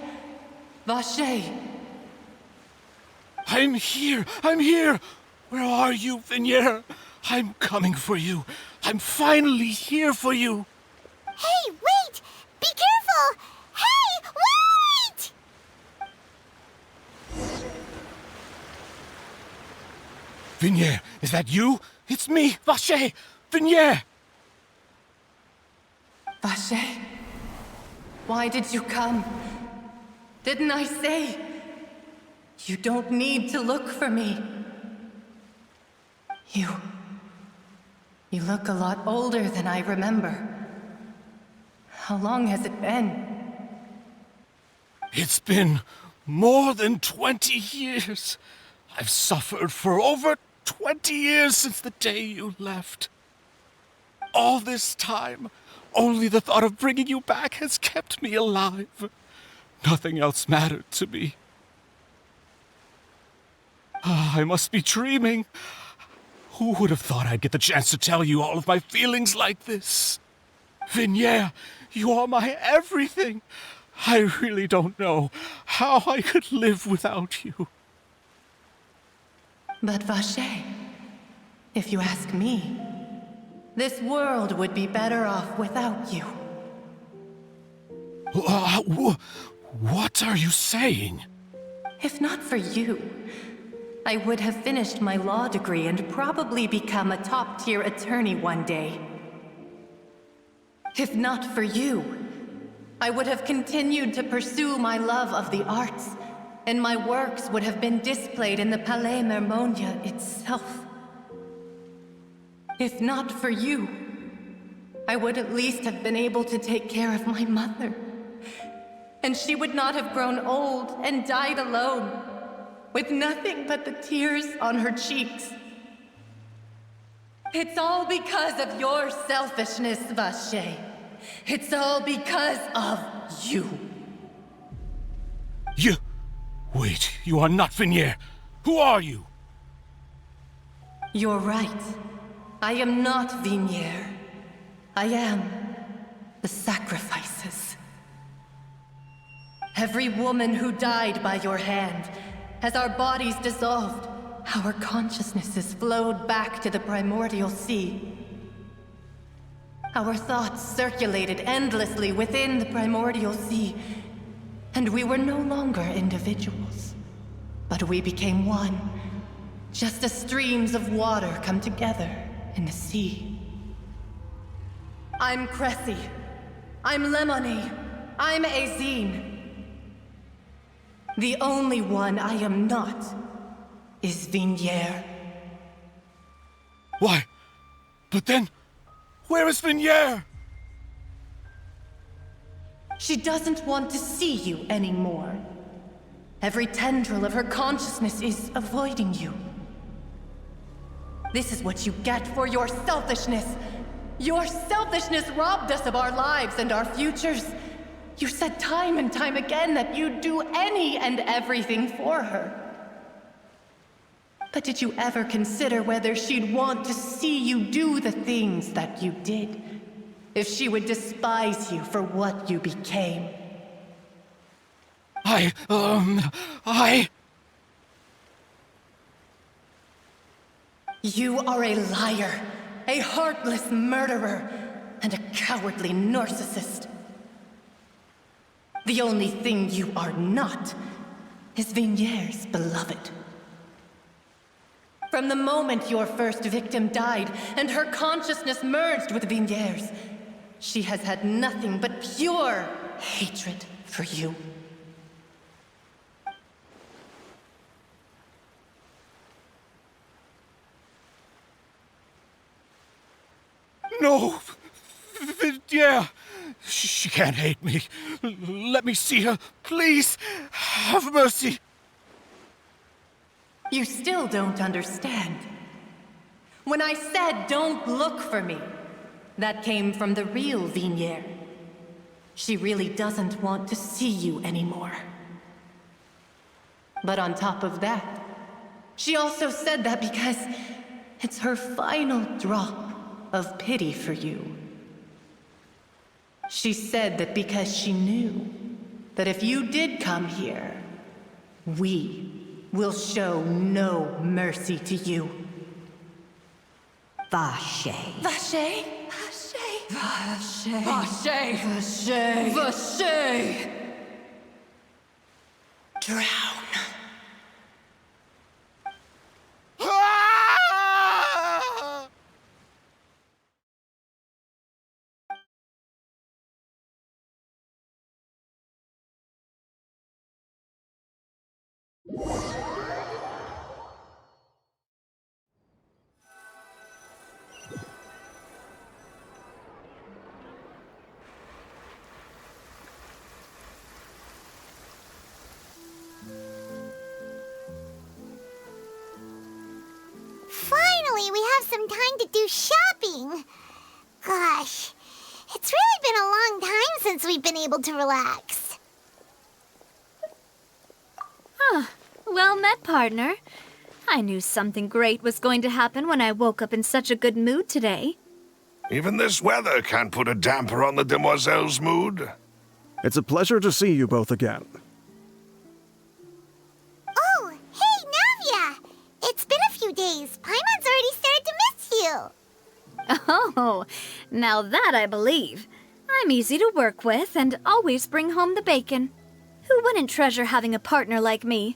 Vache! I'm here! Where are you, Vignier? I'm coming for you. I'm finally here for you. Hey, wait! Be careful! Hey, wait! Vignier, is that you? It's me, Vache! Vignier! Vache? Why did you come? Didn't I say? You don't need to look for me. You look a lot older than I remember. How long has it been? It's been more than 20 years. I've suffered for over 20 years since the day you left. All this time, only the thought of bringing you back has kept me alive. Nothing else mattered to me. I must be dreaming. Who would have thought I'd get the chance to tell you all of my feelings like this? Vignier, you are my everything. I really don't know how I could live without you. But Vache, if you ask me, this world would be better off without you. What are you saying? If not for you, I would have finished my law degree and probably become a top-tier attorney one day. If not for you, I would have continued to pursue my love of the arts, and my works would have been displayed in the Palais Mermonia itself. If not for you, I would at least have been able to take care of my mother. And she would not have grown old and died alone, with nothing but the tears on her cheeks. It's all because of your selfishness, Vache. It's all because of you. Wait, you are not Vignier. Who are you? You're right. I am not Vignier. I am the sacrifices. Every woman who died by your hand, as our bodies dissolved, our consciousnesses flowed back to the primordial sea. Our thoughts circulated endlessly within the primordial sea, and we were no longer individuals, but we became one, just as streams of water come together in the sea. I'm Cressy. I'm Lemony. I'm Azine. The only one I am not is Vignier. Why? But then, where is Vignier? She doesn't want to see you anymore. Every tendril of her consciousness is avoiding you. This is what you get for your selfishness. Your selfishness robbed us of our lives and our futures. You said time and time again that you'd do any and everything for her. But did you ever consider whether she'd want to see you do the things that you did? If she would despise you for what you became? You are a liar, a heartless murderer, and a cowardly narcissist. The only thing you are not is Vigniere's beloved. From the moment your first victim died and her consciousness merged with Vigniere's, she has had nothing but pure hatred for you. No! Vinyere! She can't hate me. Let me see her, please! Have mercy! You still don't understand. When I said don't look for me, that came from the real Vigniere. She really doesn't want to see you anymore. But on top of that, she also said that because it's her final drop of pity for you. She said that because she knew that if you did come here, we will show no mercy to you. Vache. Vache? Vache? Vache. Vache. Vache. Vache. Drown. Finally, we have some time to do shopping. Gosh, it's really been a long time since we've been able to relax. Well met, partner. I knew something great was going to happen when I woke up in such a good mood today. Even this weather can't put a damper on the demoiselle's mood. It's a pleasure to see you both again. Oh, hey, Navia! It's been a few days. Paimon's already started to miss you. Oh, now that I believe. I'm easy to work with and always bring home the bacon. Who wouldn't treasure having a partner like me?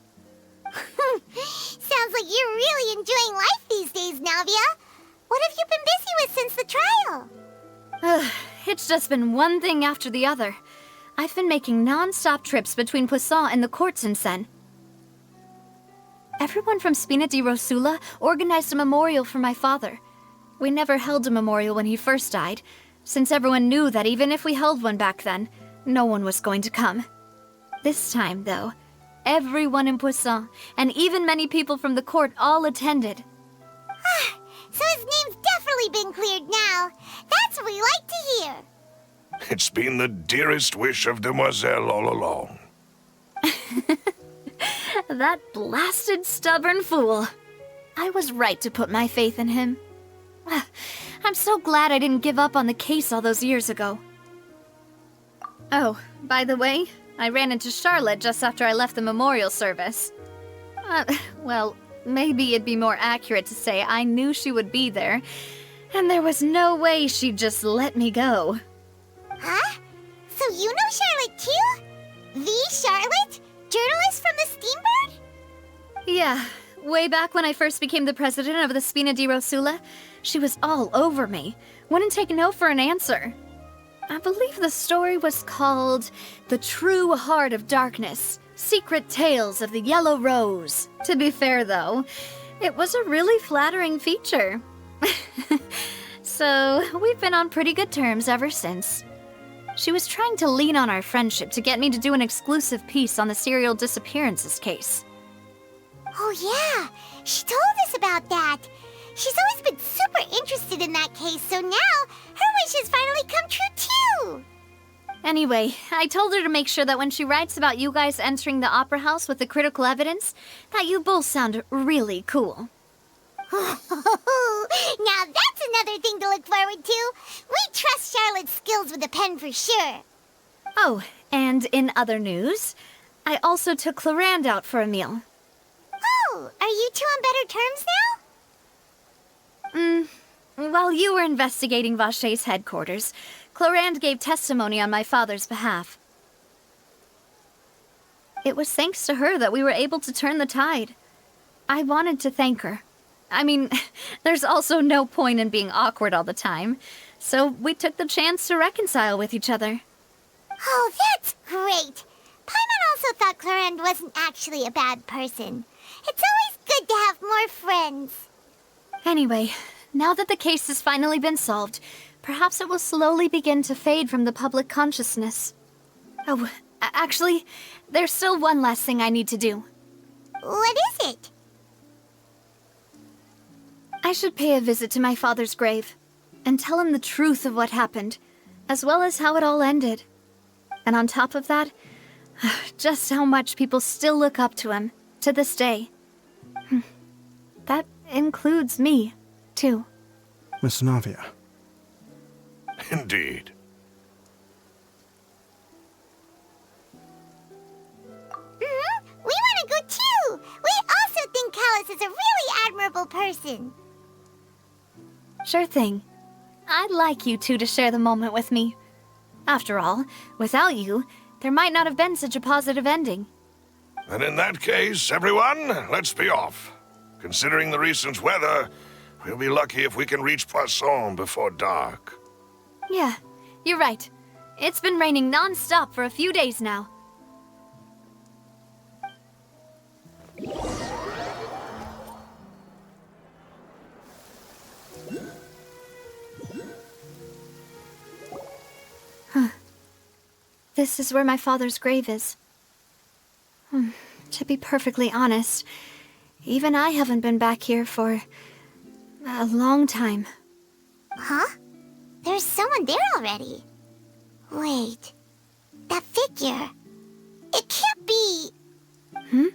Sounds like you're really enjoying life these days, Navia. What have you been busy with since the trial? It's just been one thing after the other. I've been making non-stop trips between Poisson and the courts in Seine. Everyone from Spina di Rosula organized a memorial for my father. We never held a memorial when he first died, since everyone knew that even if we held one back then, no one was going to come. This time, though, everyone in Poisson, and even many people from the court, all attended. So his name's definitely been cleared now. That's what we like to hear. It's been the dearest wish of Demoiselle all along. That blasted stubborn fool. I was right to put my faith in him. I'm so glad I didn't give up on the case all those years ago. Oh, by the way, I ran into Charlotte just after I left the memorial service. Well, maybe it'd be more accurate to say I knew she would be there, and there was no way she'd just let me go. Huh? So you know Charlotte too? The Charlotte? Journalist from the Steambird? Yeah, way back when I first became the president of the Spina di Rosula, she was all over me. Wouldn't take no for an answer. I believe the story was called The True Heart of Darkness, Secret Tales of the Yellow Rose. To be fair, though, it was a really flattering feature. So, we've been on pretty good terms ever since. She was trying to lean on our friendship to get me to do an exclusive piece on the serial disappearances case. Oh yeah, she told us about that. She's always been super interested in that case, so now her wish has finally come true too. Anyway, I told her to make sure that when she writes about you guys entering the opera house with the critical evidence, that you both sound really cool. Now that's another thing to look forward to. We trust Charlotte's skills with a pen for sure. Oh, and in other news, I also took Clarand out for a meal. Oh, are you two on better terms now? While you were investigating Vaché's headquarters, Clarand gave testimony on my father's behalf. It was thanks to her that we were able to turn the tide. I wanted to thank her. I mean, there's also no point in being awkward all the time, so we took the chance to reconcile with each other. Oh, that's great! Paimon also thought Clarand wasn't actually a bad person. It's always good to have more friends. Anyway, now that the case has finally been solved, perhaps it will slowly begin to fade from the public consciousness. Oh, actually, there's still one last thing I need to do. What is it? I should pay a visit to my father's grave, and tell him the truth of what happened, as well as how it all ended. And on top of that, just how much people still look up to him, to this day. That includes me, too. Miss Navia. Indeed. We want to go too! We also think Callus is a really admirable person. Sure thing. I'd like you two to share the moment with me. After all, without you, there might not have been such a positive ending. And in that case, everyone, let's be off. Considering the recent weather, we'll be lucky if we can reach Poisson before dark. Yeah, you're right. It's been raining non-stop for a few days now. This is where my father's grave is. To be perfectly honest, even I haven't been back here for a long time. Huh? There's someone there already. Wait. That figure. It can't be... Isn't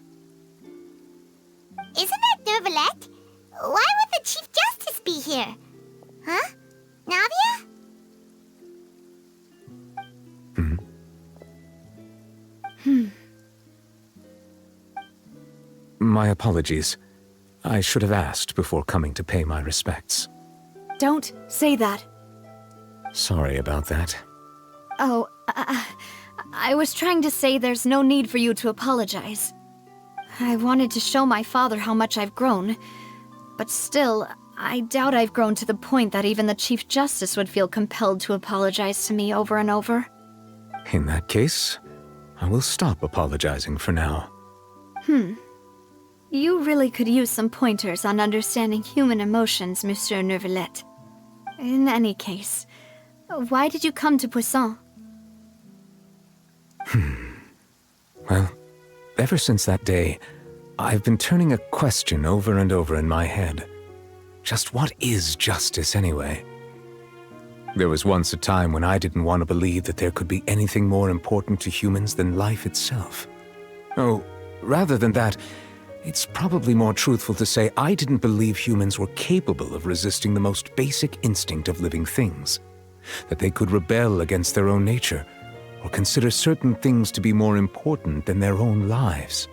that Neuvillette? Why would the Chief Justice be here? Huh? Navia? My apologies. I should have asked before coming to pay my respects. Don't say that. Sorry about that. Oh, I was trying to say there's no need for you to apologize. I wanted to show my father how much I've grown, but still, I doubt I've grown to the point that even the Chief Justice would feel compelled to apologize to me over and over. In that case, I will stop apologizing for now. You really could use some pointers on understanding human emotions, Monsieur Neuvillette. In any case, why did you come to Poisson? Well, ever since that day, I've been turning a question over and over in my head. Just what is justice anyway? There was once a time when I didn't want to believe that there could be anything more important to humans than life itself. Oh, rather than that, it's probably more truthful to say I didn't believe humans were capable of resisting the most basic instinct of living things. That they could rebel against their own nature, or consider certain things to be more important than their own lives.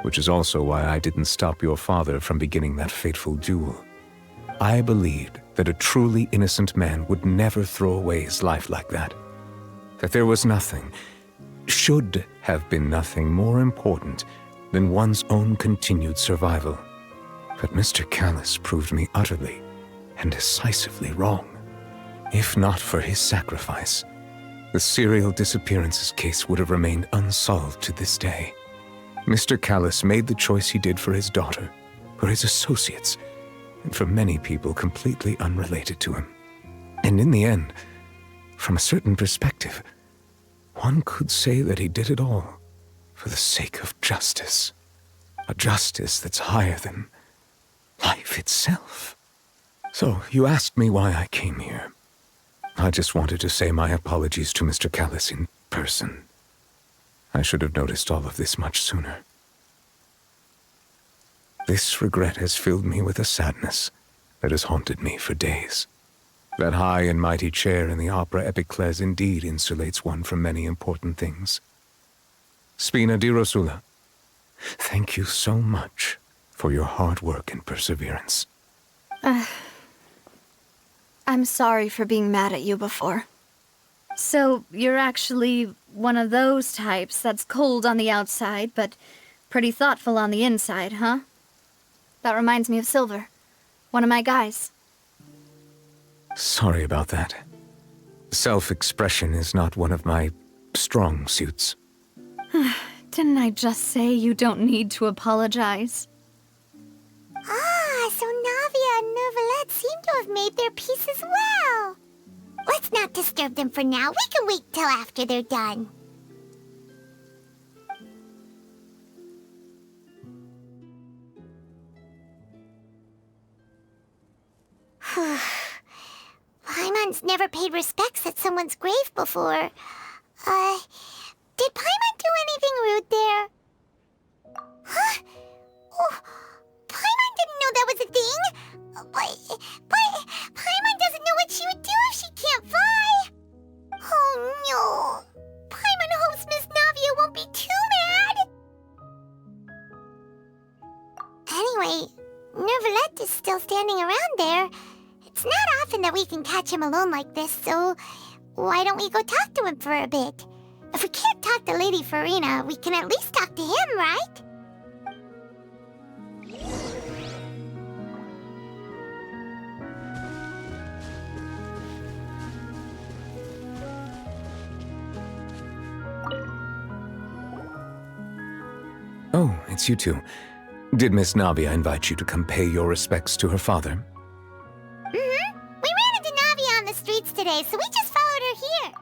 Which is also why I didn't stop your father from beginning that fateful duel. I believed that a truly innocent man would never throw away his life like that. That there was nothing, should have been nothing more important than one's own continued survival. But Mr. Callus proved me utterly and decisively wrong. If not for his sacrifice, the serial disappearances case would have remained unsolved to this day. Mr. Callus made the choice he did for his daughter, for his associates, and for many people completely unrelated to him. And in the end, from a certain perspective, one could say that he did it all for the sake of justice. A justice that's higher than life itself. So, you asked me why I came here. I just wanted to say my apologies to Mr. Callis in person. I should have noticed all of this much sooner. This regret has filled me with a sadness that has haunted me for days. That high and mighty chair in the Opera Epiclese indeed insulates one from many important things. Spina di Rosula, thank you so much for your hard work and perseverance. I'm sorry for being mad at you before. So, you're actually one of those types that's cold on the outside, but pretty thoughtful on the inside, huh? That reminds me of Silver, one of my guys. Sorry about that. Self-expression is not one of my strong suits. Didn't I just say you don't need to apologize? Ah, so Navia and Neuvillette seem to have made their peace as well. Let's not disturb them for now. We can wait till after they're done. Paimon's never paid respects at someone's grave before. Did Paimon do anything rude there? Huh? Oh, Paimon didn't know that was a thing. But Paimon doesn't know what she would do if she can't fly. Oh no. Paimon hopes Miss Navia won't be too mad. Anyway, Neuvillette is still standing around there. It's not often that we can catch him alone like this, so why don't we go talk to him for a bit? If we can't talk to Lady Farina, we can at least talk to him, right? Oh, it's you two. Did Miss Navia invite you to come pay your respects to her father? We ran into Navia on the streets today, so we just followed her here.